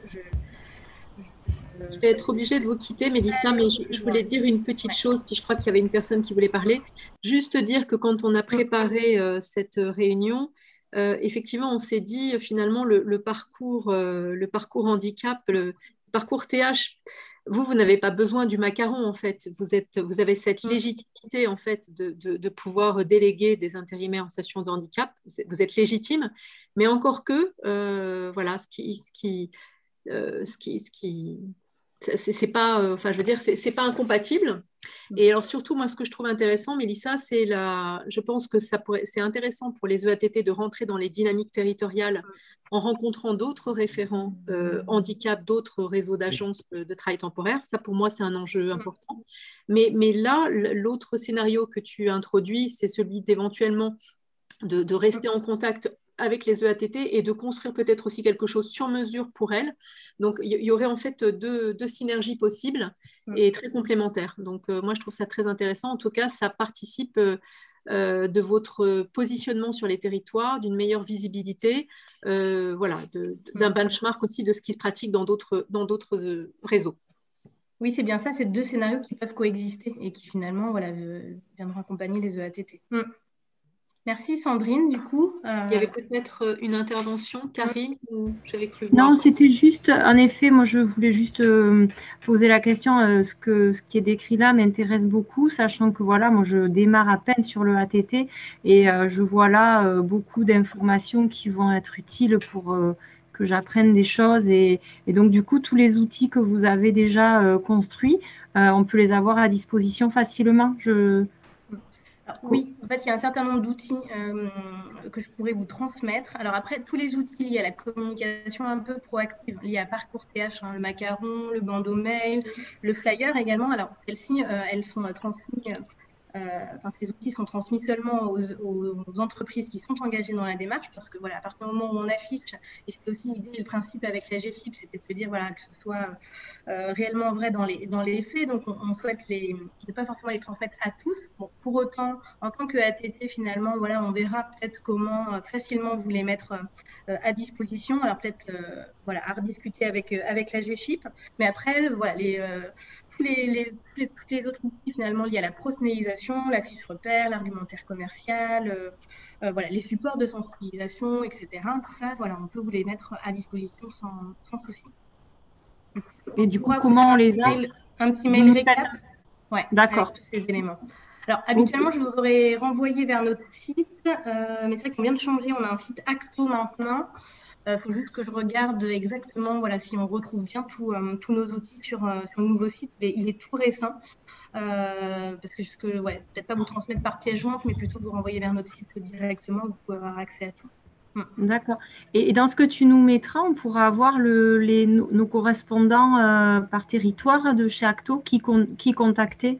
vais être obligée de vous quitter, Mélissa, mais je voulais dire une petite chose, puis je crois qu'il y avait une personne qui voulait parler. Juste dire que quand on a préparé cette réunion, effectivement, on s'est dit finalement le parcours handicap, le parcours TH, vous n'avez pas besoin du macaron, en fait. Vous avez cette légitimité, en fait, de pouvoir déléguer des intérimaires en situation de handicap. Vous êtes légitime, mais encore que, voilà, c'est pas, enfin, je veux dire, c'est pas incompatible. Et alors surtout, moi, ce que je trouve intéressant, Mélissa, je pense que c'est intéressant pour les EATT de rentrer dans les dynamiques territoriales en rencontrant d'autres référents handicap, d'autres réseaux d'agences de travail temporaire. Ça, pour moi, c'est un enjeu important. Mais là, l'autre scénario que tu introduis, c'est celui d'éventuellement de rester en contact avec les EATT et de construire peut-être aussi quelque chose sur mesure pour elles. Donc, il y aurait en fait deux synergies possibles et très complémentaires. Donc, moi, je trouve ça très intéressant. En tout cas, ça participe de votre positionnement sur les territoires, d'une meilleure visibilité, voilà, d'un benchmark aussi de ce qui se pratique dans d'autres réseaux. Oui, c'est bien ça, c'est 2 scénarios qui peuvent coexister et qui finalement voilà, viendront accompagner les EATT. Merci Sandrine, du coup. Il y avait peut-être une intervention, Karine, ou j'avais cru voir. Non, c'était juste, en effet, moi je voulais juste poser la question, ce qui est décrit là m'intéresse beaucoup, sachant que voilà, moi je démarre à peine sur le ATT et je vois là beaucoup d'informations qui vont être utiles pour que j'apprenne des choses et donc du coup tous les outils que vous avez déjà construits, on peut les avoir à disposition facilement. Alors, oui, en fait, il y a un certain nombre d'outils que je pourrais vous transmettre. Alors après, tous les outils liés à la communication un peu proactive, liés à Parcours TH, le macaron, le bandeau mail, le flyer également. Alors, celles-ci, elles sont transmises. Ces outils sont transmis seulement aux entreprises qui sont engagées dans la démarche, parce que voilà, à partir du moment où on affiche, et c'est aussi l'idée et le principe avec la GFIP, c'était de se dire voilà, que ce soit réellement vrai dans les faits, donc on souhaite ne pas forcément les transmettre à tous. Bon, pour autant, en tant que ATT, finalement, voilà, on verra peut-être comment facilement vous les mettre à disposition. Alors peut-être voilà, à rediscuter avec la GFIP, mais après, voilà, tous les autres outils finalement liés à la prosnéisation, la fiche repère, l'argumentaire commercial, voilà, les supports de sensibilisation, etc. Tout ça, voilà, on peut vous les mettre à disposition sans souci. Et du coup, comment on les a? Un petit mail récap, ouais, d'accord, avec tous ces éléments. Alors, habituellement, je vous aurais renvoyé vers notre site, mais c'est vrai qu'on vient de changer, on a un site Acto maintenant. Il faut juste que je regarde exactement voilà, si on retrouve bien tous nos outils sur le nouveau site. Il est tout récent, parce que ouais, peut-être pas vous transmettre par pièce jointe, mais plutôt vous renvoyer vers notre site directement, vous pouvez avoir accès à tout. D'accord. Et dans ce que tu nous mettras, on pourra avoir nos correspondants par territoire de chez Acto qui contacter.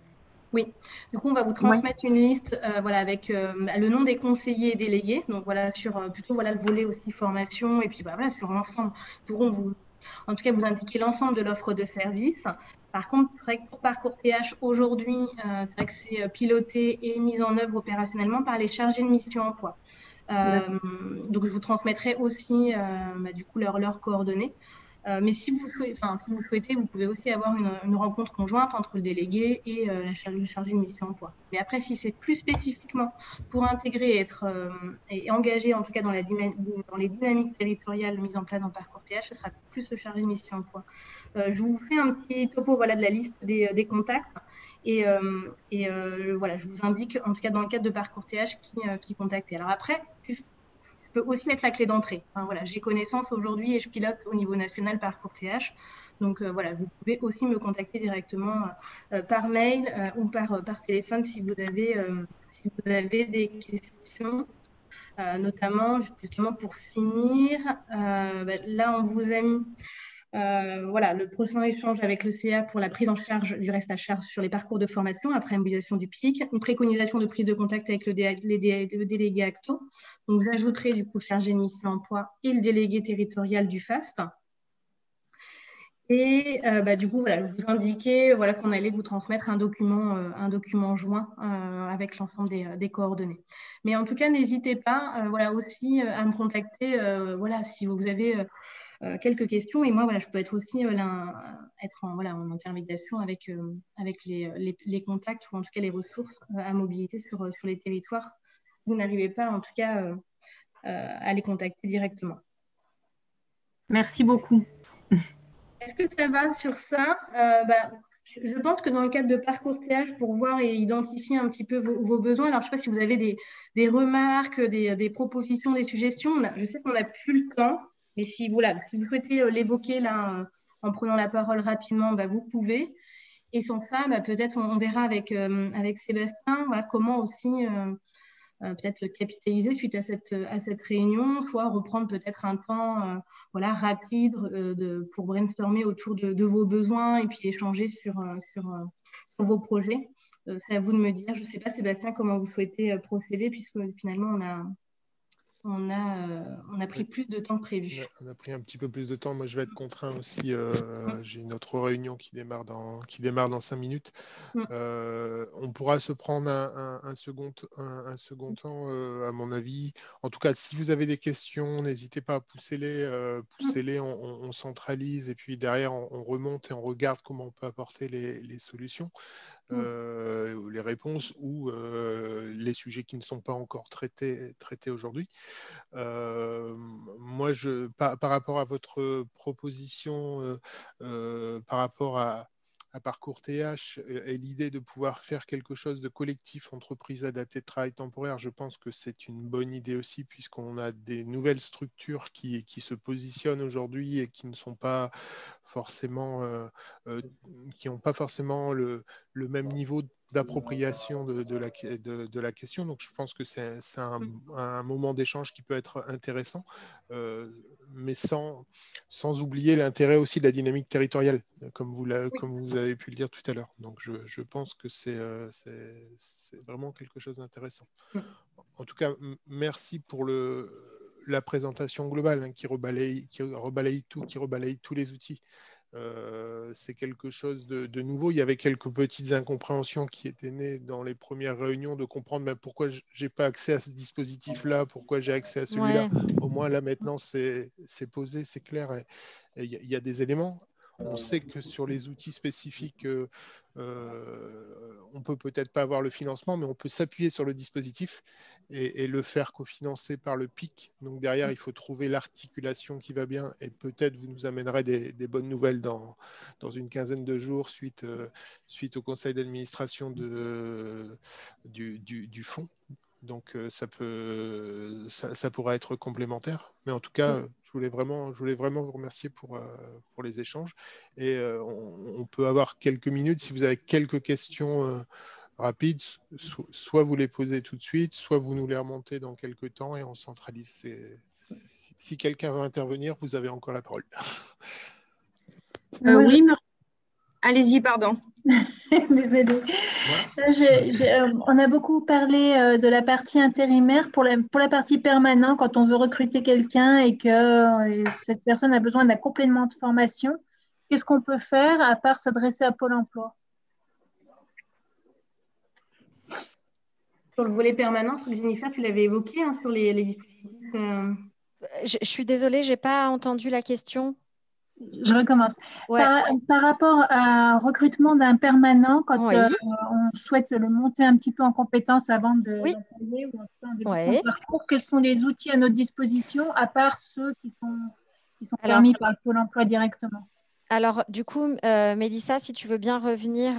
Oui, du coup, on va vous transmettre une liste voilà, avec le nom des conseillers délégués. Donc, voilà, sur plutôt voilà, le volet aussi formation. Et puis, voilà, sur l'ensemble, pourront en tout cas, vous indiquer l'ensemble de l'offre de service. Par contre, c'est vrai que pour Parcours TH, aujourd'hui, c'est vrai que c'est piloté et mis en œuvre opérationnellement par les chargés de mission emploi. Donc, je vous transmettrai aussi, du coup, leurs coordonnées. Mais si vous souhaitez, vous pouvez aussi avoir une rencontre conjointe entre le délégué et le chargé de mission emploi. Mais après, si c'est plus spécifiquement pour intégrer et engager, en tout cas dans les dynamiques territoriales mises en place dans Parcours TH, ce sera plus le chargé de mission emploi. Je vous fais un petit topo voilà, de la liste des contacts et voilà, je vous indique, en tout cas dans le cadre de Parcours TH, qui contacter. Alors après, peut aussi être la clé d'entrée. Enfin, voilà, j'ai connaissance aujourd'hui et je pilote au niveau national Parcours TH. Donc voilà, vous pouvez aussi me contacter directement par mail ou par téléphone si vous avez des questions. Notamment, justement pour finir, là on vous a mis voilà, le prochain échange avec le CA pour la prise en charge du reste à charge sur les parcours de formation après mobilisation du PIC, une préconisation de prise de contact avec le délégué ACTO. Donc, vous ajouterez du coup le chargé de mission emploi et le délégué territorial du FAST. Et du coup, voilà, je vous indiquais voilà, qu'on allait vous transmettre un document joint avec l'ensemble des coordonnées. Mais en tout cas, n'hésitez pas voilà, aussi à me contacter voilà, si vous avez quelques questions. Et moi, voilà, je peux être aussi être en intermédiation avec les contacts ou en tout cas les ressources à mobilité sur les territoires. Vous n'arrivez pas en tout cas à les contacter directement. Merci beaucoup. Est-ce que ça va sur ça je pense que dans le cadre de Parcours TH, pour voir et identifier un petit peu vos besoins, alors je ne sais pas si vous avez des remarques, des propositions, des suggestions. Je sais qu'on n'a plus le temps, mais si vous souhaitez l'évoquer là en prenant la parole rapidement, vous pouvez. Et sans ça, peut-être on verra avec Sébastien voilà, comment aussi peut-être capitaliser suite à cette réunion, soit reprendre peut-être un temps rapide pour brainstormer autour de vos besoins et puis échanger sur vos projets. C'est à vous de me dire. Je ne sais pas, Sébastien, comment vous souhaitez procéder, puisque finalement, on a pris plus de temps que prévu. On a pris un petit peu plus de temps. Moi, je vais être contraint aussi. J'ai une autre réunion qui démarre dans 5 minutes. On pourra se prendre un second temps, à mon avis. En tout cas, si vous avez des questions, n'hésitez pas à pousser-les. On centralise et puis derrière, on remonte et on regarde comment on peut apporter les solutions. Les réponses ou les sujets qui ne sont pas encore traités aujourd'hui. Moi, par rapport à votre proposition, par rapport à Parcours TH et l'idée de pouvoir faire quelque chose de collectif, entreprise adaptée de travail temporaire, je pense que c'est une bonne idée aussi, puisqu'on a des nouvelles structures qui se positionnent aujourd'hui et qui ne sont pas forcément, qui n'ont pas forcément le même niveau d'appropriation de la question. Donc, je pense que c'est un moment d'échange qui peut être intéressant, mais sans oublier l'intérêt aussi de la dynamique territoriale, comme vous avez pu le dire tout à l'heure. Donc, je pense que c'est vraiment quelque chose d'intéressant. En tout cas, merci pour la présentation globale, qui rebalaye tous les outils. C'est quelque chose de nouveau. Il y avait quelques petites incompréhensions qui étaient nées dans les premières réunions, de comprendre pourquoi je n'ai pas accès à ce dispositif-là, pourquoi j'ai accès à celui-là. Au moins, là, maintenant, c'est posé, c'est clair. Et il y a des éléments. On sait que sur les outils spécifiques, on peut peut-être pas avoir le financement, mais on peut s'appuyer sur le dispositif et le faire cofinancer par le PIC. Donc derrière, il faut trouver l'articulation qui va bien, et peut-être vous nous amènerez des bonnes nouvelles dans une quinzaine de jours suite au conseil d'administration du fonds. Donc ça pourra être complémentaire. Mais en tout cas, je voulais vraiment vous remercier pour les échanges. Et on peut avoir quelques minutes si vous avez quelques questions rapides. Soit vous les posez tout de suite, soit vous nous les remontez dans quelques temps et on centralise. Si quelqu'un veut intervenir, vous avez encore la parole. Oui, allez-y, pardon. Désolée. On a beaucoup parlé de la partie intérimaire. Pour la partie permanente, quand on veut recruter quelqu'un et que cette personne a besoin d'un complément de formation, qu'est-ce qu'on peut faire à part s'adresser à Pôle emploi? Sur le volet permanent, Jennifer, tu l'avais évoqué, sur les dispositifs. Je suis désolée, je n'ai pas entendu la question. Je recommence. Ouais. Par rapport à recrutement d'un permanent, quand on souhaite le monter un petit peu en compétence avant de l'employer ou en tout cas en début de son parcours, quels sont les outils à notre disposition, à part ceux qui sont permis par le Pôle emploi directement? Alors, du coup, Mélissa, si tu veux bien revenir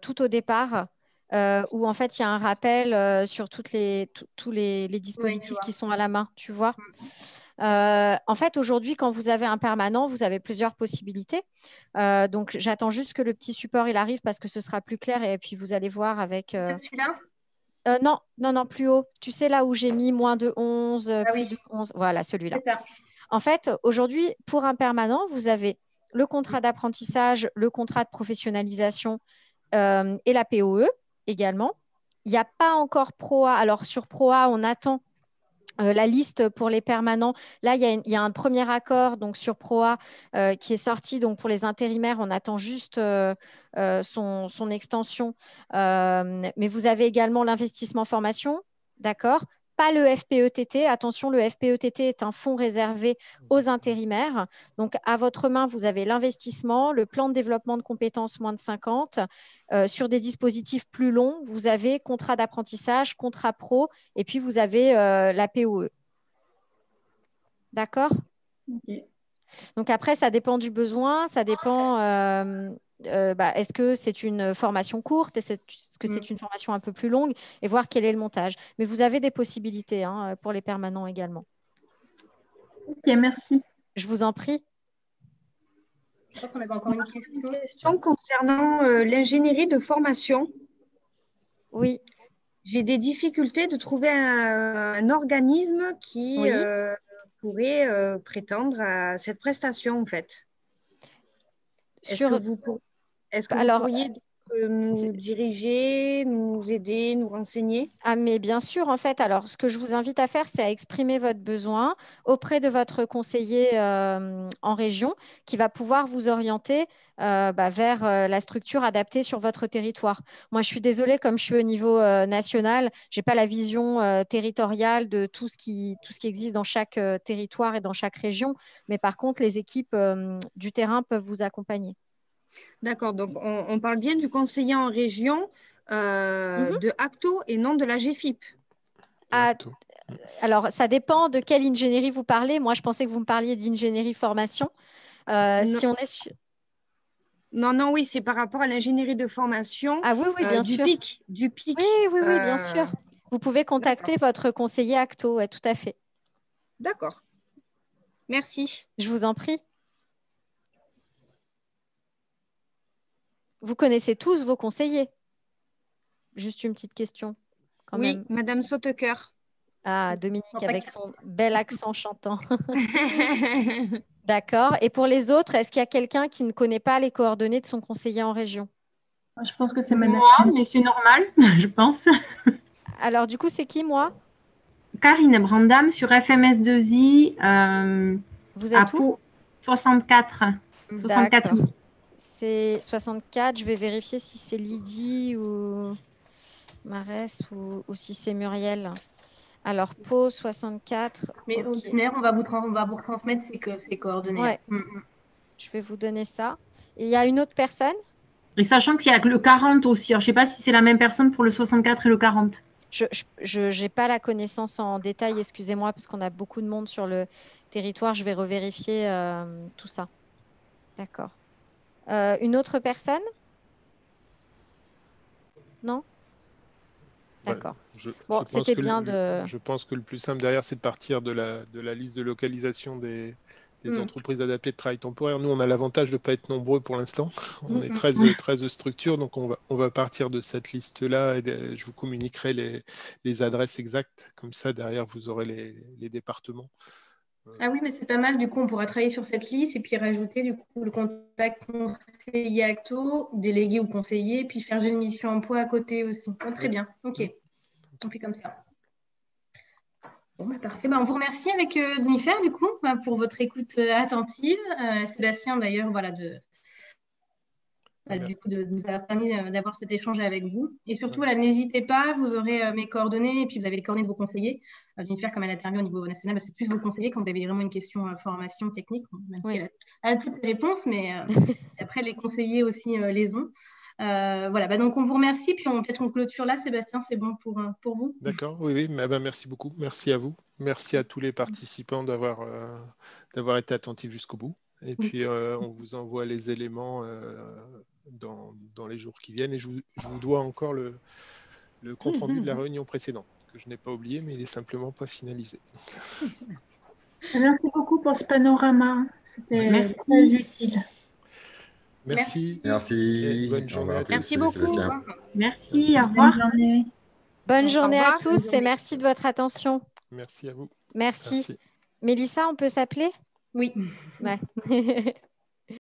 tout au départ, où en fait, il y a un rappel sur tous les dispositifs qui sont à la main, tu vois. En fait, aujourd'hui, quand vous avez un permanent, vous avez plusieurs possibilités. Donc, j'attends juste que le petit support il arrive parce que ce sera plus clair et puis vous allez voir avec… Celui-là non, plus haut. Tu sais, là où j'ai mis moins de 11, plus de 11. Voilà, celui-là. C'est ça. En fait, aujourd'hui, pour un permanent, vous avez le contrat d'apprentissage, le contrat de professionnalisation et la POE également. Il n'y a pas encore PROA. Alors, sur PROA, on attend la liste pour les permanents. Là, il y a un premier accord donc, sur PROA qui est sorti. Donc, pour les intérimaires, on attend juste son extension. Mais vous avez également l'investissement formation, d'accord ? Pas le FPETT. Attention, le FPETT est un fonds réservé aux intérimaires. Donc, à votre main, vous avez l'investissement, le plan de développement de compétences moins de 50. Sur des dispositifs plus longs, vous avez contrat d'apprentissage, contrat pro, et puis vous avez la POE. D'accord ? Donc, après, ça dépend du besoin, ça dépend… est-ce que c'est une formation courte, est-ce que c'est une formation un peu plus longue, et voir quel est le montage. Mais vous avez des possibilités pour les permanents également. Ok, merci. Je vous en prie. Je crois qu'on avait encore une question concernant l'ingénierie de formation. Oui. J'ai des difficultés de trouver un organisme qui pourrait prétendre à cette prestation, en fait. Est-ce que vous pourriez nous diriger, nous aider, nous renseigner? Ah, mais bien sûr, en fait, alors ce que je vous invite à faire, c'est à exprimer votre besoin auprès de votre conseiller en région qui va pouvoir vous orienter vers la structure adaptée sur votre territoire. Moi, je suis désolée, comme je suis au niveau national, je n'ai pas la vision territoriale de tout ce qui existe dans chaque territoire et dans chaque région, mais par contre, les équipes du terrain peuvent vous accompagner. D'accord, donc on parle bien du conseiller en région de Acto et non de la GFIP. Alors, ça dépend de quelle ingénierie vous parlez. Moi, je pensais que vous me parliez d'ingénierie formation. Si on est sur... Non, oui, c'est par rapport à l'ingénierie de formation bien du sûr. PIC. Du PIC. Oui, bien sûr. Vous pouvez contacter votre conseiller Acto, tout à fait. D'accord. Merci. Je vous en prie. Vous connaissez tous vos conseillers? Juste une petite question. Oui, Madame Sautecoeur. Ah, Dominique, avec son bel accent chantant. D'accord. Et pour les autres, est-ce qu'il y a quelqu'un qui ne connaît pas les coordonnées de son conseiller en région? Je pense que c'est moi, mais c'est normal, je pense. Alors, du coup, c'est qui, moi? Karine Brandam sur FMS2I. Vous êtes où? 64. 64 000. C'est 64. Je vais vérifier si c'est Lydie ou Marès ou si c'est Muriel. Alors, Pau 64. Mais au ordinaire, on va vous retransmettre ces coordonnées. Ouais. Je vais vous donner ça. Et il y a une autre personne? Et sachant qu'il y a le 40 aussi. Alors, je ne sais pas si c'est la même personne pour le 64 et le 40. Je n'ai pas la connaissance en détail, excusez-moi, parce qu'on a beaucoup de monde sur le territoire. Je vais revérifier tout ça. D'accord. Une autre personne? Non? D'accord. Je pense que le plus simple derrière, c'est de partir de la liste de localisation des entreprises adaptées de travail temporaire. Nous, on a l'avantage de ne pas être nombreux pour l'instant. On est 13 structures, donc on va partir de cette liste-là. Je vous communiquerai les adresses exactes. Comme ça, derrière, vous aurez les départements. Ah oui, mais c'est pas mal. Du coup, on pourra travailler sur cette liste et puis rajouter du coup le contact conseiller Acto, délégué ou conseiller, puis chargé de mission emploi à côté aussi. Oh, très bien. OK. On fait comme ça. Bon, parfait. On vous remercie avec Jennifer, du coup, pour votre écoute attentive. Sébastien, d'ailleurs, voilà, du coup, de nous avoir permis d'avoir cet échange avec vous. Et surtout, voilà, n'hésitez pas, vous aurez mes coordonnées et puis vous avez les coordonnées de vos conseillers. Jennifer, comme elle intervient au niveau national, c'est plus vos conseillers quand vous avez vraiment une question formation technique, même si elle a toutes les réponses, mais après, les conseillers aussi les ont. Voilà, donc on vous remercie, puis peut-être on clôture là. Sébastien, c'est bon pour vous? D'accord, oui. Merci beaucoup. Merci à vous. Merci à tous les participants d'avoir été attentifs jusqu'au bout. Et puis, on vous envoie les éléments dans les jours qui viennent. Et je vous dois encore le compte-rendu de la réunion précédente, que je n'ai pas oublié, mais il n'est simplement pas finalisé. Merci beaucoup pour ce panorama. C'était très utile. Merci. Merci. Bonne journée à tous. Merci beaucoup. Merci. Au revoir. Bonne journée à tous et merci de votre attention. Merci à vous. Merci. Mélissa, on peut s'appeler? Oui. Ouais.